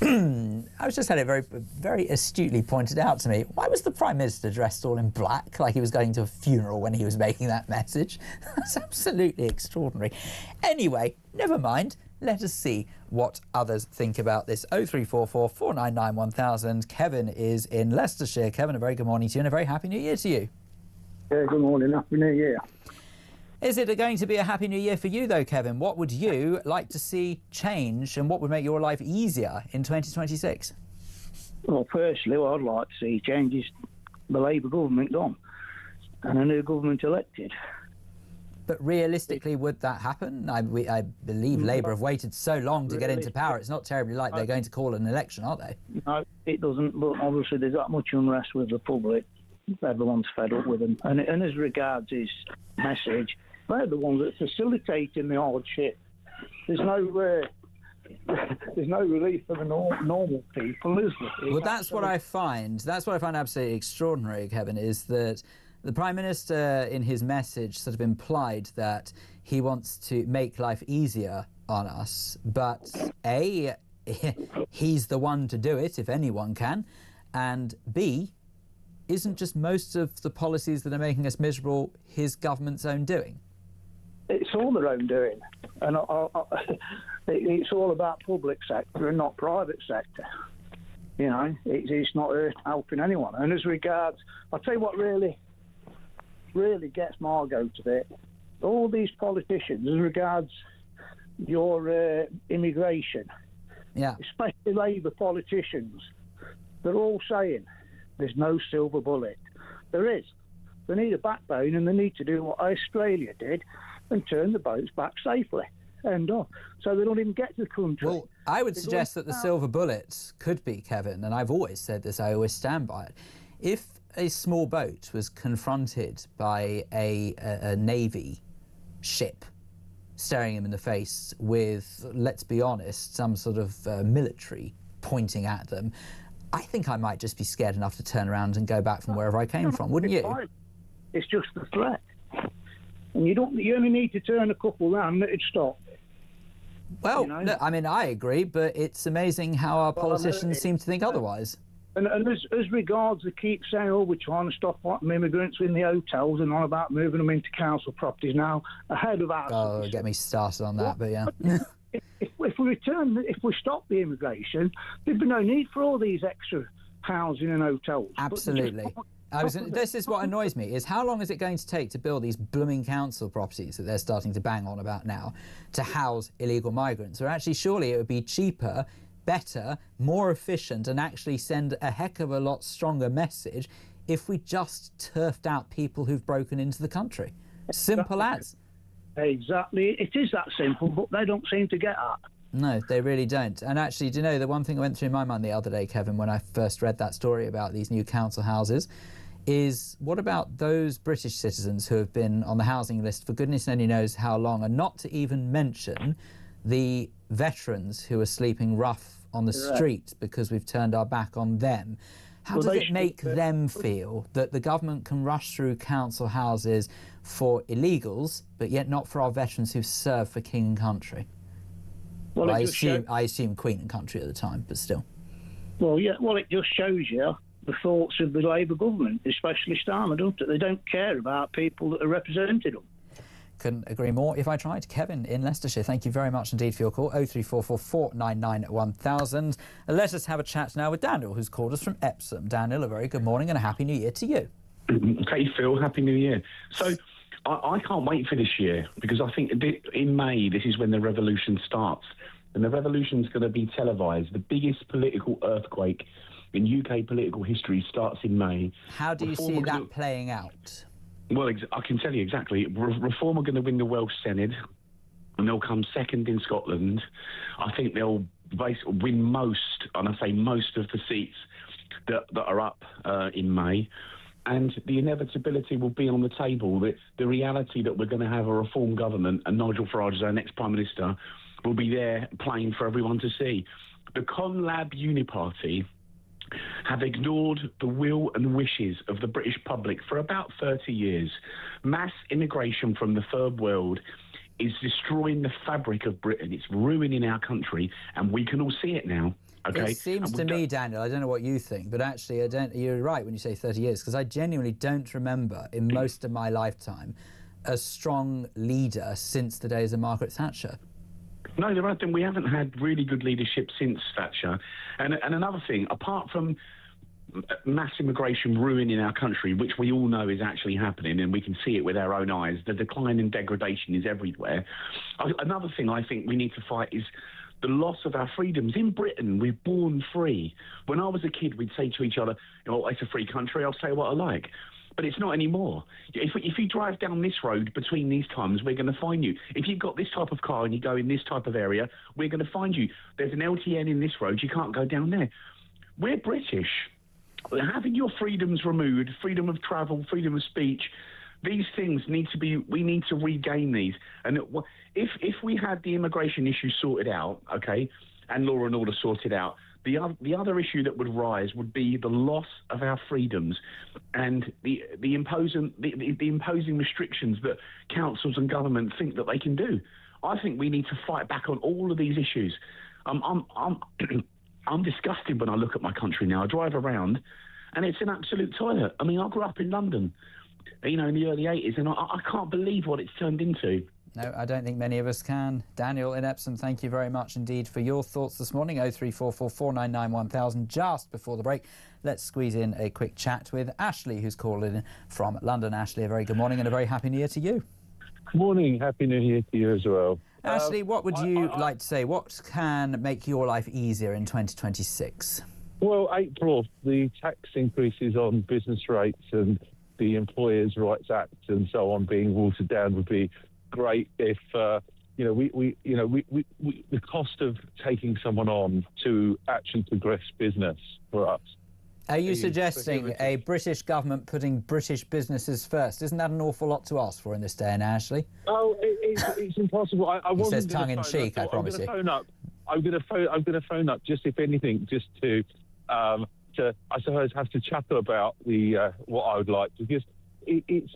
I was just had it very astutely pointed out to me. Why was the Prime Minister dressed all in black, like he was going to a funeral when he was making that message? That's absolutely extraordinary. Anyway, never mind. Let us see what others think about this. 0344 499 1000. Kevin is in Leicestershire. Kevin, a very good morning to you and a very happy New Year to you. Yeah, good morning. Happy New Year. Is it going to be a happy new year for you, though, Kevin? What would you like to see change, and what would make your life easier in 2026? Well, personally, what I'd like to see change is the Labour government gone and a new government elected. But realistically, would that happen? I believe Labour have waited so long to get into power. It's not terribly like they're going to call an election, are they? No, it doesn't. But obviously, there's that much unrest with the public. Everyone's fed up with him. And as regards his message, They're the ones that are facilitating the hardship. There's no there's no relief for the normal people, is there? Well, that's what I find. That's what I find absolutely extraordinary, Kevin, is that the Prime Minister, in his message, sort of implied that he wants to make life easier on us, but A, he's the one to do it, if anyone can, and B, isn't just most of the policies that are making us miserable his government's own doing? It's all their own doing, and it's all about public sector and not private sector. You know, it's not helping anyone. And as regards, I'll tell you what really gets my goat a bit. All these politicians, as regards your immigration, especially Labour politicians, they're all saying there's no silver bullet. There is. They need a backbone, and they need to do what Australia did and turn the boats back safely. End of. So they don't even get to the country. Well, I would suggest that the silver bullet could be, Kevin, and I've always said this, I always stand by it. If a small boat was confronted by a Navy ship staring him in the face with, let's be honest, some sort of military pointing at them, I think I might just be scared enough to turn around and go back from wherever I came from, wouldn't you? It's just the threat. And you only need to turn a couple round and it'd stop. Well, look, I mean, I agree, but it's amazing how our politicians seem to think otherwise. And as regards, they keep saying, oh, we're trying to stop immigrants in the hotels and on about moving them into council properties now ahead of ours. Oh, get me started on that, but yeah. If we stop the immigration, there'd be no need for all these extra housing and hotels. Absolutely. This is what annoys me, is how long is it going to take to build these blooming council properties that they're starting to bang on about now to house illegal migrants? Or actually, surely it would be cheaper, better, more efficient, and actually send a heck of a lot stronger message if we just turfed out people who've broken into the country. Simple as. Exactly. It is that simple, but they don't seem to get that. No, they really don't. And actually, do you know, the one thing that went through my mind the other day, Kevin, when I first read that story about these new council houses, is what about those British citizens who have been on the housing list for goodness only knows how long, and not to even mention the veterans who are sleeping rough on the street because we've turned our back on them. How does it make them feel that the government can rush through council houses for illegals, but yet not for our veterans who've served for king and country? Well, I assume Queen and country at the time, but still. Well, yeah. Well, it just shows you the thoughts of the Labour government, especially Starmer, don't it? They don't care about people that are representing them. Couldn't agree more if I tried. Kevin in Leicestershire, thank you very much indeed for your call. 0344 499 1000. Let us have a chat now with Daniel, who's called us from Epsom. Daniel, a very good morning and a Happy New Year to you. Okay, Phil, Happy New Year. So, I can't wait for this year, because I think in May, this is when the revolution starts. And the revolution's going to be televised. The biggest political earthquake in UK political history starts in May. How do you see that playing out? Well, I can tell you exactly. Reform are going to win the Welsh Senedd, and they'll come second in Scotland. I think they'll win most, and I say most, of the seats that are up in May. And the inevitability will be on the table. The reality that we're going to have a reform government and Nigel Farage as our next Prime Minister will be there playing for everyone to see. The Conlab Uniparty have ignored the will and wishes of the British public for about 30 years. Mass immigration from the third world is destroying the fabric of Britain. It's ruining our country, and we can all see it now. Okay? It seems to me, Daniel, I don't know what you think, but actually you're right when you say 30 years, because I genuinely don't remember in most of my lifetime a strong leader since the days of Margaret Thatcher. No, there aren't. We haven't had really good leadership since Thatcher. And another thing, apart from mass immigration ruining our country, which we all know is actually happening, and we can see it with our own eyes, the decline and degradation is everywhere. Another thing I think we need to fight is the loss of our freedoms. In Britain, we're born free. When I was a kid, we'd say to each other, it's a free country, I'll say what I like. But it's not anymore. If you drive down this road between these times, we're going to find you. If you've got this type of car and you go in this type of area, we're going to find you. There's an LTN in this road, you can't go down there. We're British. Having your freedoms removed, freedom of travel, freedom of speech, These things we need to regain these. And if we had the immigration issue sorted out, okay, and law and order sorted out, the other issue that would rise would be the loss of our freedoms and the imposing restrictions that councils and government think that they can do. I think we need to fight back on all of these issues. I'm disgusted when I look at my country now. I drive around, and it's an absolute toilet. I mean, I grew up in London, in the early 80s, and I can't believe what it's turned into. No, I don't think many of us can. Daniel in Epsom, thank you very much indeed for your thoughts this morning. 0344 499 1000. Just before the break, let's squeeze in a quick chat with Ashley, who's called in from London. Ashley, a very good morning and a very happy New Year to you. Morning, happy New Year to you as well. Ashley, what would you like to say? What can make your life easier in 2026? Well, April, the tax increases on business rates and the Employers' Rights Act and so on being watered down would be great if the cost of taking someone on to actually progress business for us. Are you suggesting a British government putting British businesses first? Isn't that an awful lot to ask for in this day and age, Ashley? Oh, it's impossible. I he wasn't says tongue in cheek, I promise you. I'm going to phone up just if anything, just to I suppose have to chuckle about the what I would like, because it's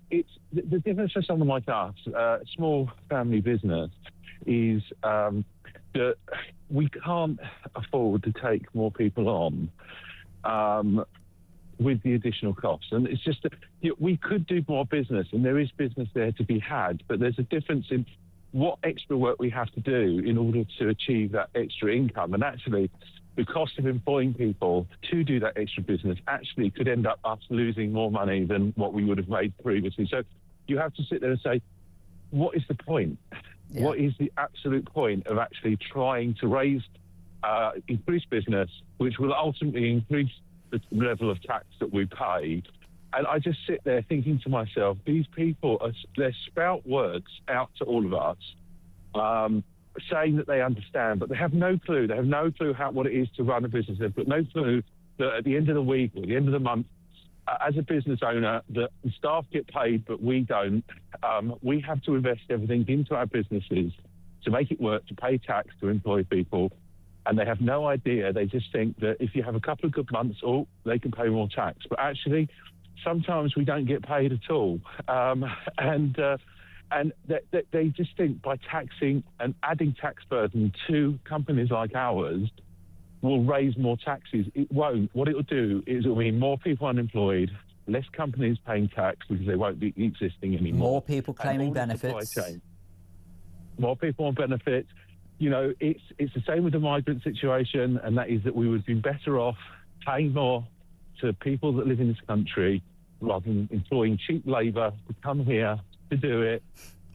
the difference for someone like us, small family business, is that we can't afford to take more people on with the additional costs. And it's just that we could do more business, and there is business there to be had, but there's a difference in what extra work we have to do in order to achieve that extra income. And actually, the cost of employing people to do that extra business actually could end up us losing more money than what we would have made previously. So you have to sit there and say, what is the point? Yeah. What is the absolute point of actually trying to increase business, which will ultimately increase the level of tax that we pay? And I just sit there thinking to myself, these people, they spout words out to all of us, saying that they understand, but they have no clue. They have no clue what it is to run a business. They've got no clue that at the end of the week or the end of the month, as a business owner, the staff get paid, but we don't. We have to invest everything into our businesses to make it work, to pay tax, to employ people. And they have no idea. They just think that if you have a couple of good months, they can pay more tax. But actually, sometimes we don't get paid at all. And they just think by taxing and adding tax burden to companies like ours will raise more taxes. It won't. What it will do is it will mean more people unemployed, less companies paying tax because they won't be existing anymore. More people claiming benefits. More people on benefits. It's the same with the migrant situation, and that is that we would be better off paying more to people that live in this country rather than employing cheap labour to come here to do it.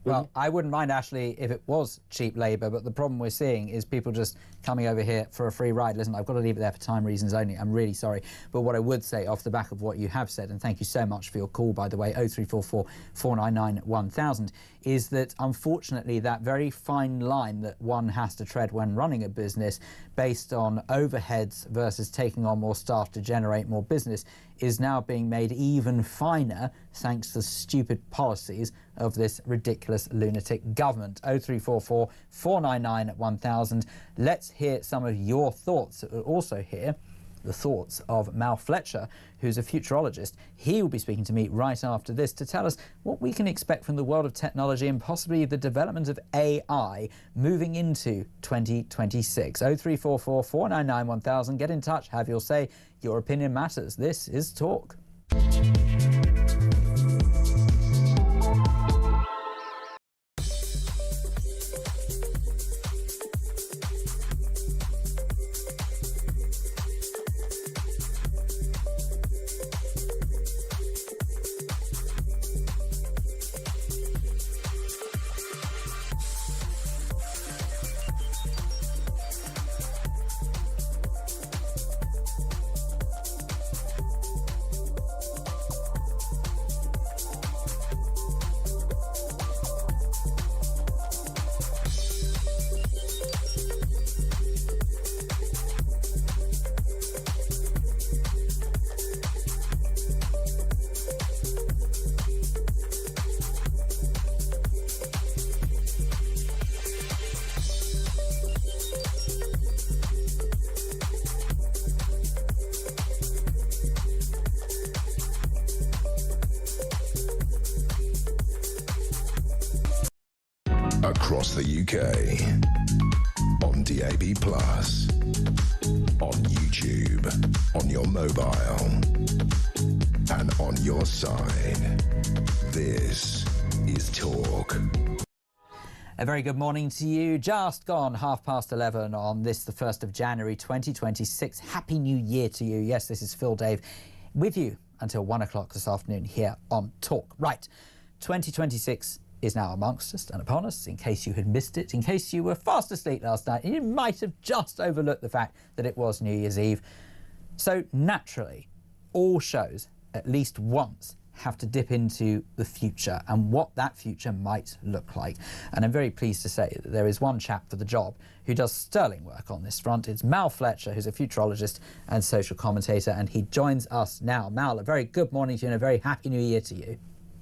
Well, I wouldn't mind, Ashley, if it was cheap labour, but the problem we're seeing is people just coming over here for a free ride. Listen, I've got to leave it there for time reasons only. I'm really sorry. But what I would say off the back of what you have said, and thank you so much for your call, by the way, 0344 499 1000, is that unfortunately that very fine line that one has to tread when running a business based on overheads versus taking on more staff to generate more business is now being made even finer thanks to stupid policies of this ridiculous lunatic government. 0344 499 1000. Let's hear some of your thoughts. We'll also hear the thoughts of Mal Fletcher, who's a futurologist. He will be speaking to me right after this to tell us what we can expect from the world of technology and possibly the development of AI moving into 2026. 0344 499 1000. Get in touch, have your say. Your opinion matters. This is Talk. across the UK. On DAB+, on YouTube, on your mobile, and on your side. This is Talk. A very good morning to you. Just gone 11:30 on this, the 1st of January 2026. Happy New Year to you. Yes, this is Phil Dave with you until 1 o'clock this afternoon here on Talk. Right, 2026 is now amongst us and upon us. In case you had missed it, in case you were fast asleep last night, you might have just overlooked the fact that it was New Year's Eve. So naturally, all shows at least once have to dip into the future and what that future might look like. And I'm very pleased to say that there is one chap for the job who does sterling work on this front. It's Mal Fletcher, who's a futurologist and social commentator, and he joins us now. Mal, a very good morning to you and a very happy New Year to you.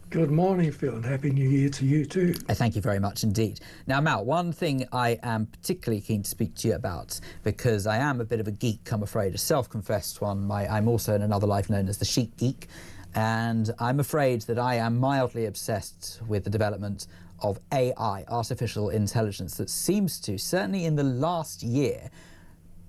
Good morning, Phil, and Happy New Year to you too. Thank you very much indeed. Now, Mal, one thing I am particularly keen to speak to you about, because I am a bit of a geek, I'm afraid, a self-confessed one. I'm also in another life known as the chic geek, and I'm afraid that I am mildly obsessed with the development of AI, artificial intelligence, that seems to, certainly in the last year,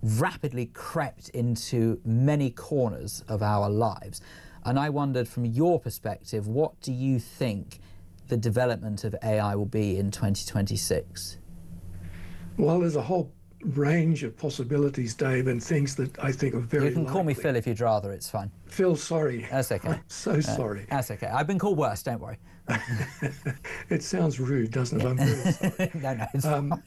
rapidly crept into many corners of our lives. And I wondered, from your perspective, what do you think the development of AI will be in 2026? Well, there's a whole range of possibilities, Dave, and things that I think are very You can call me likely. Phil if you'd rather, it's fine. Phil, sorry. That's okay. I'm so sorry. That's okay. I've been called worse, don't worry. It sounds rude, doesn't it? I'm very sorry. No, it's fine.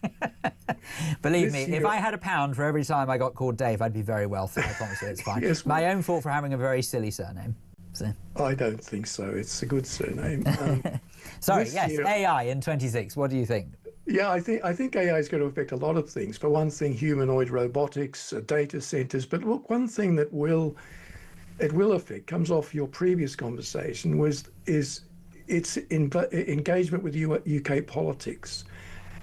Believe me, if I had £1 for every time I got called Dave, I'd be very wealthy, I promise you, it's fine. Yes, my own fault for having a very silly surname. So. I don't think so. It's a good surname. Sorry, this yes, year- AI in 26. What do you think? Yeah, I think AI is going to affect a lot of things. For one thing, humanoid robotics, data centers. But look, one thing that will affect, comes off your previous conversation, is its engagement with UK politics.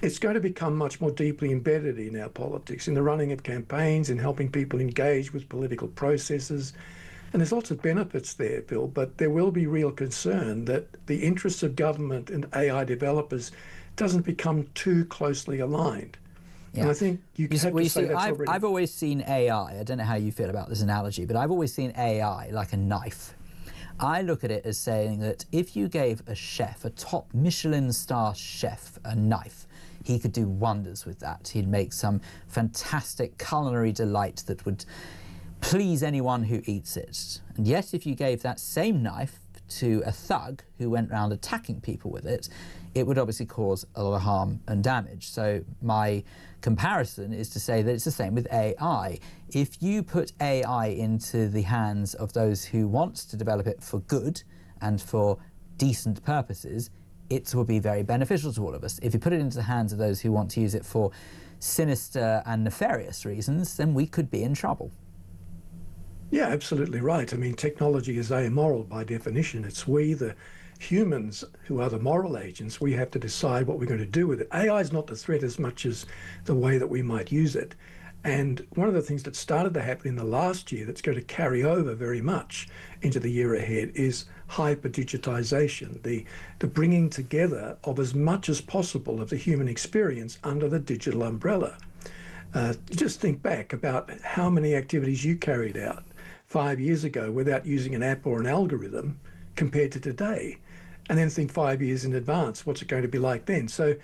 It's going to become much more deeply embedded in our politics, in the running of campaigns, in helping people engage with political processes. And there's lots of benefits there, Bill, but there will be real concern that the interests of government and AI developers doesn't become too closely aligned. Yeah. And I think you have to say that's already... I've always seen AI, I don't know how you feel about this analogy, but I've always seen AI like a knife. I look at it as saying that if you gave a chef, a top Michelin star chef, a knife, he could do wonders with that. He'd make some fantastic culinary delight that would please anyone who eats it. And yet, if you gave that same knife to a thug who went around attacking people with it, it would obviously cause a lot of harm and damage. So my comparison is to say that it's the same with AI. If you put AI into the hands of those who want to develop it for good and for decent purposes, it will be very beneficial to all of us. If you put it into the hands of those who want to use it for sinister and nefarious reasons, then we could be in trouble. Yeah, absolutely right. I mean, technology is amoral by definition. It's we, the humans, who are the moral agents. We have to decide what we're going to do with it. AI is not the threat as much as the way that we might use it. And one of the things that started to happen in the last year that's going to carry over very much into the year ahead is hyper-digitization, the bringing together of as much as possible of the human experience under the digital umbrella. Just think back about how many activities you carried out 5 years ago without using an app or an algorithm compared to today. And then think 5 years in advance, what's it going to be like then? So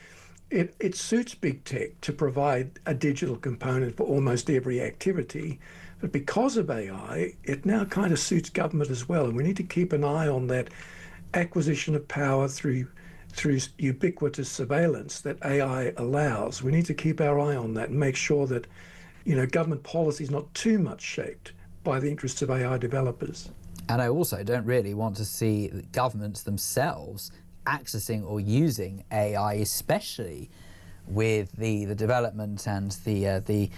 it suits big tech to provide a digital component for almost every activity. But because of AI, it now kind of suits government as well. And we need to keep an eye on that acquisition of power through ubiquitous surveillance that AI allows. We need to keep our eye on that and make sure that, government policy is not too much shaped by the interests of AI developers. And I also don't really want to see governments themselves accessing or using AI, especially with the development and the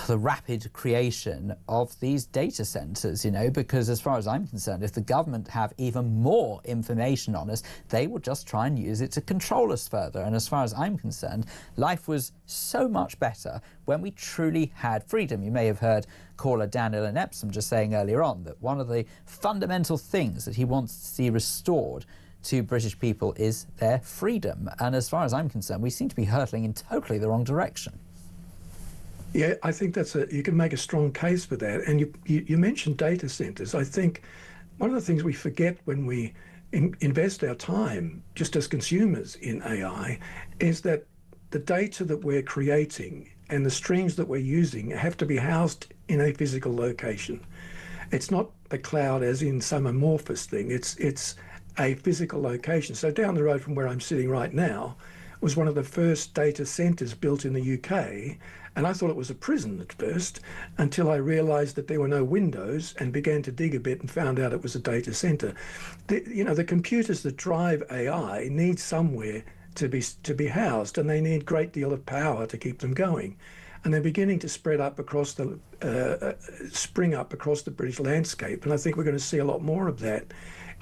rapid creation of these data centers, because as far as I'm concerned, if the government have even more information on us, they will just try and use it to control us further. And as far as I'm concerned, life was so much better when we truly had freedom. You may have heard caller Daniel in Epsom just saying earlier on that one of the fundamental things that he wants to see restored to British people is their freedom. And as far as I'm concerned, we seem to be hurtling in totally the wrong direction. Yeah, I think you can make a strong case for that. And you mentioned data centres. I think one of the things we forget when we invest our time, just as consumers in AI, is that the data that we're creating and the streams that we're using have to be housed in a physical location. It's not the cloud as in some amorphous thing. It's a physical location. So down the road from where I'm sitting right now was one of the first data centres built in the UK, and I thought it was a prison at first until I realised that there were no windows and began to dig a bit and found out it was a data centre. The computers that drive AI need somewhere to be housed, and they need a great deal of power to keep them going. And they're beginning to spring up across the British landscape, and I think we're going to see a lot more of that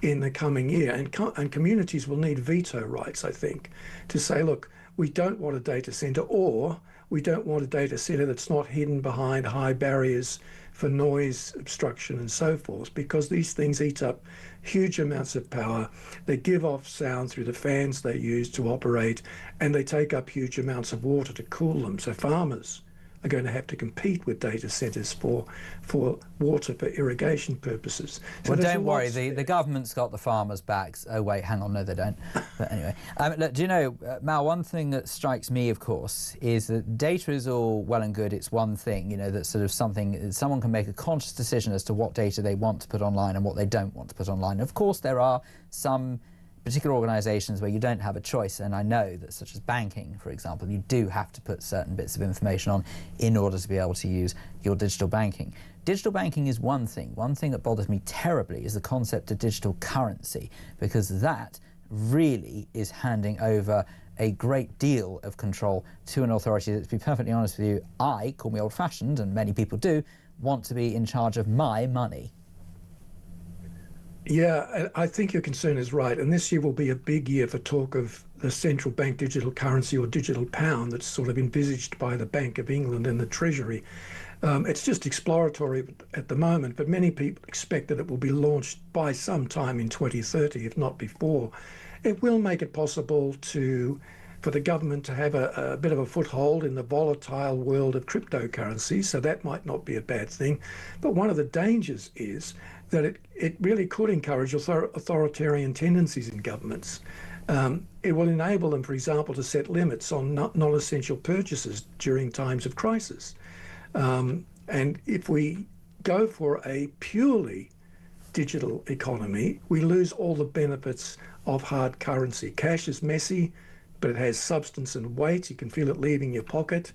in the coming year. And communities will need veto rights, I think, to say, look, we don't want a data centre, or we don't want a data centre that's not hidden behind high barriers for noise obstruction and so forth, because these things eat up huge amounts of power. They give off sound through the fans they use to operate, and they take up huge amounts of water to cool them. So farmers are going to have to compete with data centres for water for irrigation purposes. So well, don't worry, the government's got the farmers' backs. Oh wait, hang on, no they don't. But anyway, look, do you know, Mal, one thing that strikes me, of course, is that data is all well and good. It's one thing, that's sort of something, someone can make a conscious decision as to what data they want to put online and what they don't want to put online. Of course, there are some particular organisations where you don't have a choice, and I know that, such as banking, for example, you do have to put certain bits of information on in order to be able to use your digital banking. Digital banking is one thing. One thing that bothers me terribly is the concept of digital currency, because that really is handing over a great deal of control to an authority that, to be perfectly honest with you, call me old-fashioned, and many people do, want to be in charge of my money. Yeah, I think your concern is right. And this year will be a big year for talk of the central bank digital currency or digital pound that's sort of envisaged by the Bank of England and the Treasury. It's just exploratory at the moment, but many people expect that it will be launched by some time in 2030, if not before. It will make it possible for the government to have a bit of a foothold in the volatile world of cryptocurrency, so that might not be a bad thing. But one of the dangers is that it really could encourage authoritarian tendencies in governments. It will enable them, for example, to set limits on non-essential purchases during times of crisis. And if we go for a purely digital economy, we lose all the benefits of hard currency. Cash is messy, but it has substance and weight. You can feel it leaving your pocket.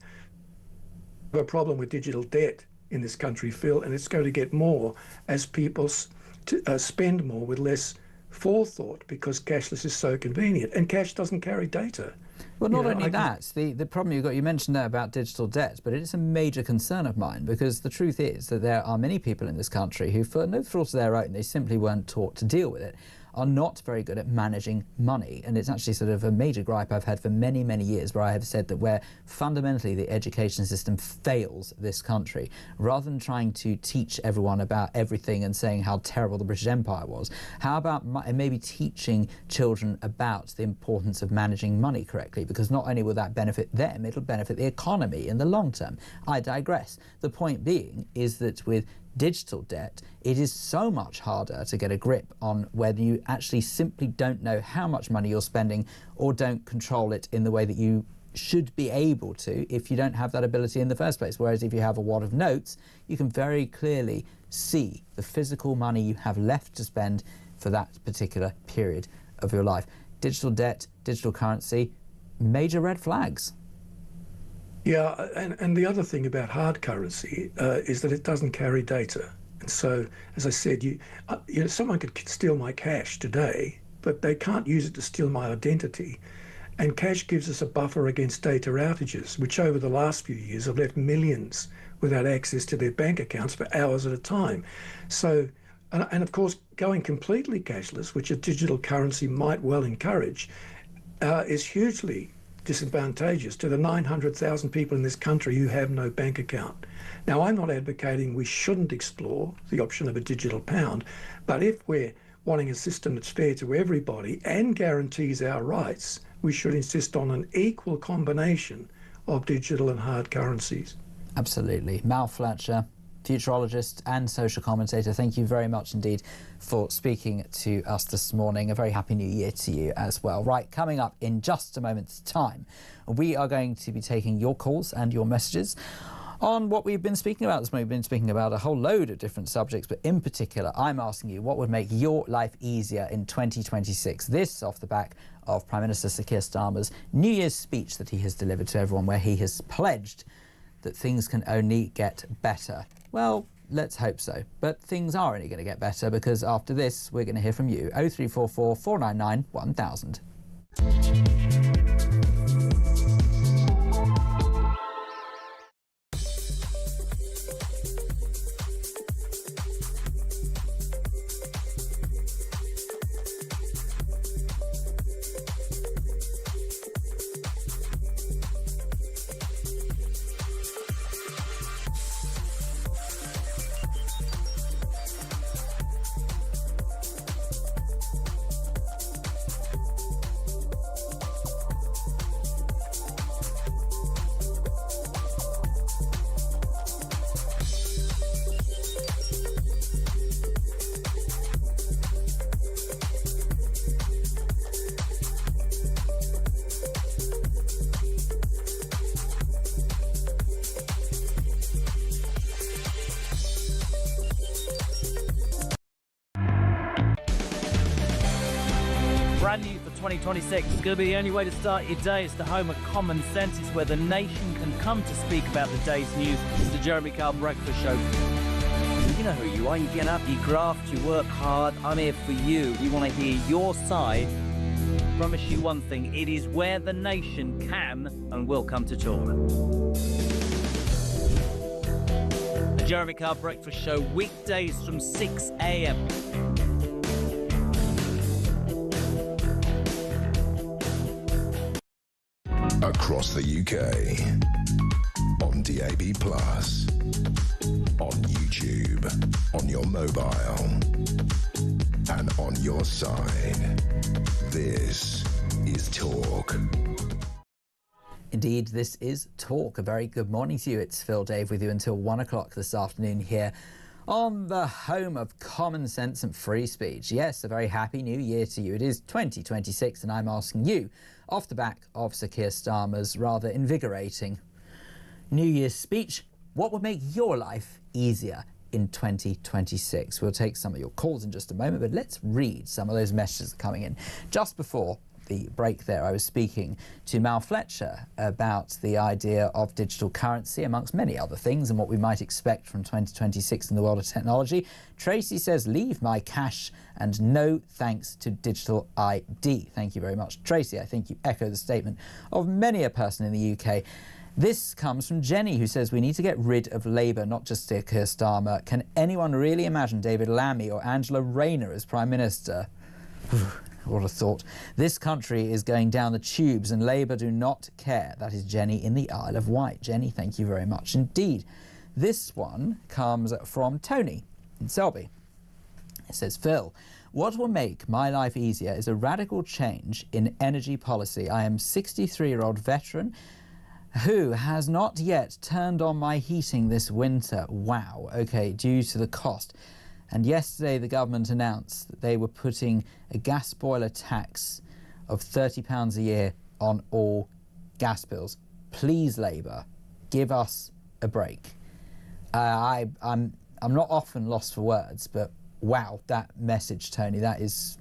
We have a problem with digital debt in this country, Phil, and it's going to get more as people spend more with less forethought, because cashless is so convenient, and cash doesn't carry data. Well, not only that, the problem you mentioned there about digital debt, but it's a major concern of mine, because the truth is that there are many people in this country who, for no fault of their own, they simply weren't taught to deal with it, are not very good at managing money. And it's actually sort of a major gripe I've had for many, many years, where I have said that where fundamentally the education system fails this country, rather than trying to teach everyone about everything and saying how terrible the British Empire was, how about maybe teaching children about the importance of managing money correctly? Because not only will that benefit them, it'll benefit the economy in the long term. I digress. The point being is that with digital debt, it is so much harder to get a grip on whether you actually simply don't know how much money you're spending, or don't control it in the way that you should be able to if you don't have that ability in the first place. Whereas if you have a wad of notes, you can very clearly see the physical money you have left to spend for that particular period of your life. Digital debt, digital currency, major red flags. Yeah, and the other thing about hard currency is that it doesn't carry data. And so, as I said, someone could steal my cash today, but they can't use it to steal my identity. And cash gives us a buffer against data outages, which over the last few years have left millions without access to their bank accounts for hours at a time. So, and of course, going completely cashless, which a digital currency might well encourage, is hugely disadvantageous to the 900,000 people in this country who have no bank account. Now, I'm not advocating we shouldn't explore the option of a digital pound, but if we're wanting a system that's fair to everybody and guarantees our rights, we should insist on an equal combination of digital and hard currencies. Absolutely. Mal Fletcher, futurologist and social commentator, thank you very much indeed for speaking to us this morning. A very happy new year to you as well. Right, coming up in just a moment's time, we are going to be taking your calls and your messages on what we've been speaking about this morning. We've been speaking about a whole load of different subjects, but in particular, I'm asking you what would make your life easier in 2026. This off the back of Prime Minister Sir Keir Starmer's New Year's speech that he has delivered to everyone, where he has pledged that things can only get better. Well, let's hope so. But things are only going to get better, because after this, we're going to hear from you. 0344 499 1000. Brand new for 2026. It's going to be the only way to start your day. It's the home of common sense. It's where the nation can come to speak about the day's news. It's the Jeremy Kyle Breakfast Show. You know who you are. You get up, you graft, you work hard. I'm here for you. We want to hear your side. Promise you one thing. It is where the nation can and will come to talk. The Jeremy Kyle Breakfast Show, weekdays from 6 a.m. Across the UK, on DAB+, on YouTube, on your mobile, and on your side. This is Talk. Indeed, this is Talk. A very good morning to you. It's Phil Dave with you until 1 o'clock this afternoon here on the home of common sense and free speech. Yes, a very happy new year to you. It is 2026 and I'm asking you, off the back of Sir Keir Starmer's rather invigorating New Year's speech, what would make your life easier in 2026? We'll take some of your calls in just a moment, but let's read some of those messages coming in. Just before the break there, I was speaking to Mal Fletcher about the idea of digital currency, amongst many other things, and what we might expect from 2026 in the world of technology. Tracy says, leave my cash and no thanks to digital ID. Thank you very much, Tracy. I think you echo the statement of many a person in the UK. This comes from Jenny, who says we need to get rid of Labour, not just Keir Starmer. Can anyone really imagine David Lammy or Angela Rayner as Prime Minister? What a thought. This country is going down the tubes and Labour do not care. That is Jenny in the Isle of Wight. Jenny, thank you very much indeed. This one comes from Tony in Selby. It says, Phil, what will make my life easier is a radical change in energy policy. I am a 63-year-old veteran who has not yet turned on my heating this winter. Wow. OK, due to the cost. And yesterday the government announced that they were putting a gas boiler tax of £30 a year on all gas bills. Please, Labour, give us a break. I'm not often lost for words, but wow, that message, Tony, that is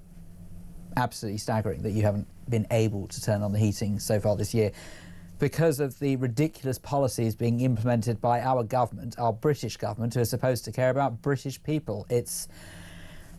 absolutely staggering that you haven't been able to turn on the heating so far this year because of the ridiculous policies being implemented by our government, our British government, who are supposed to care about British people. It's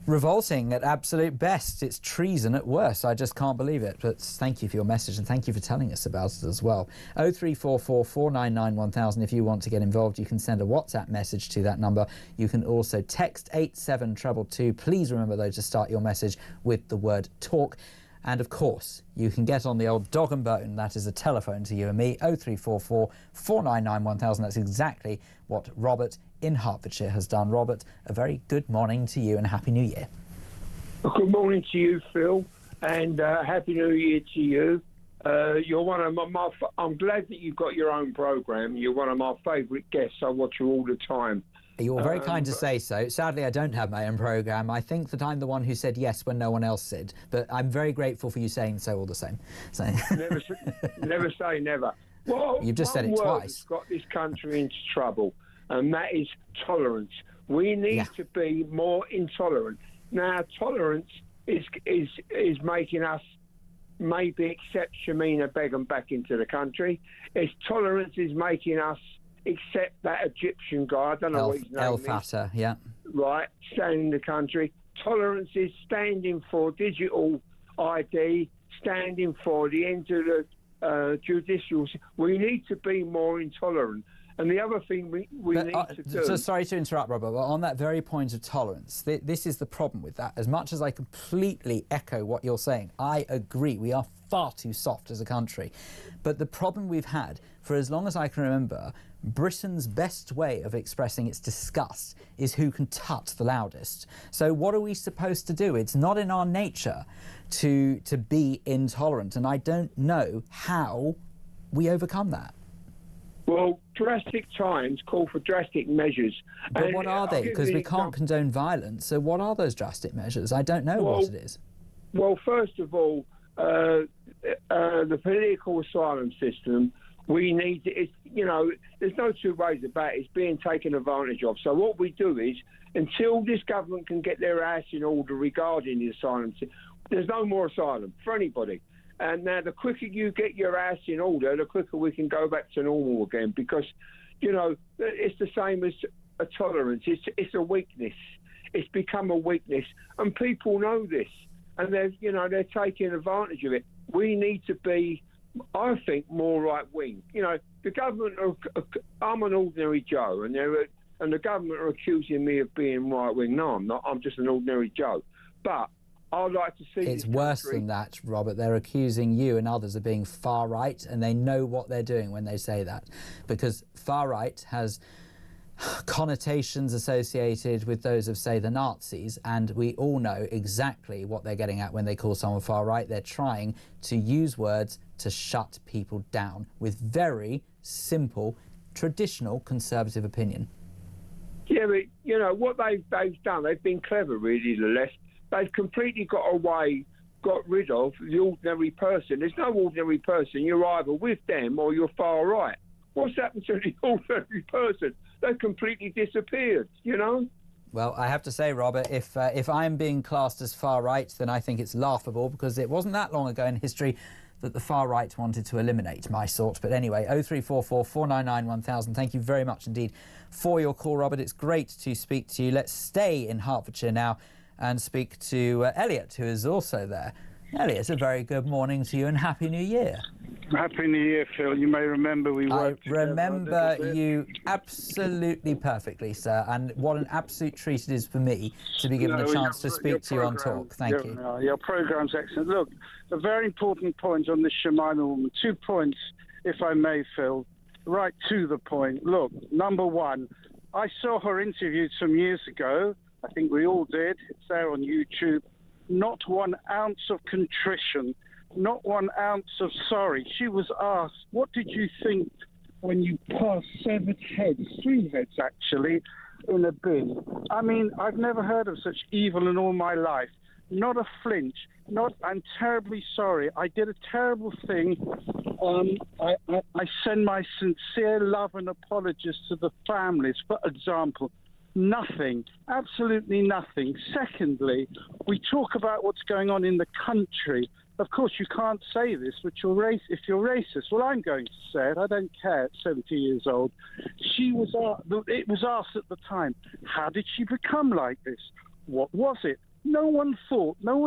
revolting at absolute best. It's treason at worst. I just can't believe it. But thank you for your message and thank you for telling us about it as well. 0344 499 1000. If you want to get involved, you can send a WhatsApp message to that number. You can also text 87222. Please remember, though, to start your message with the word talk. And of course, you can get on the old dog and bone. That is a telephone to you and me, 0344 499 1000. That's exactly what Robert in Hertfordshire has done. Robert, a very good morning to you and Happy New Year. Well, good morning to you, Phil, and Happy New Year to you. You're one of my I'm glad that you've got your own programme. You're one of my favourite guests. I watch you all the time. You're very kind to say so. Sadly, I don't have my own programme. I think that I'm the one who said yes when no one else did. But I'm very grateful for you saying so all the same. So. Never say never. Well, you've just said it twice. That's got this country into trouble, and that is tolerance. We need to be more intolerant. Now, tolerance is making us maybe accept Shamina Begum back into the country. Tolerance is making us accept that Egyptian guy. I don't know what his name El is. Fattah, yeah. Right, staying in the country. Tolerance is standing for digital ID, standing for the end of the judicial. We need to be more intolerant. And the other thing we need to do... So sorry to interrupt, Robert, but on that very point of tolerance, this is the problem with that. As much as I completely echo what you're saying, I agree, we are far too soft as a country. But the problem we've had, for as long as I can remember, Britain's best way of expressing its disgust is who can tut the loudest. So what are we supposed to do? It's not in our nature to be intolerant, and I don't know how we overcome that. Well, drastic times call for drastic measures. But what are they? Because we can't condone violence, so what are those drastic measures? I don't know what it is. Well, first of all, the political asylum system, we need it. You know, there's no two ways about it. It's being taken advantage of. So what we do is, until this government can get their ass in order regarding the asylum system, there's no more asylum for anybody. And now the quicker you get your ass in order, the quicker we can go back to normal again. Because, you know, it's the same as a tolerance. It's a weakness. It's become a weakness. And people know this. And they're taking advantage of it. We need to be, I think, more right-wing. You know, the government I'm an ordinary Joe, and the government are accusing me of being right-wing. No, I'm not. I'm just an ordinary Joe. But I'd like to see... It's worse than that, Robert. They're accusing you and others of being far-right, and they know what they're doing when they say that. Because far-right has connotations associated with those of, say, the Nazis, and we all know exactly what they're getting at when they call someone far-right. They're trying to use words to shut people down with very simple, traditional conservative opinion. Yeah, but, you know, what they've done, they've been clever, really, the left. They've completely got rid of the ordinary person. There's no ordinary person. You're either with them or you're far right. What's happened to the ordinary person? They've completely disappeared, you know? Well, I have to say, Robert, if I'm being classed as far right, then I think it's laughable, because it wasn't that long ago in history that the far right wanted to eliminate my sort. But anyway, 0344 499 1000. Thank you very much indeed for your call, Robert. It's great to speak to you. Let's stay in Hertfordshire now and speak to Elliot, who is also there. Elliot, a very good morning to you and Happy New Year. Happy New Year, Phil. You may remember we worked together. I remember you absolutely perfectly, sir, and what an absolute treat it is for me to be given the chance to speak to you on Talk. Thank you. Your programme's excellent. Look, a very important point on this Shamina woman. 2 points, if I may, Phil. Right to the point. Look, number one, I saw her interviewed some years ago. I think we all did. It's there on YouTube. Not 1 ounce of contrition, not 1 ounce of sorry. She was asked, what did you think when you passed severed heads, 3 heads actually, in a bin? I mean, I've never heard of such evil in all my life. Not a flinch. I'm terribly sorry. I did a terrible thing. I send my sincere love and apologies to the families. For example, nothing, absolutely nothing. Secondly, we talk about what's going on in the country. Of course, you can't say this, but if you're racist. Well, I'm going to say it. I don't care. At 70 years old, it was asked at the time, how did she become like this? What was it? No one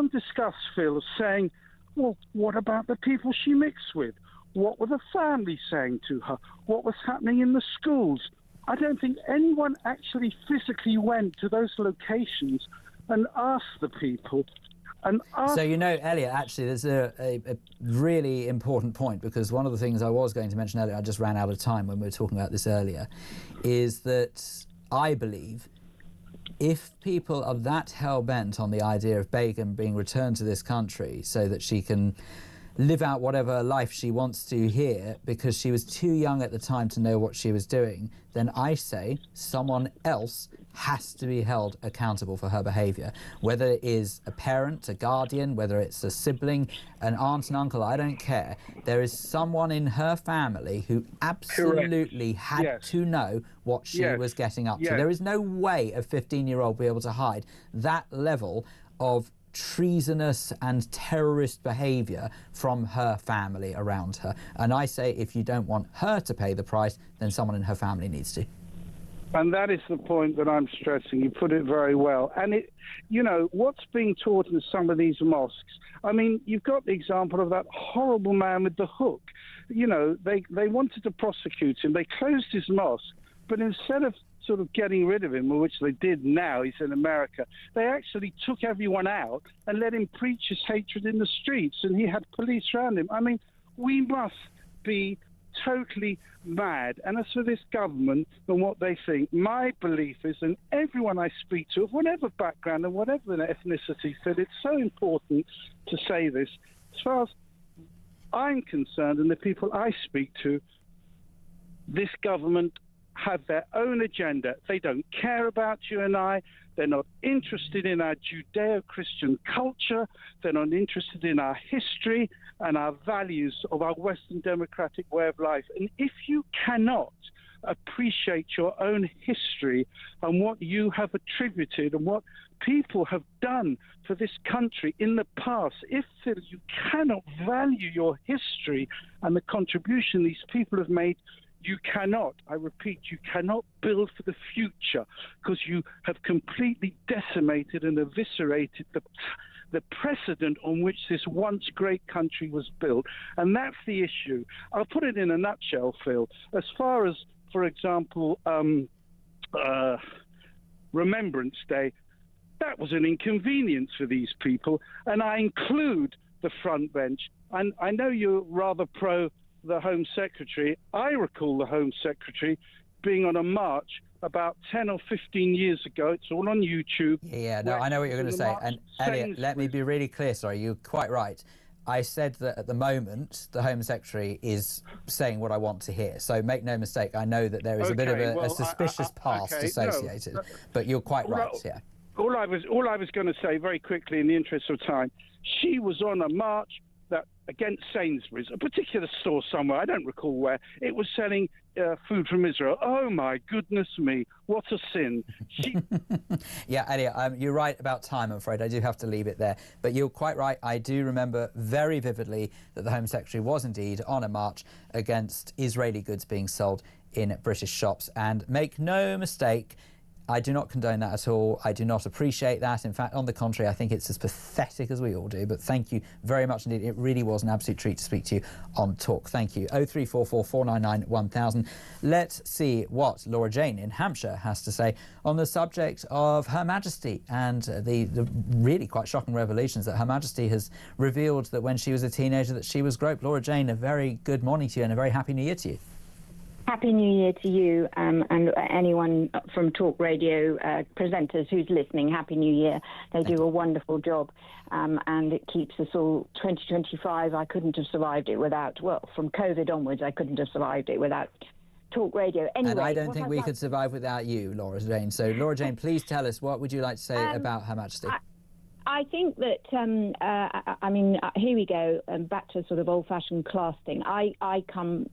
discussed, Phil, of saying, well, what about the people she mixed with? What were the families saying to her? What was happening in the schools? I don't think anyone actually physically went to those locations and asked the people. So, you know, Elliot, actually, there's a really important point, because one of the things I was going to mention earlier, I just ran out of time when we were talking about this earlier, is that I believe if people are that hell-bent on the idea of Begum being returned to this country so that she can live out whatever life she wants to here because she was too young at the time to know what she was doing, then I say someone else has to be held accountable for her behaviour. Whether it is a parent, a guardian, whether it's a sibling, an aunt and uncle, I don't care. There is someone in her family who absolutely had to know what she was getting up to. There is no way a 15-year-old will be able to hide that level of treasonous and terrorist behaviour from her family around her. And I say if you don't want her to pay the price, then someone in her family needs to. And that is the point that I'm stressing. You put it very well. And it, you know, what's being taught in some of these mosques, I mean, you've got the example of that horrible man with the hook. You know, they wanted to prosecute him. They closed his mosque, but instead of sort of getting rid of him, which they did now, he's in America, they actually took everyone out and let him preach his hatred in the streets, and he had police around him. I mean, we must be totally mad. And as for this government and what they think, my belief is, and everyone I speak to, of whatever background and whatever ethnicity, said it's so important to say this, as far as I'm concerned and the people I speak to, this government have their own agenda. They don't care about you and I. They're not interested in our Judeo-Christian culture. They're not interested in our history and our values of our Western democratic way of life. And if you cannot appreciate your own history and what you have attributed and what people have done for this country in the past, if you cannot value your history and the contribution these people have made, you cannot, I repeat, you cannot build for the future, because you have completely decimated and eviscerated the precedent on which this once great country was built. And that's the issue. I'll put it in a nutshell, Phil. As far as, for example, Remembrance Day, that was an inconvenience for these people. And I include the front bench. And I know you're rather pro the Home Secretary. I recall the Home Secretary being on a march about 10 or 15 years ago. It's all on YouTube. Yeah, no, I know what you're going to say. And Elliot, let me be really clear, sorry, you're quite right. I said that at the moment, the Home Secretary is saying what I want to hear. So make no mistake, I know that there is a bit of a suspicious past associated. No, but you're quite right, yeah. All I was going to say very quickly in the interest of time, she was on a march that against Sainsbury's, a particular store somewhere, I don't recall where, it was selling food from Israel. Oh my goodness me, what a sin. Yeah, Elliot, you're right about time, I'm afraid. I do have to leave it there. But you're quite right. I do remember very vividly that the Home Secretary was indeed on a march against Israeli goods being sold in British shops. And make no mistake, I do not condone that at all. I do not appreciate that. In fact, on the contrary, I think it's as pathetic as we all do. But thank you very much indeed. It really was an absolute treat to speak to you on Talk. Thank you. 0344 499 1000. Let's see what Laura Jane in Hampshire has to say on the subject of Her Majesty and the really quite shocking revelations that Her Majesty has revealed that when she was a teenager that she was groped. Laura Jane, a very good morning to you and a very happy New Year to you. Happy New Year to you and anyone from Talk Radio presenters who's listening. Happy New Year. They do a wonderful job and it keeps us all. 2025, I couldn't have survived it without, well, from COVID onwards, I couldn't have survived it without Talk Radio. Anyway, and I don't think we could survive without you, Laura Jane. So, Laura Jane, please tell us, what would you like to say about Her Majesty? I think that, I mean, here we go, back to sort of old-fashioned class thing. I come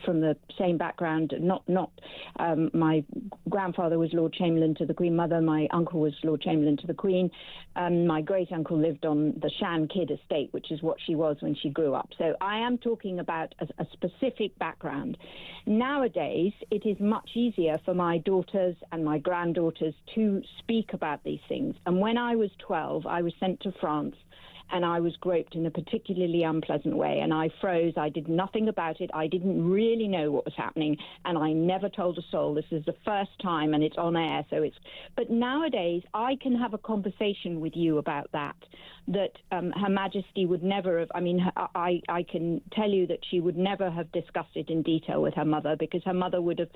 from the same background, not my grandfather was Lord Chamberlain to the Queen Mother, my uncle was Lord Chamberlain to the Queen, my great uncle lived on the Shan Kidd estate, which is what she was when she grew up. So I am talking about a specific background. Nowadays, it is much easier for my daughters and my granddaughters to speak about these things. And when I was 12, I was sent to France and I was groped in a particularly unpleasant way, and I froze. I did nothing about it. I didn't really know what was happening, and I never told a soul. This is the first time, and it's on air, so it's... But nowadays, I can have a conversation with you about that Her Majesty would never have... I mean, I can tell you that she would never have discussed it in detail with her mother, because her mother would have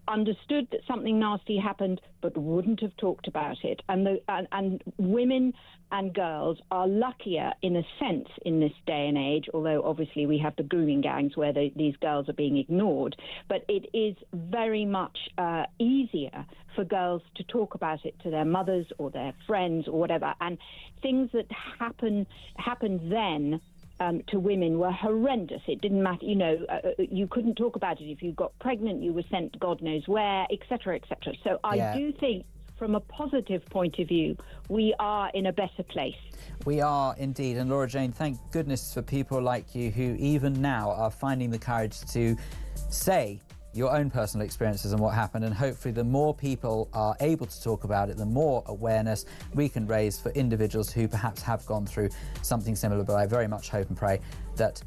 understood that something nasty happened, but wouldn't have talked about it. And women and girls are luckier in a sense in this day and age, although obviously we have the grooming gangs where these girls are being ignored. But it is very much easier for girls to talk about it to their mothers or their friends or whatever. And things that happened then to women were horrendous. It didn't matter, you couldn't talk about it. If you got pregnant, you were sent God knows where, etc., etc. So I do think, from a positive point of view, we are in a better place. We are indeed. And Laura Jane, thank goodness for people like you who even now are finding the courage to say your own personal experiences and what happened, and hopefully the more people are able to talk about it, the more awareness we can raise for individuals who perhaps have gone through something similar, but I very much hope and pray that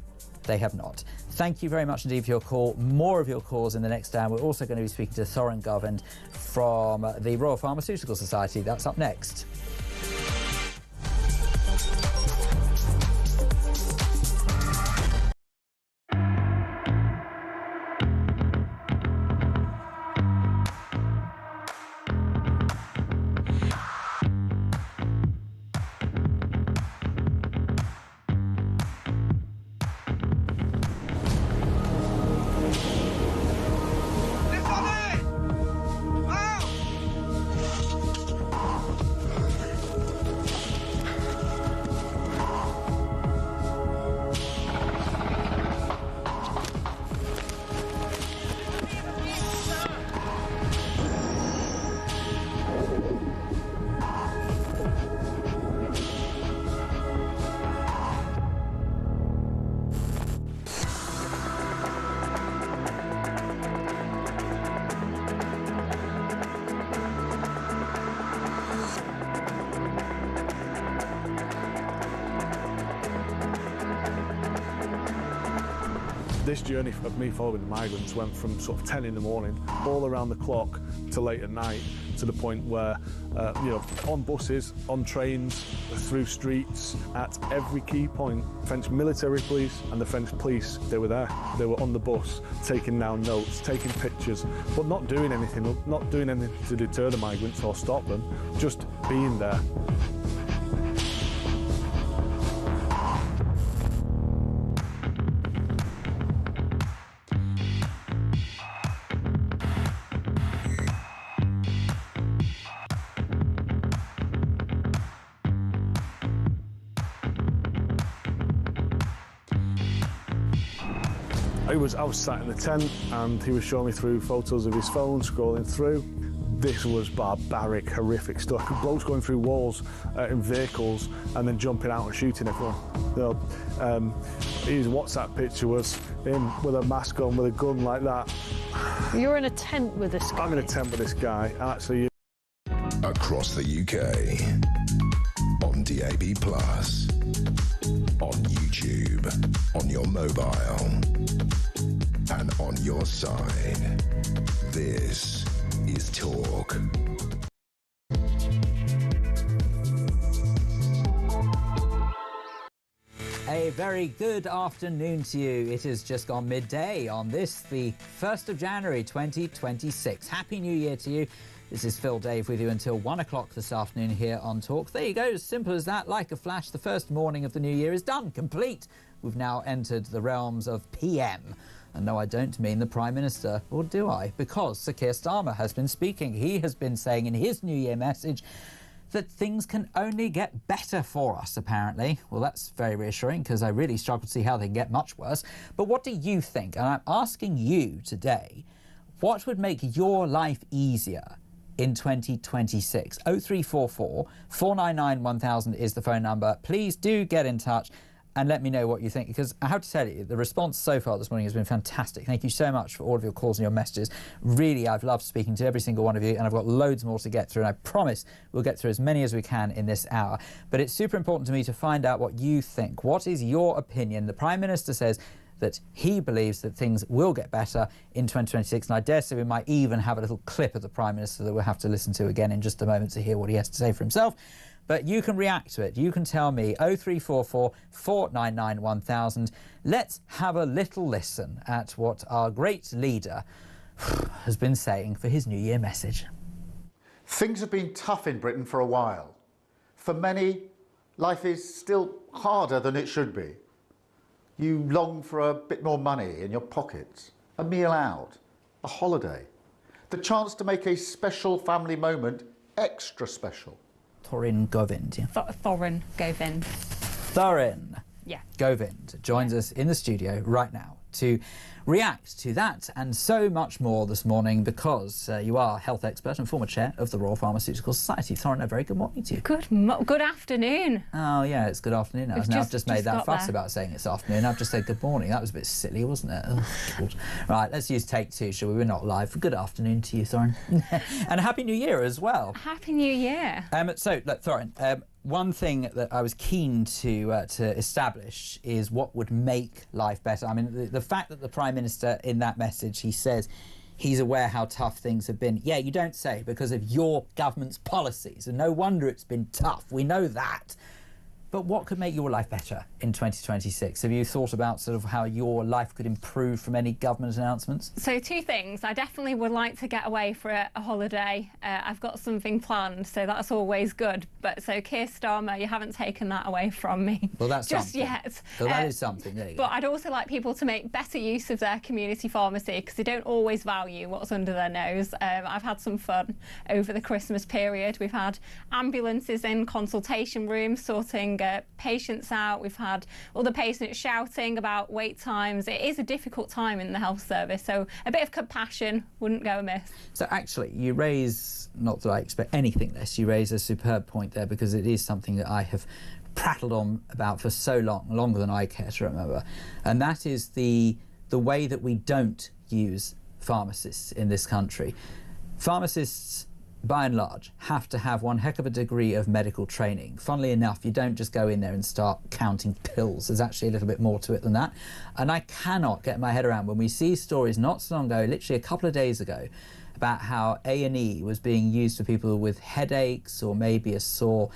they have not. Thank you very much indeed for your call. More of your calls in the next hour. We're also going to be speaking to Thorin Govend from the Royal Pharmaceutical Society. That's up next. This journey of me following the migrants went from sort of 10 in the morning, all around the clock, to late at night, to the point where, on buses, on trains, through streets, at every key point, French military police and the French police, they were there. They were on the bus, taking down notes, taking pictures, but not doing anything to deter the migrants or stop them, just being there. I was sat in the tent and he was showing me through photos of his phone, scrolling through. This was barbaric, horrific stuff. Blokes going through walls in vehicles and then jumping out and shooting everyone. His WhatsApp picture was him with a mask on, with a gun like that. You're in a tent with this guy? I'm in a tent with this guy, actually. Across the UK, on DAB+, on YouTube, on your mobile, and on your side. This is Talk. A very good afternoon to you. It has just gone midday on this, the 1st of January 2026. Happy New Year to you. This is Phil Dave with you until 1 o'clock this afternoon here on Talk. There you go, as simple as that, like a flash. The first morning of the new year is done, complete. We've now entered the realms of PM. And no, I don't mean the Prime Minister, or do I? Because Sir Keir Starmer has been speaking. He has been saying in his New Year message that things can only get better for us, apparently. Well, that's very reassuring, because I really struggle to see how they can get much worse. But what do you think? And I'm asking you today, what would make your life easier in 2026? 0344 499 1000 is the phone number. Please do get in touch and let me know what you think, because I have to tell you, the response so far this morning has been fantastic. Thank you so much for all of your calls and your messages. Really, I've loved speaking to every single one of you, and I've got loads more to get through, and I promise we'll get through as many as we can in this hour. But it's super important to me to find out what you think. What is your opinion? The Prime Minister says that he believes that things will get better in 2026, and I dare say we might even have a little clip of the Prime Minister that we'll have to listen to again in just a moment to hear what he has to say for himself. But you can react to it. You can tell me 0344 499 1000. Let's have a little listen at what our great leader has been saying for his New Year message. Things have been tough in Britain for a while. For many, life is still harder than it should be. You long for a bit more money in your pockets, a meal out, a holiday, the chance to make a special family moment extra special. Thorin Govind, yeah. Thorin Govind. Thorin Yeah. Govind joins us in the studio right now to react to that and so much more this morning, because you are health expert and former chair of the Royal Pharmaceutical Society. Thorin, a very good morning to you. Good afternoon. Oh yeah, it's good afternoon now. I've just made that fuss about saying it's afternoon. I've just said good morning. That was a bit silly, wasn't it? Oh, God. Right, let's use take two, shall we? We're not live. Good afternoon to you, Thorin. And a Happy New Year as well. Happy New Year. So, look, Thorin, one thing that I was keen to establish is what would make life better. I mean, the fact that the Prime Minister in that message, he says he's aware how tough things have been. Yeah, you don't say, because of your government's policies, and no wonder it's been tough. We know that. But what could make your life better in 2026? Have you thought about sort of how your life could improve from any government announcements? So two things. I definitely would like to get away for a holiday. I've got something planned, so that's always good. But so Keir Starmer, you haven't taken that away from me. Well, that's just something. Yet. Well, that is something. There you go. But I'd also like people to make better use of their community pharmacy, because they don't always value what's under their nose. I've had some fun over the Christmas period. We've had ambulances in consultation rooms sorting patients out. We've had other patients shouting about wait times. It is a difficult time in the health service, so a bit of compassion wouldn't go amiss. So actually, you raise, not that I expect anything less, you raise a superb point there, because it is something that I have prattled on about for so long, longer than I care to remember, and that is the way that we don't use pharmacists in this country. Pharmacists, by and large, have to have one heck of a degree of medical training. Funnily enough, you don't just go in there and start counting pills. There's actually a little bit more to it than that. And I cannot get my head around when we see stories not so long ago, literally a couple of days ago, about how A&E was being used for people with headaches or maybe a sore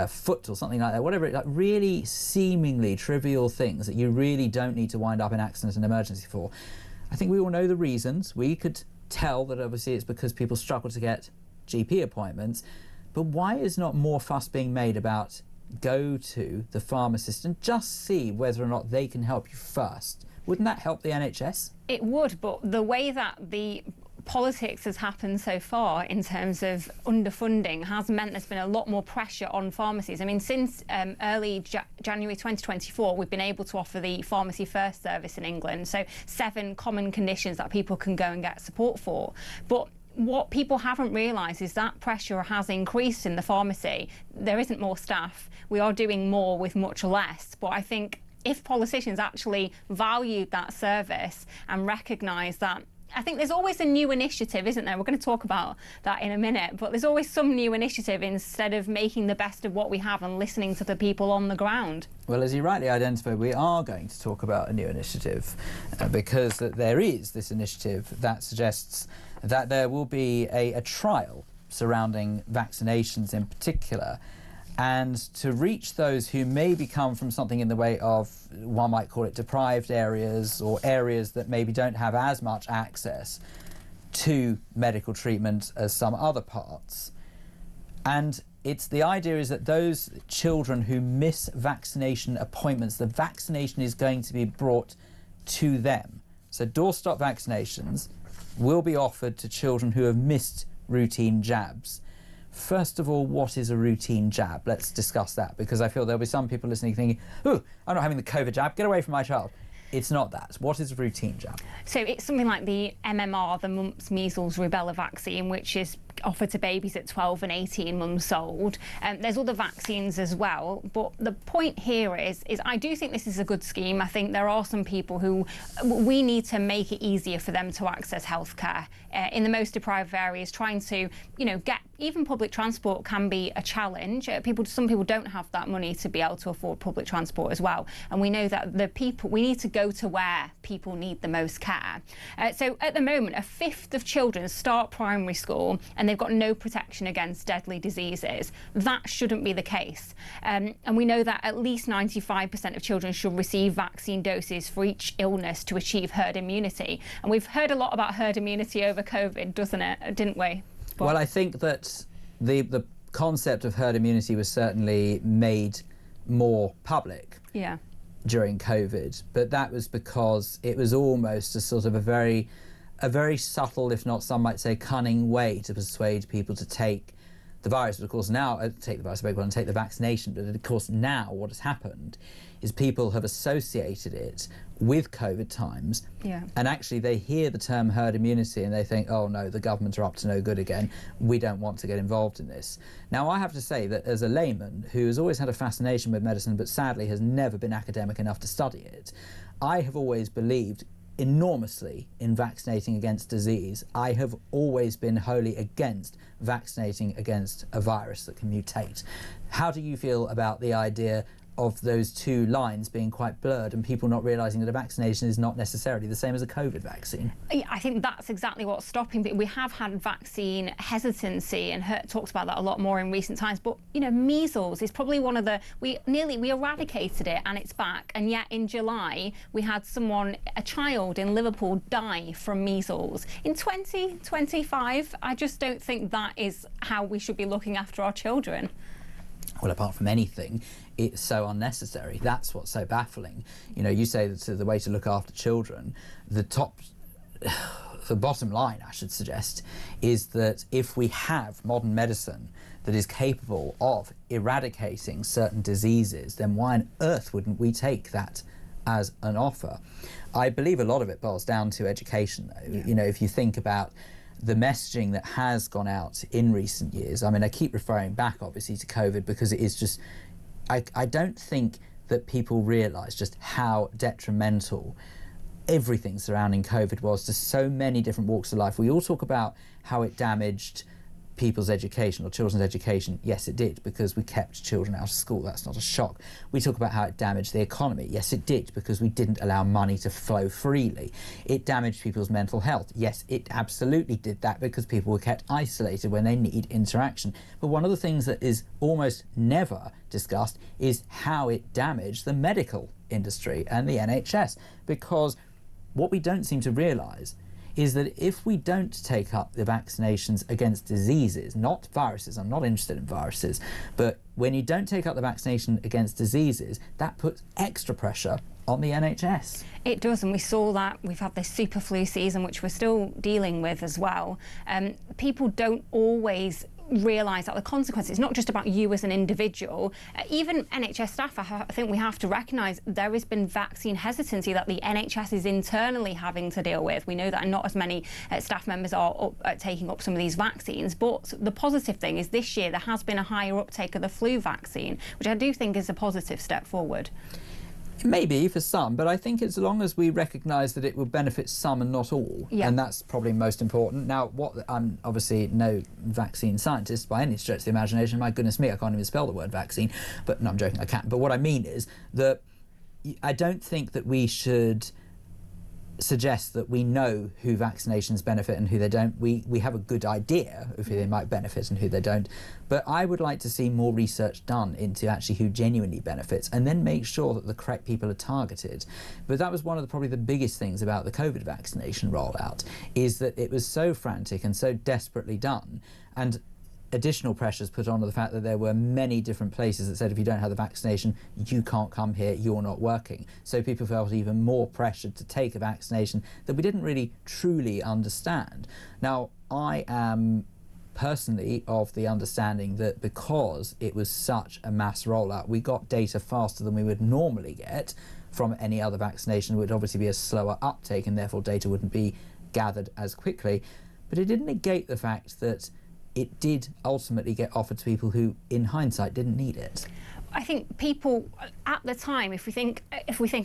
foot or something like that, whatever, like really seemingly trivial things that you really don't need to wind up in accident and emergency for. I think we all know the reasons. We could tell that obviously it's because people struggle to get GP appointments, but why is not more fuss being made about go to the pharmacist and just see whether or not they can help you first? Wouldn't that help the NHS? It would, but the way that the politics has happened so far in terms of underfunding has meant there's been a lot more pressure on pharmacies. I mean, since early January 2024, we've been able to offer the Pharmacy First service in England, so 7 common conditions that people can go and get support for. But what people haven't realised is that pressure has increased in the pharmacy. There isn't more staff. We are doing more with much less. But I think if politicians actually valued that service and recognised that, I think there's always a new initiative, isn't there? We're going to talk about that in a minute, but there's always some new initiative instead of making the best of what we have and listening to the people on the ground. Well, as you rightly identified, we are going to talk about a new initiative because there is this initiative that suggests that there will be a trial surrounding vaccinations in particular, and to reach those who maybe come from something in the way of, one might call it deprived areas, or areas that maybe don't have as much access to medical treatment as some other parts. And the idea is that those children who miss vaccination appointments, the vaccination is going to be brought to them. So doorstop vaccinations will be offered to children who have missed routine jabs. First of all, what is a routine jab? Let's discuss that, because I feel there'll be some people listening thinking, oh, I'm not having the COVID jab, get away from my child. It's not that. What is a routine jab? So it's something like the MMR, the mumps, measles, rubella vaccine, which is offered to babies at 12 and 18 months old. There's other vaccines as well, but the point here is I do think this is a good scheme. I think there are some people who we need to make it easier for them to access healthcare in the most deprived areas. Trying to, get even public transport can be a challenge. Some people don't have that money to be able to afford public transport as well, and we know that we need to go to where people need the most care. So at the moment, 1/5 of children start primary school and they've got no protection against deadly diseases. That shouldn't be the case. And we know that at least 95% of children should receive vaccine doses for each illness to achieve herd immunity. And we've heard a lot about herd immunity over COVID, didn't we? Well, I think that the concept of herd immunity was certainly made more public during COVID, but that was because it was almost a sort of a very subtle, if not some might say cunning way to persuade people to take the virus. But of course now, take the vaccination, but of course now what has happened is people have associated it with COVID times, and actually they hear the term herd immunity and they think, oh no, the government are up to no good again, we don't want to get involved in this. Now I have to say that as a layman who has always had a fascination with medicine but sadly has never been academic enough to study it, I have always believed enormously in vaccinating against disease. I have always been wholly against vaccinating against a virus that can mutate. How do you feel about the idea of those two lines being quite blurred and people not realising that a vaccination is not necessarily the same as a COVID vaccine? I think that's exactly what's stopping people. We have had vaccine hesitancy and talked about that a lot more in recent times, but you know, measles is probably one of the, we eradicated it and it's back, and yet in July we had a child in Liverpool die from measles. In 2025, I just don't think that is how we should be looking after our children. Well, apart from anything, it's so unnecessary. That's what's so baffling. You know, you say that the way to look after children, the bottom line, I should suggest, is that if we have modern medicine that is capable of eradicating certain diseases, then why on earth wouldn't we take that as an offer? I believe a lot of it boils down to education, though. You know, if you think about the messaging that has gone out in recent years, I mean, I keep referring back obviously to COVID because it is just, I don't think that people realise just how detrimental everything surrounding COVID was to so many different walks of life. We all talk about how it damaged people's education or children's education. Yes, it did, because we kept children out of school. That's not a shock. We talk about how it damaged the economy. Yes, it did, because we didn't allow money to flow freely. It damaged people's mental health. Yes, it absolutely did that, because people were kept isolated when they need interaction. But one of the things that is almost never discussed is how it damaged the medical industry and the NHS, because what we don't seem to realise is that if we don't take up the vaccinations against diseases, not viruses, I'm not interested in viruses, but when you don't take up the vaccination against diseases, that puts extra pressure on the NHS. It does, and we saw that. We've had this super flu season, which we're still dealing with as well. People don't always realise that the consequences, it's not just about you as an individual. Even NHS staff, I think we have to recognise there has been vaccine hesitancy that the NHS is internally having to deal with. We know that not as many staff members are taking up some of these vaccines, but the positive thing is this year there has been a higher uptake of the flu vaccine, which I do think is a positive step forward. Maybe for some, but I think as long as we recognise that it will benefit some and not all, and that's probably most important. Now, I'm obviously no vaccine scientist by any stretch of the imagination. My goodness me, I can't even spell the word vaccine. But no, I'm joking, I can. But what I mean is that I don't think that we should suggest that we know who vaccinations benefit and who they don't. We have a good idea of who they might benefit and who they don't, but I would like to see more research done into actually who genuinely benefits, and then make sure that the correct people are targeted. But that was one of probably the biggest things about the COVID vaccination rollout, is that it was so frantic and so desperately done, and additional pressures put on the fact that there were many different places that said if you don't have the vaccination, you can't come here, you're not working. So people felt even more pressured to take a vaccination that we didn't really truly understand. Now, I am personally of the understanding that because it was such a mass rollout, we got data faster than we would normally get from any other vaccination. It would obviously be a slower uptake and therefore data wouldn't be gathered as quickly. But it didn't negate the fact that it did ultimately get offered to people who, in hindsight, didn't need it. I think people at the time, if we think,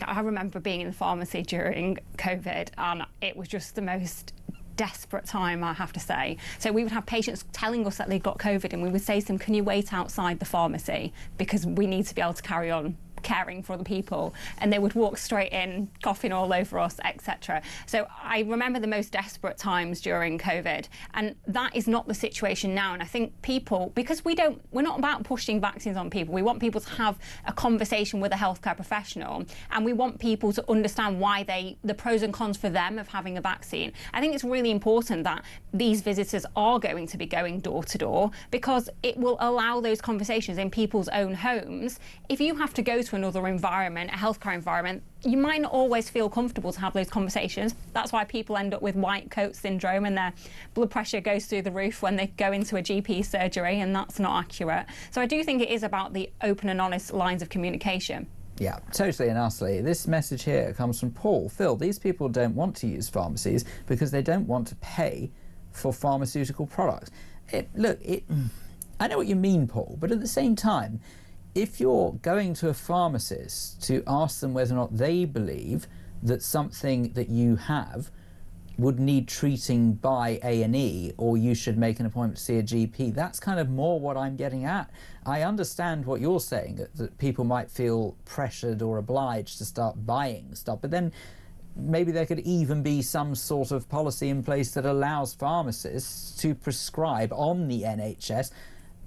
I remember being in the pharmacy during COVID, and it was just the most desperate time, I have to say. So we would have patients telling us that they got COVID, and we would say to them, can you wait outside the pharmacy, because we need to be able to carry on caring for other people, and they would walk straight in, coughing all over us, etc. So I remember the most desperate times during COVID, and that is not the situation now. And I think people, because we're not about pushing vaccines on people, we want people to have a conversation with a healthcare professional, and we want people to understand why the pros and cons for them of having a vaccine. I think it's really important that these visitors are going to be going door to door, because it will allow those conversations in people's own homes. If you have to go to another environment, a healthcare environment, you might not always feel comfortable to have those conversations. That's why people end up with white coat syndrome and their blood pressure goes through the roof when they go into a GP surgery, and that's not accurate. So I do think it is about the open and honest lines of communication. Yeah, totally and utterly. This message here comes from Paul. Phil, these people don't want to use pharmacies because they don't want to pay for pharmaceutical products. I know what you mean, Paul, but at the same time, if you're going to a pharmacist to ask them whether or not they believe that something that you have would need treating by A&E, or you should make an appointment to see a GP, that's kind of more what I'm getting at. I understand what you're saying, that people might feel pressured or obliged to start buying stuff, but then maybe there could even be some sort of policy in place that allows pharmacists to prescribe on the NHS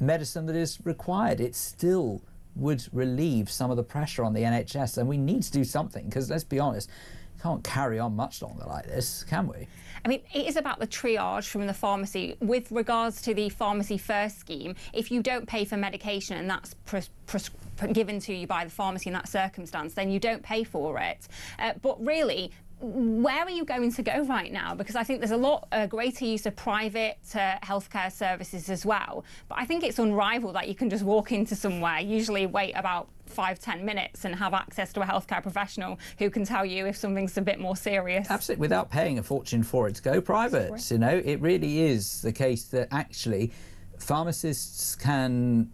medicine that is required. It still would relieve some of the pressure on the NHS, and we need to do something, because let's be honest, can't carry on much longer like this, can we? I mean, it is about the triage from the pharmacy. With regards to the Pharmacy First scheme, if you don't pay for medication and that's given to you by the pharmacy in that circumstance, then you don't pay for it. But really, where are you going to go right now? Because I think there's a lot greater use of private healthcare services as well. But I think it's unrivaled that you can just walk into somewhere, usually wait about 5-10 minutes, and have access to a healthcare professional who can tell you if something's a bit more serious. Absolutely, without paying a fortune for it to go private. You know, it really is the case that actually pharmacists can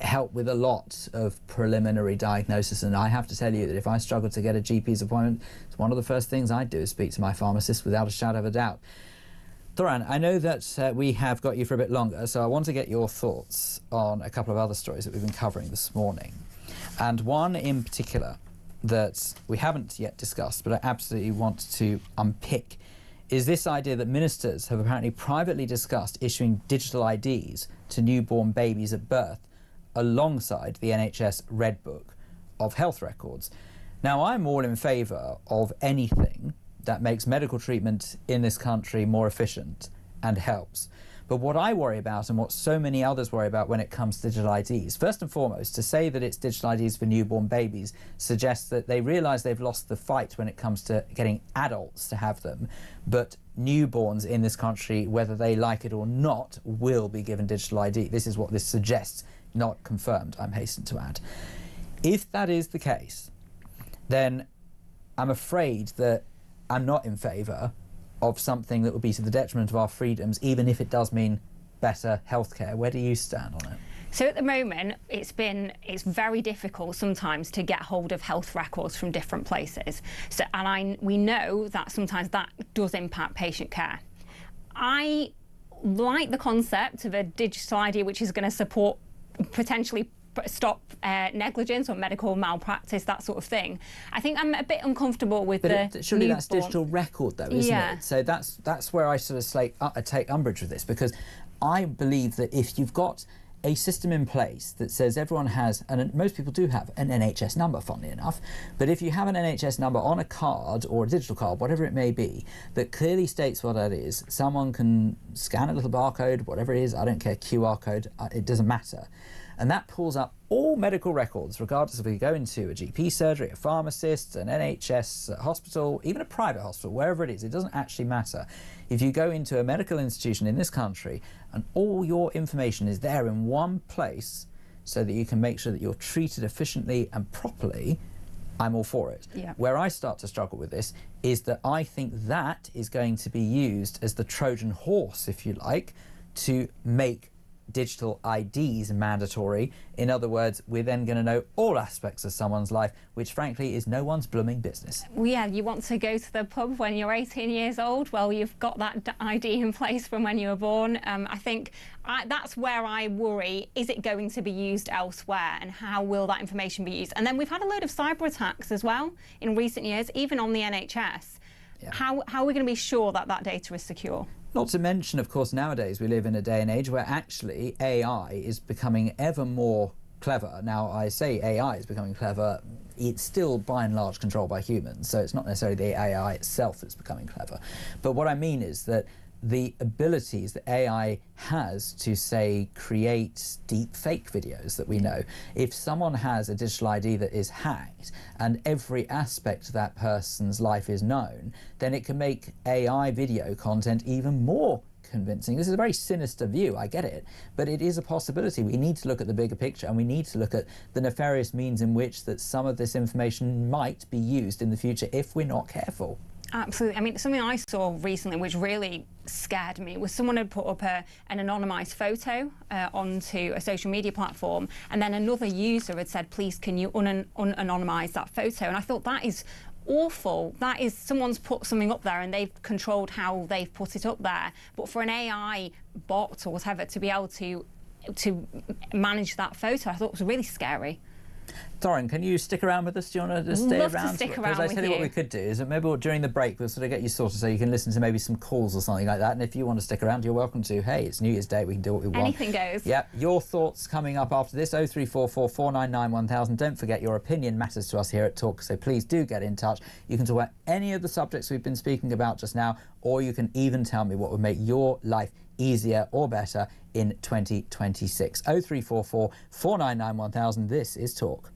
help with a lot of preliminary diagnosis, and I have to tell you that if I struggle to get a GP's appointment, it's one of the first things I do is speak to my pharmacist without a shadow of a doubt. Thoran, I know that we have got you for a bit longer, so I want to get your thoughts on a couple of other stories that we've been covering this morning. And one in particular that we haven't yet discussed, but I absolutely want to unpick, is this idea that ministers have apparently privately discussed issuing digital IDs to newborn babies at birth alongside the NHS Red Book of health records. Now, I'm all in favour of anything that makes medical treatment in this country more efficient and helps. But what I worry about, and what so many others worry about when it comes to digital IDs, first and foremost, to say that it's digital IDs for newborn babies suggests that they realise they've lost the fight when it comes to getting adults to have them. But newborns in this country, whether they like it or not, will be given digital ID. This is what this suggests, not confirmed, I'm hastened to add. If that is the case, then I'm afraid that I'm not in favour of something that would be to the detriment of our freedoms, even if it does mean better healthcare. Where do you stand on it? So at the moment, it's very difficult sometimes to get hold of health records from different places. So, we know that sometimes that does impact patient care. I like the concept of a digital ID which is going to support, potentially stop negligence or medical malpractice, that sort of thing. I think I'm a bit uncomfortable with surely newborn. That's digital record, though, isn't it? So that's where I sort of take umbrage with this, because I believe that if you've got a system in place that says everyone has, and most people do have, an NHS number, funnily enough, but if you have an NHS number on a card or a digital card, whatever it may be, that clearly states what that is, someone can scan a little barcode, whatever it is, I don't care, QR code, it doesn't matter. And that pulls up all medical records, regardless of if you go into a GP surgery, a pharmacist, an NHS hospital, even a private hospital, wherever it is, it doesn't actually matter. If you go into a medical institution in this country and all your information is there in one place so that you can make sure that you're treated efficiently and properly, I'm all for it. Yeah. Where I start to struggle with this is that I think that is going to be used as the Trojan horse, if you like, to make digital IDs mandatory. In other words, we're then going to know all aspects of someone's life, which frankly is no one's blooming business. Well, yeah, you want to go to the pub when you're 18 years old? Well, you've got that ID in place from when you were born. I think that's where I worry. Is it going to be used elsewhere, and how will that information be used? And then we've had a load of cyber attacks as well in recent years, even on the NHS. Yeah. How are we going to be sure that that data is secure? Not to mention, of course, nowadays we live in a day and age where actually AI is becoming ever more clever. Now, I say AI is becoming clever, it's still by and large controlled by humans, so it's not necessarily the AI itself that's becoming clever. But what I mean is that the abilities that AI has to, say, create deep fake videos that we know, if someone has a digital ID that is hacked and every aspect of that person's life is known, then it can make AI video content even more convincing. This is a very sinister view, I get it, but it is a possibility. We need to look at the bigger picture, and we need to look at the nefarious means in which that some of this information might be used in the future if we're not careful. Absolutely. I mean, something I saw recently which really scared me was someone had put up an anonymised photo onto a social media platform, and then another user had said, please can you unanonymise that photo? And I thought, that is awful. That is, someone's put something up there and they've controlled how they've put it up there. But for an AI bot or whatever to be able to manage that photo, I thought it was really scary. Thorin, can you stick around with us? Do you want to stay Love around? To stick around because I tell you what we could do is that maybe during the break we'll sort of get you sorted so you can listen to maybe some calls or something like that. And if you want to stick around, you're welcome to. Hey, it's New Year's Day, we can do what we want. Anything goes. Yep. Your thoughts coming up after this. 0344 499 1000. Don't forget, your opinion matters to us here at Talk, so please do get in touch. You can talk about any of the subjects we've been speaking about just now, or you can even tell me what would make your life easier or better in 2026. 0344 499 1000. This is Talk.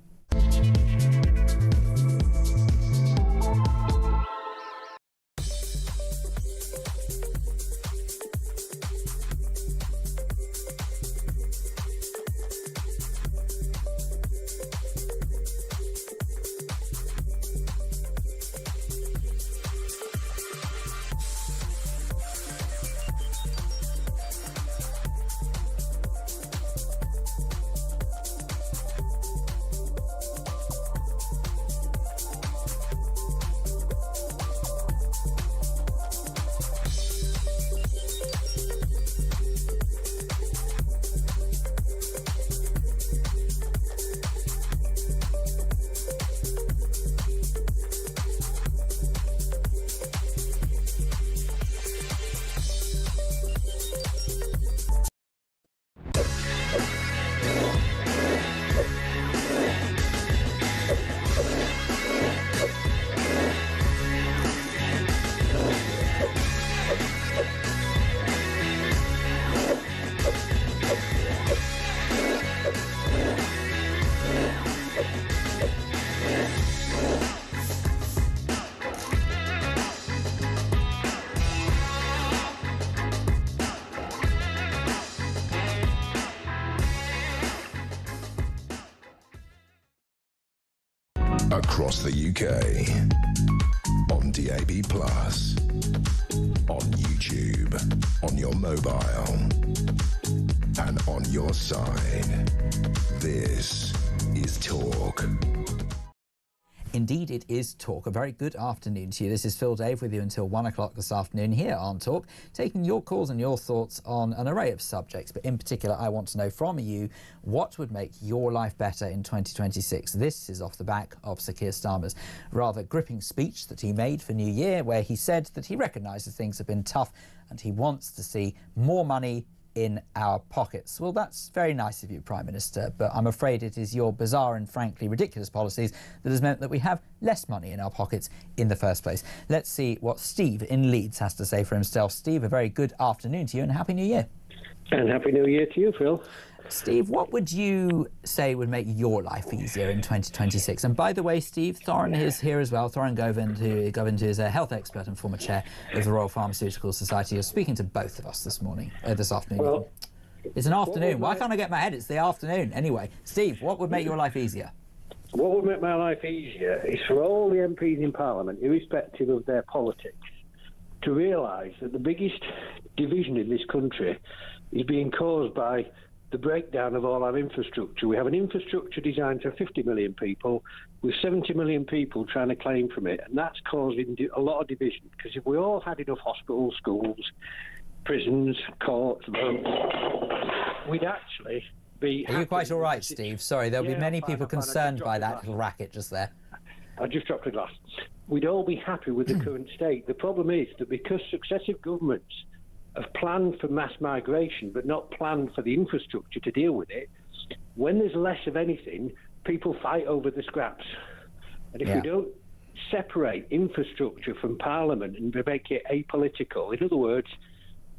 Across the UK, on DAB+, on YouTube, on your mobile, and on your side. This is Talk. Indeed, it is Talk. A very good afternoon to you. This is Phil Dave with you until 1 o'clock this afternoon here on Talk, taking your calls and your thoughts on an array of subjects. But in particular, I want to know from you what would make your life better in 2026. This is off the back of Sir Keir Starmer's rather gripping speech that he made for New Year, where he said that he recognises things have been tough and he wants to see more money in our pockets. Well, that's very nice of you, Prime Minister, but I'm afraid it is your bizarre and frankly ridiculous policies that has meant that we have less money in our pockets in the first place. Let's see what Steve in Leeds has to say for himself. Steve, a very good afternoon to you and Happy New Year. And Happy New Year to you, Phil. Steve, what would you say would make your life easier in 2026? And by the way, Steve, Thorin is here as well. Thorin Govender is a health expert and former chair of the Royal Pharmaceutical Society. You're speaking to both of us this afternoon. Well, it's an afternoon. Why can't I get my head? It's the afternoon. Anyway, Steve, what would make your life easier? What would make my life easier is for all the MPs in Parliament, irrespective of their politics, to realise that the biggest division in this country is being caused by the breakdown of all our infrastructure. We have an infrastructure designed for 50 million people, with 70 million people trying to claim from it, and that's causing a lot of division. Because if we all had enough hospitals, schools, prisons, courts, we'd actually be... Are you quite all right, Steve? Sorry, there'll be many people concerned by that little racket just there. I just dropped a glass. We'd all be happy with the current state. The problem is that because successive governments have planned for mass migration but not planned for the infrastructure to deal with it, when there's less of anything, people fight over the scraps. And if we don't separate infrastructure from Parliament and make it apolitical, in other words,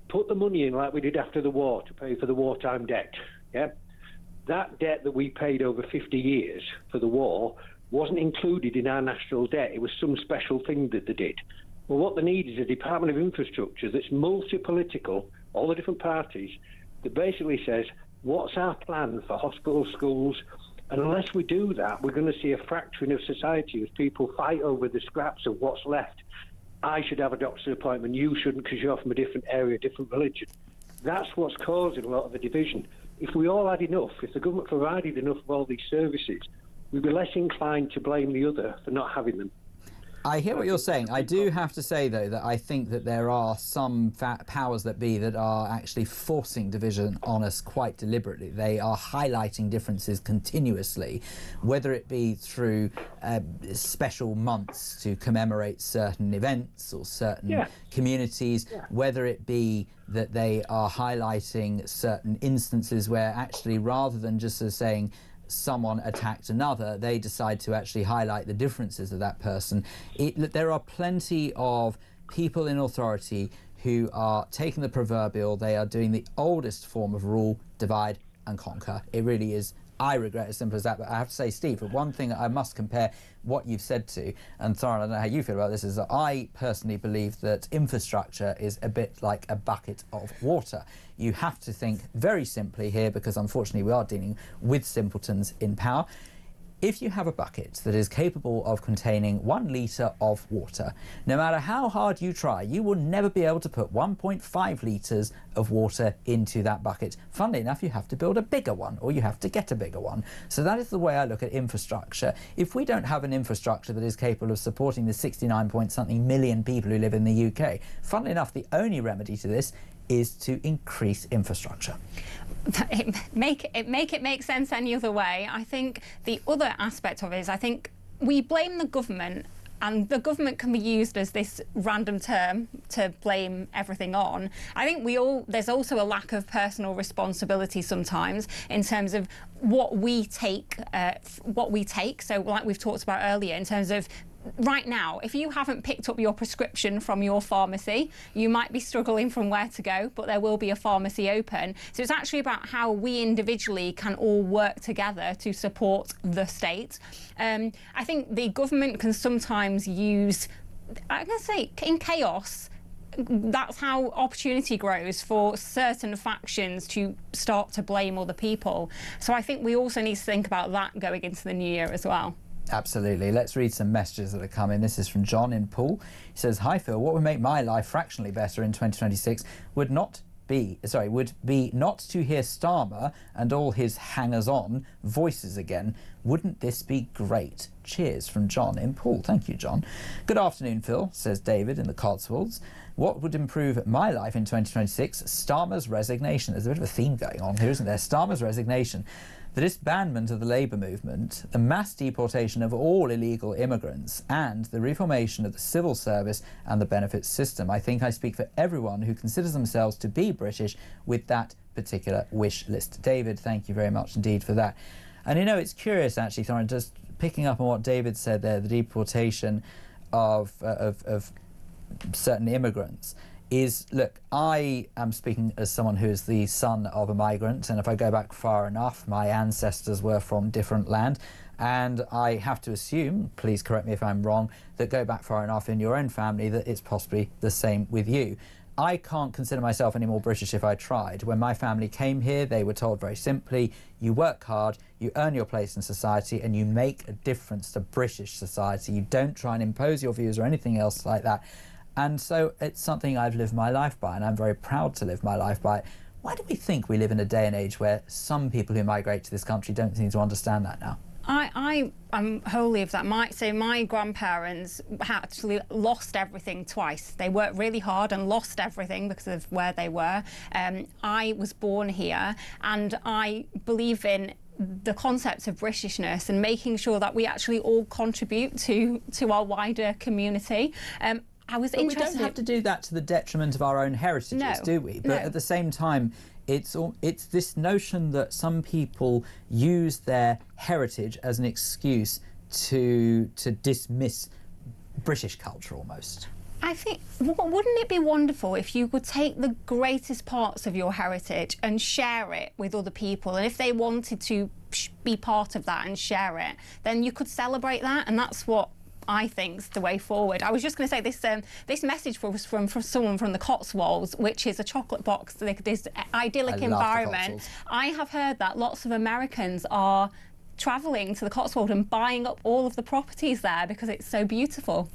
put the money in like we did after the war to pay for the wartime debt, that debt that we paid over 50 years for the war wasn't included in our national debt. It was some special thing that they did. Well, what they need is a Department of Infrastructure that's multi-political, all the different parties, that basically says, what's our plan for hospitals, schools? And unless we do that, we're going to see a fracturing of society as people fight over the scraps of what's left. I should have a doctor's appointment, you shouldn't because you're from a different area, different religion. That's what's causing a lot of the division. If we all had enough, if the government provided enough of all these services, we'd be less inclined to blame the other for not having them. I hear what you're saying. I do have to say, though, that I think that there are some powers that be that are actually forcing division on us quite deliberately. They are highlighting differences continuously, whether it be through special months to commemorate certain events or certain communities, whether it be that they are highlighting certain instances where actually, rather than just sort of saying someone attacked another, they decide to actually highlight the differences of that person. There are plenty of people in authority who are taking the proverbial, they are doing the oldest form of rule, divide and conquer. It really is, I regret, as simple as that. But I have to say, Steve, one thing I must compare what you've said to, and Thorin, I don't know how you feel about this, is that I personally believe that infrastructure is a bit like a bucket of water. You have to think very simply here, because unfortunately we are dealing with simpletons in power. If you have a bucket that is capable of containing 1 litre of water, no matter how hard you try, you will never be able to put 1.5 litres of water into that bucket. Funnily enough, you have to build a bigger one, or you have to get a bigger one. So that is the way I look at infrastructure. If we don't have an infrastructure that is capable of supporting the 69-point-something million people who live in the UK, funnily enough, the only remedy to this is to increase infrastructure. Make it make sense any other way. I think the other aspect of it is, I think we blame the government, and the government can be used as this random term to blame everything on. I think there's also a lack of personal responsibility sometimes in terms of what we take. So like we've talked about earlier, in terms of right now, if you haven't picked up your prescription from your pharmacy, you might be struggling from where to go, but there will be a pharmacy open. So it's actually about how we individually can all work together to support the state. I think the government can sometimes use, I'm going to say, in chaos, that's how opportunity grows for certain factions to start to blame other people. So I think we also need to think about that going into the new year as well. Absolutely. Let's read some messages that are coming. This is from John in Poole. He says, "Hi Phil, what would make my life fractionally better in 2026 would be not to hear Starmer and all his hangers-on voices again. Wouldn't this be great? Cheers," from John in Poole. Thank you, John. "Good afternoon, Phil," says David in the Cotswolds. "What would improve my life in 2026? Starmer's resignation." There's a bit of a theme going on here, isn't there? Starmer's resignation. The disbandment of the labour movement, the mass deportation of all illegal immigrants, and the reformation of the civil service and the benefits system. I think I speak for everyone who considers themselves to be British with that particular wish list. David, thank you very much indeed for that. And you know, it's curious actually, Thorin, just picking up on what David said there, the deportation of certain immigrants. Look, I am speaking as someone who is the son of a migrant, and if I go back far enough, my ancestors were from different land, and I have to assume, please correct me if I'm wrong, that go back far enough in your own family that it's possibly the same with you. I can't consider myself any more British if I tried. When my family came here, they were told very simply, you work hard, you earn your place in society, and you make a difference to British society. You don't try and impose your views or anything else like that. And so it's something I've lived my life by, and I'm very proud to live my life by it. Why do we think we live in a day and age where some people who migrate to this country don't seem to understand that now? I am wholly of that. My grandparents actually lost everything twice. They worked really hard and lost everything because of where they were. I was born here, and I believe in the concept of Britishness and making sure that we actually all contribute to our wider community. I was interested. We don't have to do that to the detriment of our own heritages, do we? But at the same time, it's this notion that some people use their heritage as an excuse to dismiss British culture almost. I think, wouldn't it be wonderful if you could take the greatest parts of your heritage and share it with other people, and if they wanted to be part of that and share it, then you could celebrate that, and that's what I think's the way forward. I was just going to say this message was from someone from the Cotswolds, which is a chocolate box, this idyllic environment. I have heard that lots of Americans are travelling to the Cotswolds and buying up all of the properties there because it's so beautiful.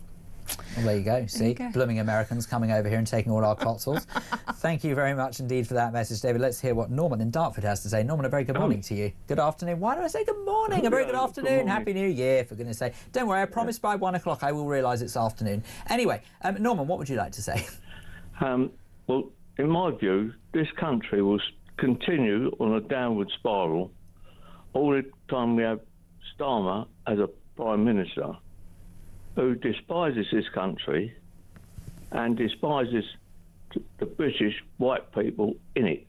Well, there you go. See, blooming Americans coming over here and taking all our Cotswolds. Thank you very much indeed for that message, David. Let's hear what Norman in Dartford has to say. Norman, a very good morning to you. Good afternoon. Why did I say good morning? A very good afternoon. Happy New Year, for goodness sake. Don't worry, I promise by 1 o'clock I will realise it's afternoon. Anyway, Norman, what would you like to say? Well, in my view, this country will continue on a downward spiral all the time we have Starmer as a Prime Minister, who despises this country and despises the British white people in it.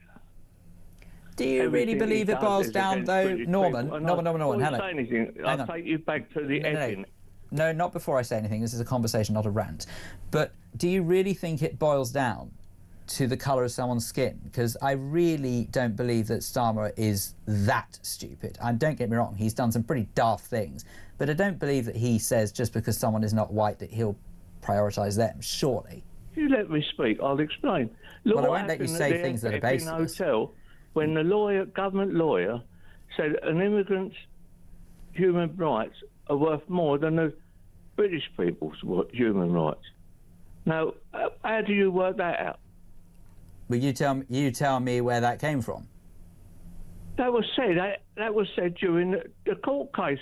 Do you really believe it boils down, though, Norman? Norman, hello. Say anything. I'll take you back to the edging. No, not before I say anything. This is a conversation, not a rant. But do you really think it boils down to the colour of someone's skin? Because I really don't believe that Starmer is that stupid. And don't get me wrong, he's done some pretty daft things. But I don't believe that he says just because someone is not white that he'll prioritise them, surely. If you let me speak, I'll explain. Look, well, I won't let you say things that are baseless. Hotel, when the government lawyer said an immigrant's human rights are worth more than the British people's human rights. Now, how do you work that out? Well, you tell me where that came from. That was said during the court case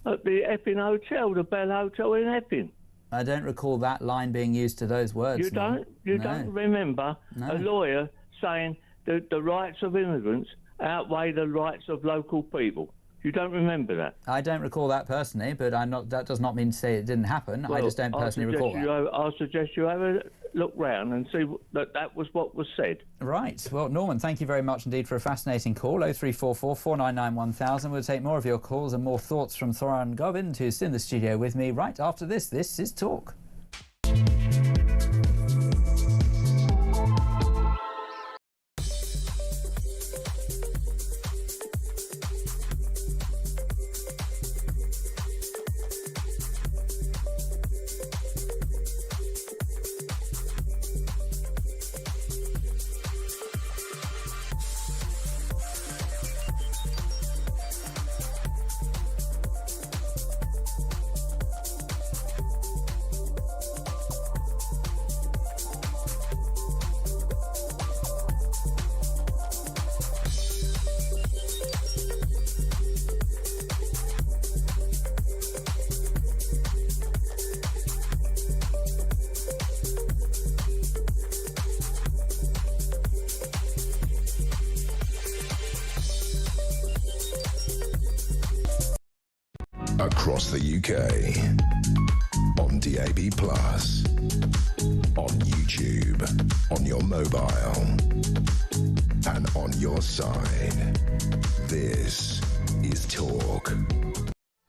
at the Epping Hotel, the Bell Hotel in Epping. I don't recall that line being used to those words. You don't? You don't remember a lawyer saying that the rights of immigrants outweigh the rights of local people? You don't remember that? I don't recall that personally, but that does not mean to say it didn't happen. Well, I just don't personally recall that. I'll suggest you have a look round and see that was what was said. Right. Well, Norman, thank you very much indeed for a fascinating call. 0344 499 1000. We'll take more of your calls and more thoughts from Thoran Govind, who's in the studio with me right after this. This is Talk. Across the UK, on DAB+, on YouTube, on your mobile, and on your side. This is Talk.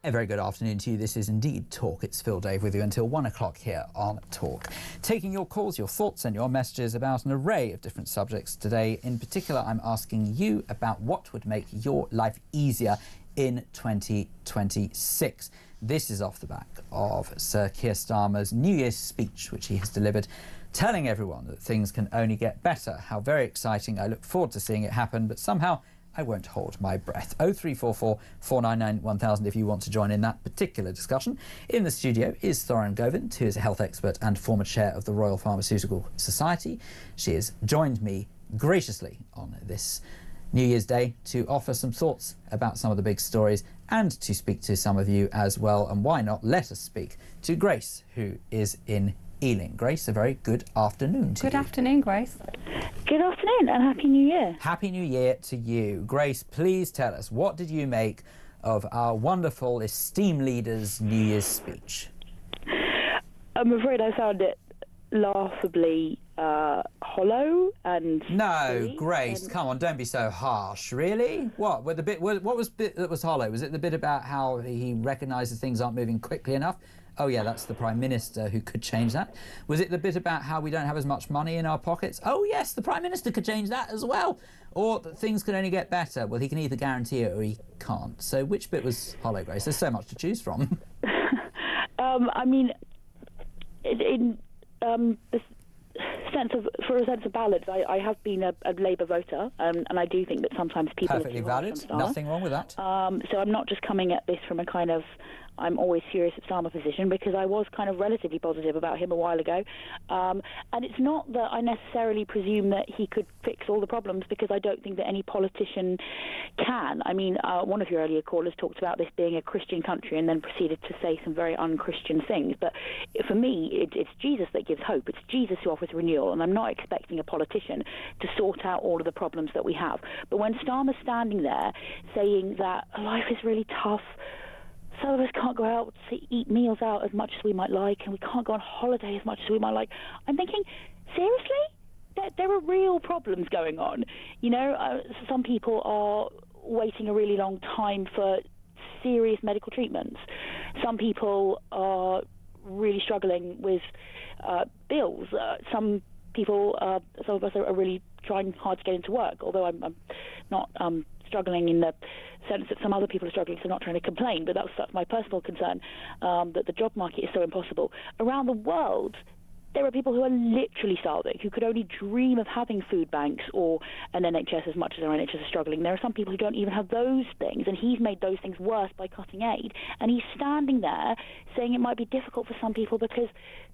A very good afternoon to you. This is indeed Talk. It's Phil Dave with you until 1 o'clock here on Talk. Taking your calls, your thoughts and your messages about an array of different subjects today. In particular, I'm asking you about what would make your life easier in 2026. This is off the back of Sir Keir Starmer's New Year's speech, which he has delivered, telling everyone that things can only get better. How very exciting. I look forward to seeing it happen, but somehow I won't hold my breath. 0344 499 1000 if you want to join in that particular discussion. In the studio is Thoran Govind, who is a health expert and former chair of the Royal Pharmaceutical Society. She has joined me graciously on this New Year's Day to offer some thoughts about some of the big stories and to speak to some of you as well. And why not let us speak to Grace, who is in Ealing. Grace, a very good afternoon to you. Good afternoon, Grace. Good afternoon and Happy New Year. Happy New Year to you. Grace, please tell us, what did you make of our wonderful esteemed leader's New Year's speech? I'm afraid I found it laughably hollow and no silly. Grace, come on, don't be so harsh. Really? What was the bit that was hollow? Was it the bit about how he recognises things aren't moving quickly enough? Oh yeah, that's the Prime Minister who could change that. Was it the bit about how we don't have as much money in our pockets? Oh yes, the Prime Minister could change that as well. Or that things can only get better. Well, he can either guarantee it or he can't. So which bit was hollow, Grace? There's so much to choose from. I mean, for a sense of balance, I have been a Labour voter, and I do think that sometimes people perfectly valid. Nothing wrong with that. So I'm not just coming at this from a kind of I'm always furious at Starmer position, because I was kind of relatively positive about him a while ago. And it's not that I necessarily presume that he could fix all the problems, because I don't think that any politician can. I mean, one of your earlier callers talked about this being a Christian country and then proceeded to say some very un-Christian things. But for me, it's Jesus that gives hope. It's Jesus who offers renewal, and I'm not expecting a politician to sort out all of the problems that we have. But when Starmer's standing there saying that life is really tough, some of us can't go out to eat meals out as much as we might like, and we can't go on holiday as much as we might like, I'm thinking, seriously? There are real problems going on. You know, some people are waiting a really long time for serious medical treatments. Some people are really struggling with bills. Some of us are really trying hard to get into work, although I'm not struggling in the sense that some other people are struggling, so I'm not trying to complain, but that's my personal concern, that the job market is so impossible. Around the world, there are people who are literally starving, who could only dream of having food banks or an NHS as much as our NHS is struggling. There are some people who don't even have those things, and he's made those things worse by cutting aid. And he's standing there saying it might be difficult for some people because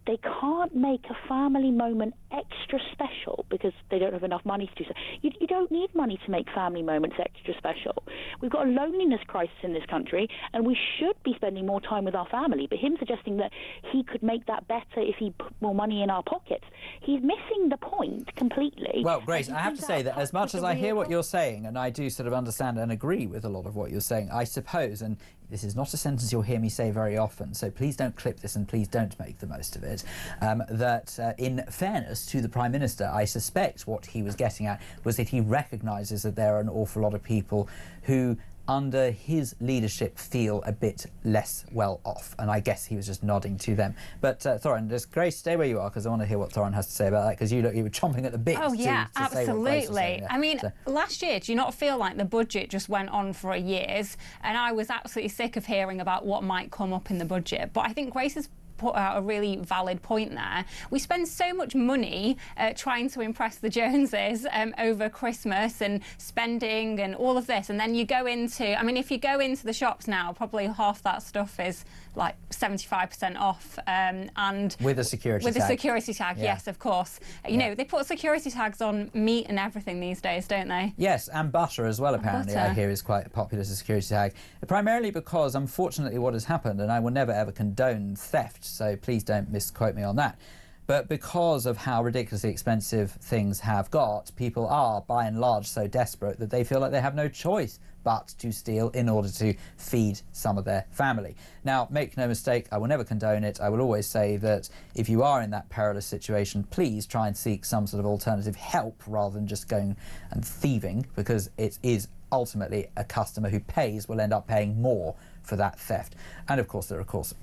they can't make a family moment extra special because they don't have enough money to do so. You don't need money to make family moments extra special. We've got a loneliness crisis in this country, and we should be spending more time with our family. But him suggesting that he could make that better if he put more money in our pockets, he's missing the point completely. Well, Grace, I have to say that as much as I hear what you're saying, and I do sort of understand and agree with a lot of what you're saying, I suppose, and this is not a sentence you'll hear me say very often, so please don't clip this and please don't make the most of it, that in fairness to the Prime Minister, I suspect what he was getting at was that he recognises that there are an awful lot of people who under his leadership feel a bit less well off, and I guess he was just nodding to them. But Thoran, just Grace, stay where you are, because I want to hear what Thoran has to say about that, because you were chomping at the bit. Oh yeah, to say what Grace was saying there. I mean, last year, do you not feel like the budget just went on for years, and I was absolutely sick of hearing about what might come up in the budget? But I think Grace has put out a really valid point there. We spend so much money trying to impress the Joneses over Christmas and spending and all of this, and then you go into, I mean, if you go into the shops now, probably half that stuff is like 75% off, and with a security tag. Security tag, yeah. Yes, of course. You know, they put security tags on meat and everything these days, don't they? Yes, and butter as well, apparently, I hear is quite popular as a security tag. Primarily because, unfortunately, what has happened, and I will never ever condone theft, so please don't misquote me on that, but because of how ridiculously expensive things have got, people are, by and large, so desperate that they feel like they have no choice but to steal in order to feed some of their family. Now, make no mistake, I will never condone it. I will always say that if you are in that perilous situation, please try and seek some sort of alternative help rather than just going and thieving, because it is ultimately a customer who pays will end up paying more for that theft. And of course,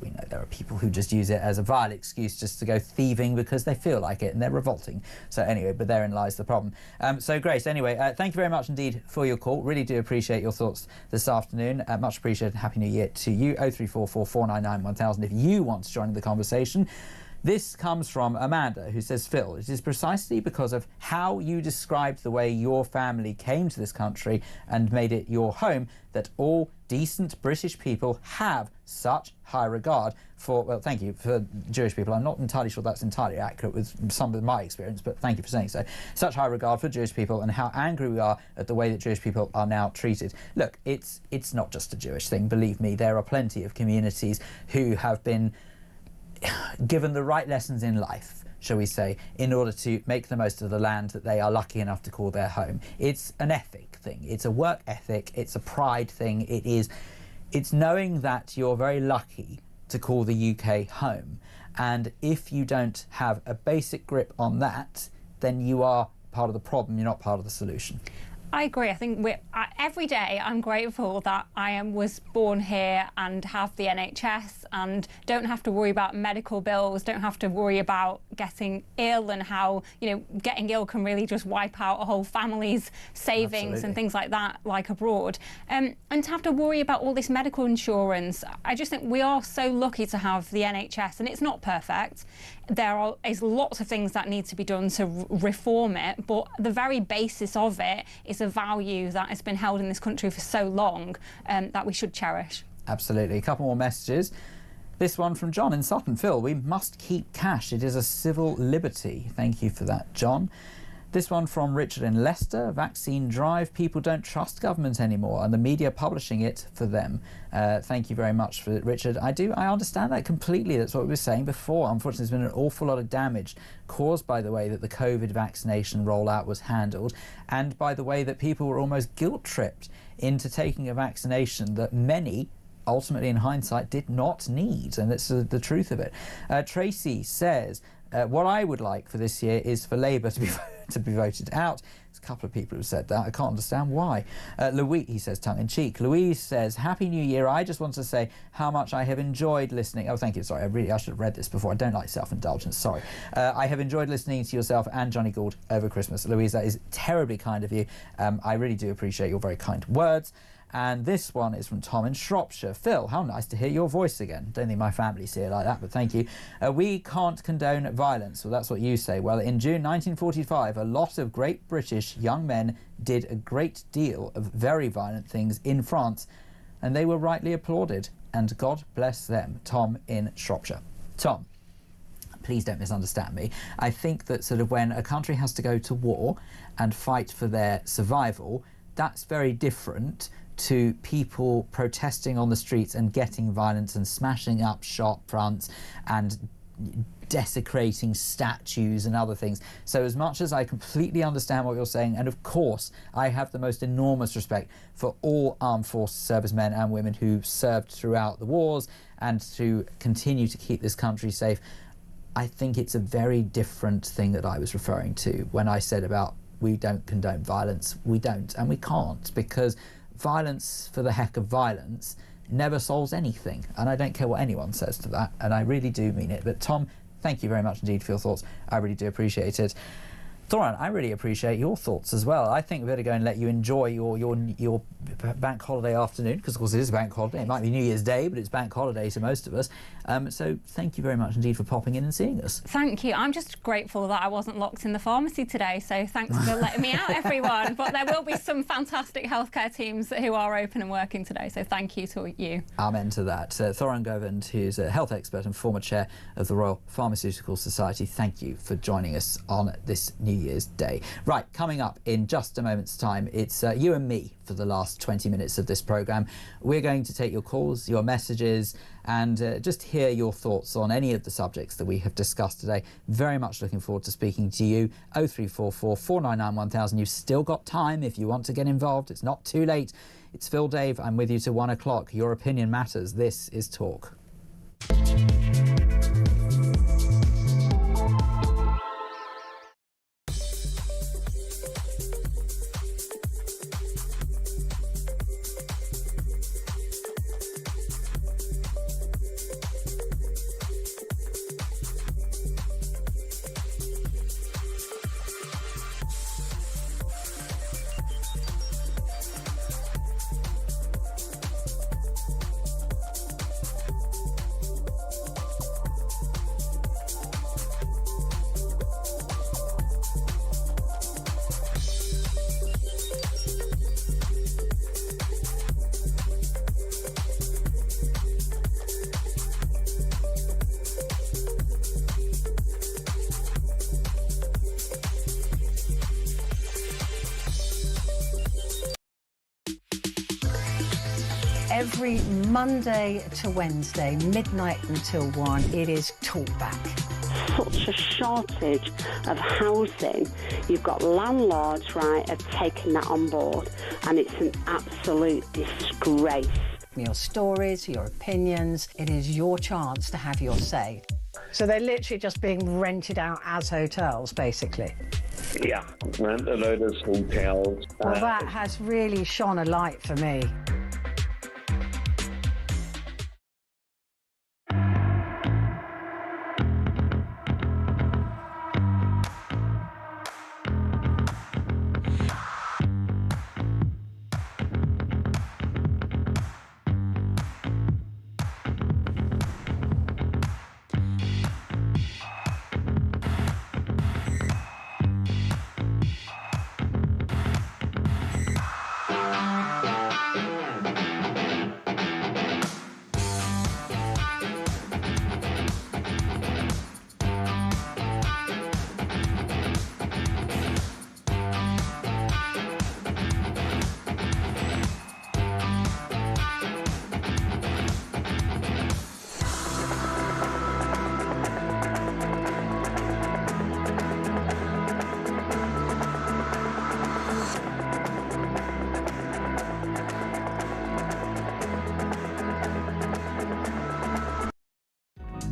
we know there are people who just use it as a vile excuse just to go thieving because they feel like it and they're revolting. So anyway, but therein lies the problem. So Grace, anyway, thank you very much indeed for your call. Really do appreciate your thoughts this afternoon. Much appreciated. Happy New Year to you. 0344 499 1000 if you want to join in the conversation. This comes from Amanda, who says, Phil, it is precisely because of how you described the way your family came to this country and made it your home that all decent British people have such high regard for, well, thank you, for Jewish people. I'm not entirely sure that's entirely accurate with some of my experience, but thank you for saying so. Such high regard for Jewish people and how angry we are at the way that Jewish people are now treated. Look, it's not just a Jewish thing, believe me. There are plenty of communities who have been given the right lessons in life, shall we say, in order to make the most of the land that they are lucky enough to call their home. It's an ethic thing. It's a work ethic. It's a pride thing. It's knowing that you're very lucky to call the UK home. And if you don't have a basic grip on that, then you are part of the problem. You're not part of the solution. I agree. I think every day I'm grateful that I was born here and have the NHS and don't have to worry about medical bills, don't have to worry about getting ill and how, getting ill can really just wipe out a whole family's savings and things like that, like abroad. And to have to worry about all this medical insurance, I just think we are so lucky to have the NHS, and it's not perfect. There is lots of things that need to be done to reform it, but the very basis of it is a value that has been held in this country for so long that we should cherish. Absolutely. A couple more messages. This one from John in Sutton. Phil, we must keep cash. It is a civil liberty. Thank you for that, John. This one from Richard in Leicester. Vaccine drive. People don't trust government anymore and the media publishing it for them. Thank you very much for it, Richard. I understand that completely. That's what we were saying before. Unfortunately, there's been an awful lot of damage caused by the way that the COVID vaccination rollout was handled and by the way that people were almost guilt-tripped into taking a vaccination that many, ultimately in hindsight, did not need. And that's the truth of it. Tracy says, what I would like for this year is for Labour to be voted out. There's a couple of people who said that. I can't understand why. Louise, he says, tongue-in-cheek. Louise says, Happy New Year. I just want to say how much I have enjoyed listening. Oh, thank you. Sorry, I should have read this before. I don't like self-indulgence. Sorry. I have enjoyed listening to yourself and Johnny Gould over Christmas. Louise, that is terribly kind of you. I really do appreciate your very kind words. And this one is from Tom in Shropshire. Phil, how nice to hear your voice again. Don't think my family see it like that, but thank you. We can't condone violence. Well, that's what you say. Well, in June 1945, a lot of great British young men did a great deal of very violent things in France, and they were rightly applauded. And God bless them. Tom in Shropshire. Tom, please don't misunderstand me. I think that sort of when a country has to go to war and fight for their survival, that's very different to people protesting on the streets and getting violence and smashing up shop fronts and desecrating statues and other things. So as much as I completely understand what you're saying, and of course I have the most enormous respect for all armed forces servicemen and women who served throughout the wars and to continue to keep this country safe, I think it's a very different thing that I was referring to when I said about we don't condone violence. We don't, and we can't, because violence for the heck of violence never solves anything, and I don't care what anyone says to that, and I really do mean it. But Tom, thank you very much indeed for your thoughts. I really do appreciate it. Thoran, I really appreciate your thoughts as well. I think we better go and let you enjoy your bank holiday afternoon, because of course it is a bank holiday. It might be New Year's Day, but it's bank holiday to most of us. So thank you very much indeed for popping in and seeing us. Thank you. I'm just grateful that I wasn't locked in the pharmacy today, so thanks for letting me out, everyone. But there will be some fantastic healthcare teams who are open and working today, so thank you to you. Amen to that. Thoran Govind, who's a health expert and former chair of the Royal Pharmaceutical Society, thank you for joining us on this New Year's Day. Right, coming up in just a moment's time, it's you and me for the last 20 minutes of this programme. We're going to take your calls, your messages, and just hear your thoughts on any of the subjects that we have discussed today. Very much looking forward to speaking to you. 0344 499 1000. You've still got time if you want to get involved. It's not too late. It's Phil Dave. I'm with you to 1 o'clock. Your opinion matters. This is Talk. every Monday to Wednesday, midnight until 1, it is Talkback. Such a shortage of housing. You've got landlords, right, have taken that on board, and it's an absolute disgrace. Your stories, your opinions, it is your chance to have your say. So they're literally just being rented out as hotels, basically. Yeah, rent a load of hotels. Well, that has really shone a light for me.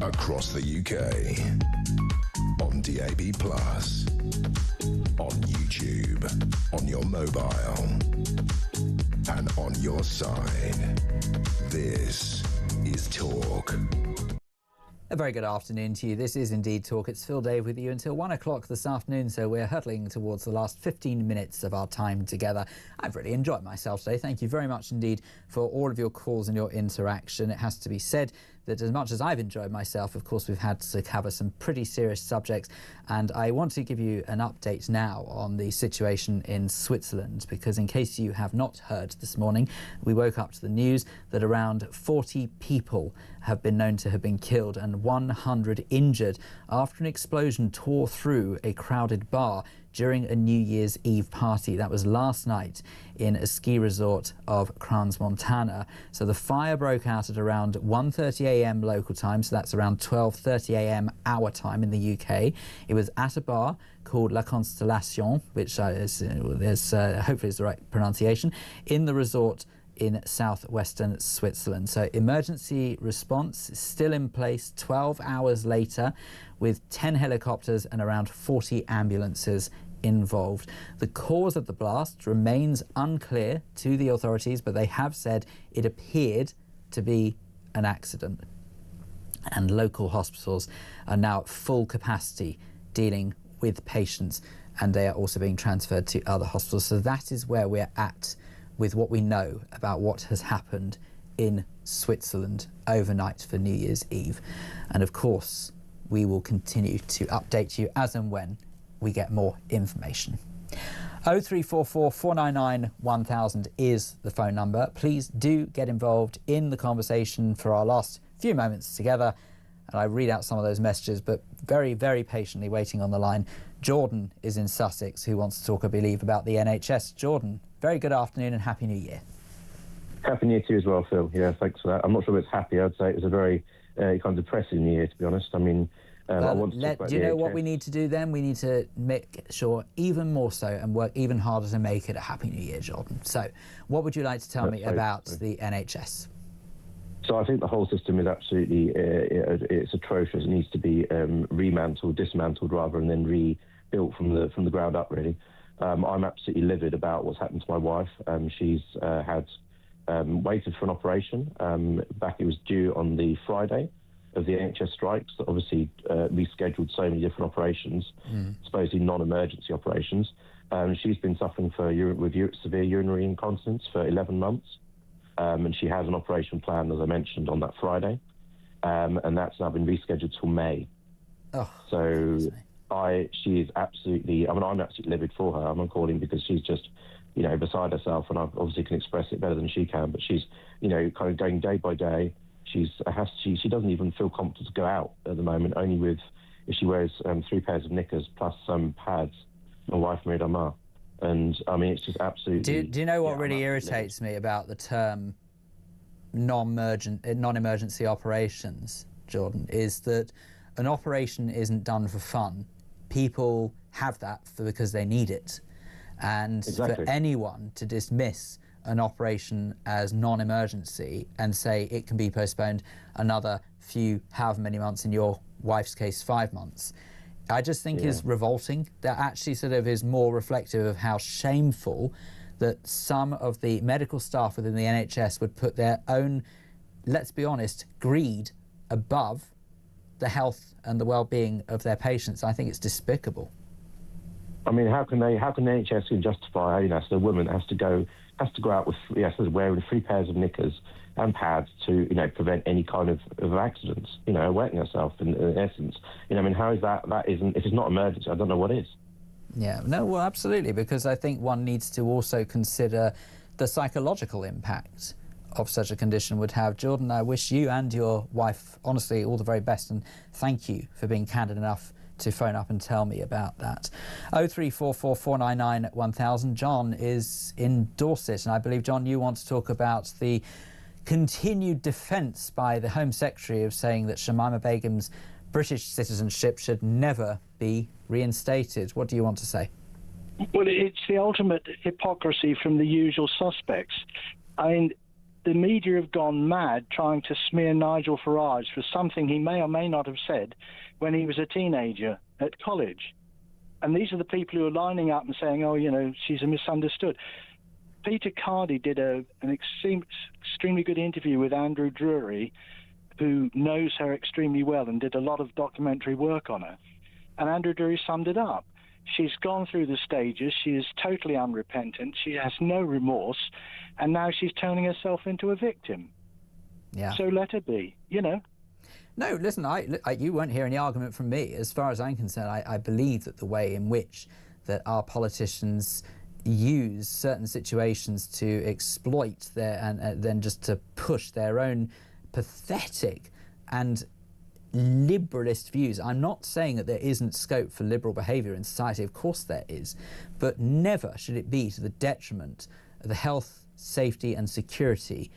Across the UK, on DAB+, on YouTube, on your mobile, and on your side. This is Talk. A very good afternoon to you. This is indeed Talk. It's Phil Dave with you until 1 o'clock this afternoon, so we're hurtling towards the last 15 minutes of our time together. I've really enjoyed myself today. Thank you very much indeed for all of your calls and your interaction. It has to be said that as much as I've enjoyed myself, of course, we've had to cover some pretty serious subjects, and I want to give you an update now on the situation in Switzerland, because in case you have not heard this morning, we woke up to the news that around 40 people have been known to have been killed and 100 injured after an explosion tore through a crowded bar during a New Year's Eve party. That was last night in a ski resort of Crans, Montana. So the fire broke out at around 1:30 a.m. local time, so that's around 12:30 a.m. our time in the UK. It was at a bar called La Constellation, which hopefully is the right pronunciation, in the resort in southwestern Switzerland. So emergency response is still in place 12 hours later, with 10 helicopters and around 40 ambulances involved. The cause of the blast remains unclear to the authorities, but they have said it appeared to be an accident. And local hospitals are now at full capacity dealing with patients, and they are also being transferred to other hospitals. So that is where we're at with what we know about what has happened in Switzerland overnight for New Year's Eve. And of course, we will continue to update you as and when we get more information. 0344 499 1000 is the phone number. Please do get involved in the conversation for our last few moments together. And I read out some of those messages, but very, very patiently waiting on the line. Jordan is in Sussex, who wants to talk, I believe, about the NHS. Jordan, very good afternoon and Happy New Year. Happy New Year to you as well, Phil. Yeah, thanks for that. I'm not sure if it's happy. I'd say it was a very kind of depressing New Year, to be honest. I mean, I want to talk about do you know NHS. what we need to do then? We need to make sure even more so and work even harder to make it a Happy New Year, Jordan. So what would you like to tell me about the NHS? So I think the whole system is absolutely it's atrocious. It needs to be dismantled rather, and then rebuilt from the ground up, really. I'm absolutely livid about what's happened to my wife. She's had waited for an operation. It was due on the Friday of the NHS strikes that obviously rescheduled so many different operations, supposedly non-emergency operations. She's been suffering with severe urinary incontinence for 11 months. And she has an operation planned, as I mentioned, on that Friday. And that's now been rescheduled till May. Oh, so she is absolutely, I'm absolutely livid for her. I'm calling because she's just, beside herself, and I obviously can express it better than she can, but she's, kind of going day by day. She doesn't even feel comfortable to go out at the moment, only if she wears 3 pairs of knickers plus some pads. My wife made her ma. And I mean, it's just absolutely. Do you know what really irritates me about the term non-emergency operations, Jordan, is that an operation isn't done for fun. People have that because they need it. And for anyone to dismiss an operation as non-emergency and say it can be postponed another however many months, in your wife's case 5 months, I just think is revolting. That actually sort of is more reflective of how shameful that some of the medical staff within the NHS would put their own, let's be honest, greed above the health and the well-being of their patients. I think it's despicable. I mean, how can the NHS justify, so the woman has to go out with, wearing 3 pairs of knickers and pads to, prevent any kind of accidents, wetting herself in essence. How is that isn't, if it's not emergency, I don't know what is. Yeah, no, well, absolutely, because I think one needs to also consider the psychological impact of such a condition would have. Jordan, I wish you and your wife, honestly, all the very best, and thank you for being candid enough to phone up and tell me about that. 0344 499 1000. John is in Dorset, and I believe, John, you want to talk about the continued defence by the Home Secretary of saying that Shamima Begum's British citizenship should never be reinstated. What do you want to say? Well, it's the ultimate hypocrisy from the usual suspects. I mean, the media have gone mad trying to smear Nigel Farage for something he may or may not have said when he was a teenager at college. And these are the people who are lining up and saying, she's a misunderstood. Peter Cardy did an extremely good interview with Andrew Drury, who knows her extremely well and did a lot of documentary work on her. And Andrew Drury summed it up. She's gone through the stages. She is totally unrepentant. She has no remorse. And now she's turning herself into a victim. Yeah. So let her be, No, listen, you won't hear any argument from me. As far as I'm concerned, I believe that the way in which that our politicians use certain situations to exploit their and then just to push their own pathetic and liberalist views. I'm not saying that there isn't scope for liberal behaviour in society. Of course there is. But never should it be to the detriment of the health, safety and security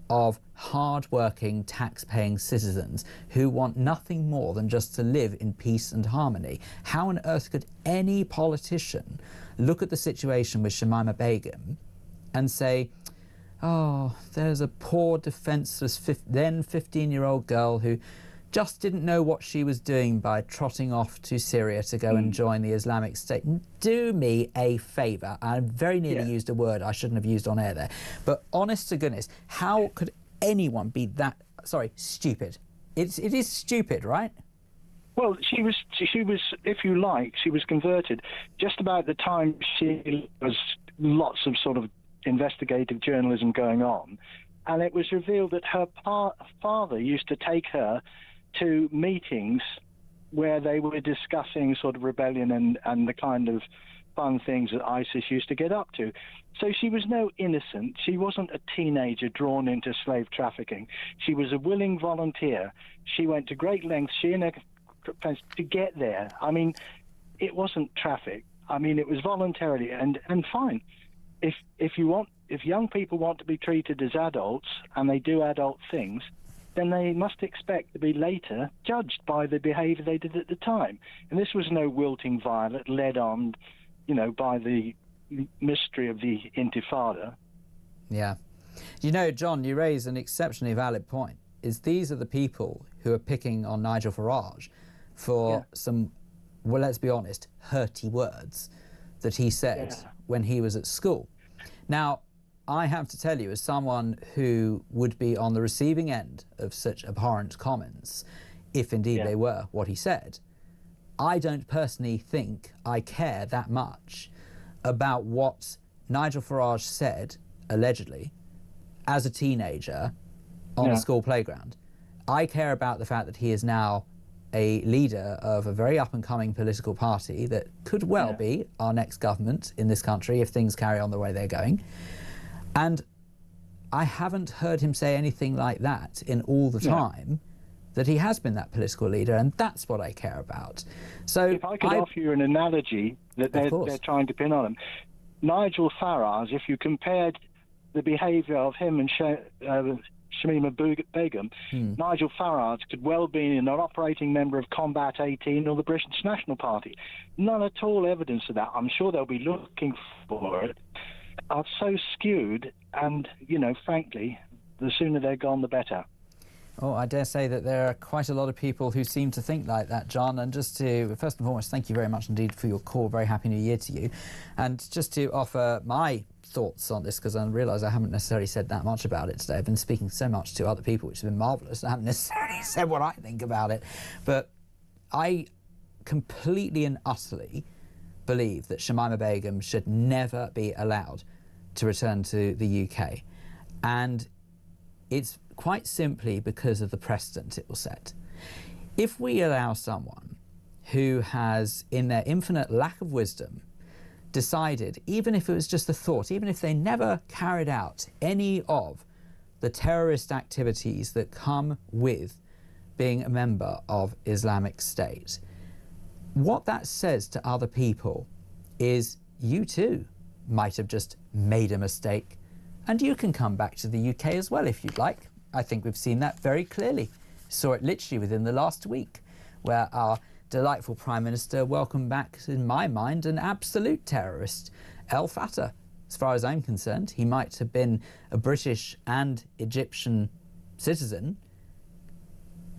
of hard-working, tax-paying citizens who want nothing more than just to live in peace and harmony. How on earth could any politician look at the situation with Shamima Begum and say, oh, there's a poor, defenceless, then 15-year-old girl who just didn't know what she was doing by trotting off to Syria to go and join the Islamic State. Do me a favour. I very nearly used a word I shouldn't have used on air there. But honest to goodness, how could anyone be that, stupid? It is stupid, right? Well, she was, if you like, she was converted just about the time she was lots of sort of investigative journalism going on, and it was revealed that her father used to take her to meetings where they were discussing sort of rebellion and the kind of fun things that ISIS used to get up to. So she was no innocent. She wasn't a teenager drawn into slave trafficking. She was a willing volunteer. She went to great lengths, she and her friends, to get there. I mean, it wasn't traffic. I mean, it was voluntarily and fine. If young people want to be treated as adults and they do adult things, then they must expect to be later judged by the behaviour they did at the time. And this was no wilting violet led on, by the mystery of the Intifada. Yeah. John, you raise an exceptionally valid point. These are the people who are picking on Nigel Farage for some, well, let's be honest, hurty words that he said when he was at school. Now, I have to tell you, as someone who would be on the receiving end of such abhorrent comments, if indeed they were what he said, I don't personally think I care that much about what Nigel Farage said, allegedly, as a teenager on a school playground. I care about the fact that he is now a leader of a very up-and-coming political party that could well be our next government in this country if things carry on the way they're going. And I haven't heard him say anything like that in all the time that he has been that political leader, and that's what I care about. So if I could offer you an analogy that they're trying to pin on him. Nigel Farage, if you compared the behaviour of him and Shamima Begum, Nigel Farage could well be an operating member of Combat 18 or the British National Party. None at all evidence of that. I'm sure they'll be looking for it. Are so skewed, and, frankly, the sooner they're gone, the better. Oh, I dare say that there are quite a lot of people who seem to think like that, John. And just to, first and foremost, thank you very much indeed for your call. Very happy New Year to you. And just to offer my thoughts on this, because I realise I haven't necessarily said that much about it today. I've been speaking so much to other people, which has been marvellous. I haven't necessarily said what I think about it. But I completely and utterly believe that Shamima Begum should never be allowed to return to the UK. And it's quite simply because of the precedent it will set. If we allow someone who has, in their infinite lack of wisdom, decided, even if it was just a thought, even if they never carried out any of the terrorist activities that come with being a member of Islamic State, what that says to other people is you too might have just made a mistake, and you can come back to the UK as well if you'd like. I think we've seen that very clearly. Saw it literally within the last week, where our delightful Prime Minister welcomed back, in my mind, an absolute terrorist, El Fattah. As far as I'm concerned, he might have been a British and Egyptian citizen,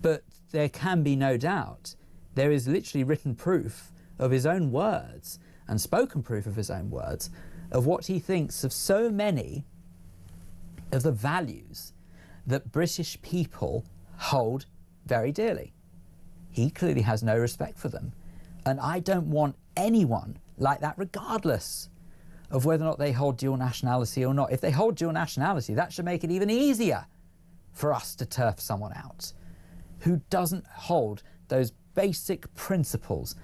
but there can be no doubt there is literally written proof of his own words and spoken proof of his own words of what he thinks of so many of the values that British people hold very dearly. He clearly has no respect for them. And I don't want anyone like that, regardless of whether or not they hold dual nationality or not. If they hold dual nationality, that should make it even easier for us to turf someone out who doesn't hold those basic principles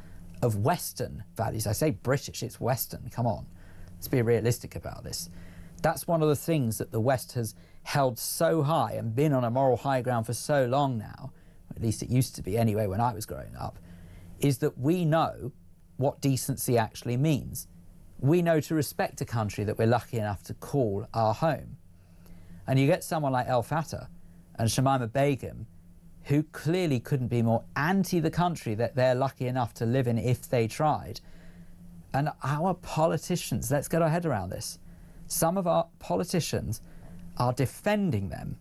of Western values. I say British, it's Western, come on. Let's be realistic about this. That's one of the things that the West has held so high and been on a moral high ground for so long now, at least it used to be anyway when I was growing up, is that we know what decency actually means. We know to respect a country that we're lucky enough to call our home. And you get someone like El Fattah and Shamima Begum, who clearly couldn't be more anti the country that they're lucky enough to live in if they tried. And our politicians, let's get our head around this. Some of our politicians are defending them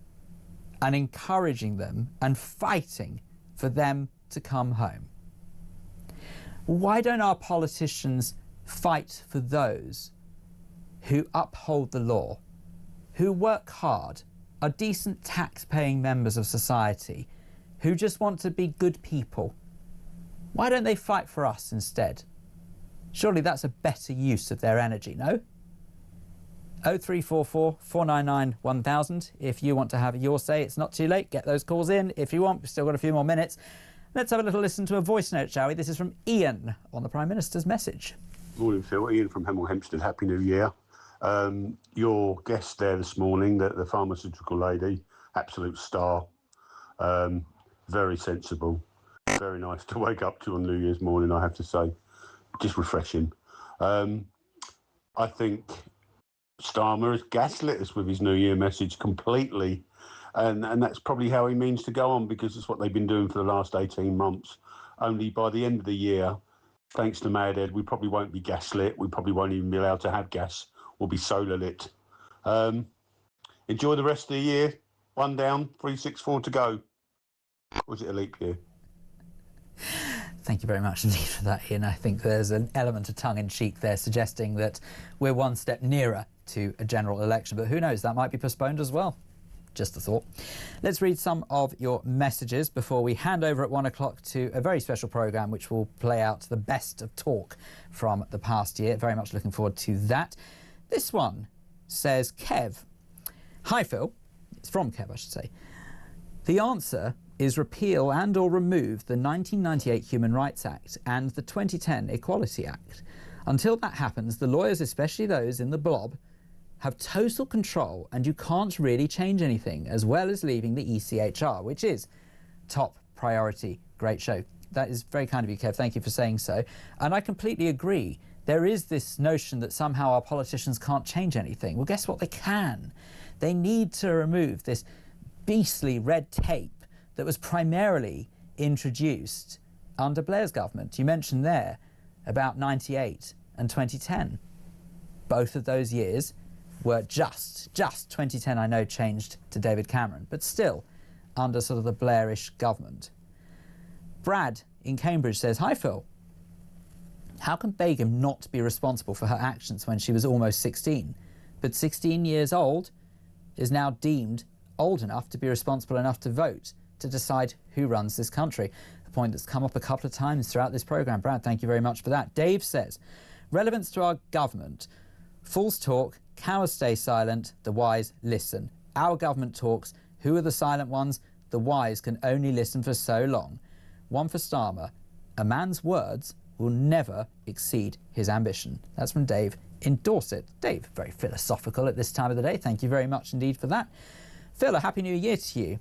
and encouraging them and fighting for them to come home. Why don't our politicians fight for those who uphold the law, who work hard, are decent tax-paying members of society, who just want to be good people? Why don't they fight for us instead? Surely that's a better use of their energy, no? 0344 499 1000 if you want to have your say. It's not too late. Get those calls in if you want. We've still got a few more minutes. Let's have a little listen to a voice note, shall we? This is from Ian on the Prime Minister's message. Morning, Phil. Ian from Hemel Hempstead. Happy New Year. Your guest there this morning, the pharmaceutical lady, absolute star. Very sensible. Very nice to wake up to on New Year's morning, I have to say. Just refreshing. I think Starmer has gaslit us with his New Year message completely. And that's probably how he means to go on, because it's what they've been doing for the last 18 months. Only by the end of the year, thanks to Mad Ed, we probably won't be gaslit. We probably won't even be allowed to have gas. We'll be solar lit. Enjoy the rest of the year. 1 down, 364 to go. Was it a leap year? Thank you very much indeed for that, Ian. I think there's an element of tongue-in-cheek there suggesting that we're one step nearer to a general election. But who knows, that might be postponed as well. Just a thought. Let's read some of your messages before we hand over at 1 o'clock to a very special programme which will play out the best of talk from the past year. Very much looking forward to that. This one says, Kev. Hi, Phil. It's from Kev, I should say. The answer is repeal and or remove the 1998 Human Rights Act and the 2010 Equality Act. Until that happens, the lawyers, especially those in the blob, have total control and you can't really change anything, as well as leaving the ECHR, which is top priority. Great show. That is very kind of you, Kev. Thank you for saying so. And I completely agree. There is this notion that somehow our politicians can't change anything. Well, guess what? They can. They need to remove this beastly red tape that was primarily introduced under Blair's government. You mentioned there about 98 and 2010. Both of those years were just 2010, I know, changed to David Cameron, but still under sort of the Blairish government. Brad in Cambridge says, "Hi Phil, how can Begum not be responsible for her actions when she was almost 16, but 16 years old is now deemed old enough to be responsible enough to vote to decide who runs this country?" A point that's come up a couple of times throughout this programme. Brad, thank you very much for that. Dave says, "Relevance to our government. Fools talk, cowards stay silent, the wise listen. Our government talks. Who are the silent ones? The wise can only listen for so long. One for Starmer. A man's words will never exceed his ambition." That's from Dave in Dorset. Dave, very philosophical at this time of the day. Thank you very much indeed for that. Phil, a happy new year to you.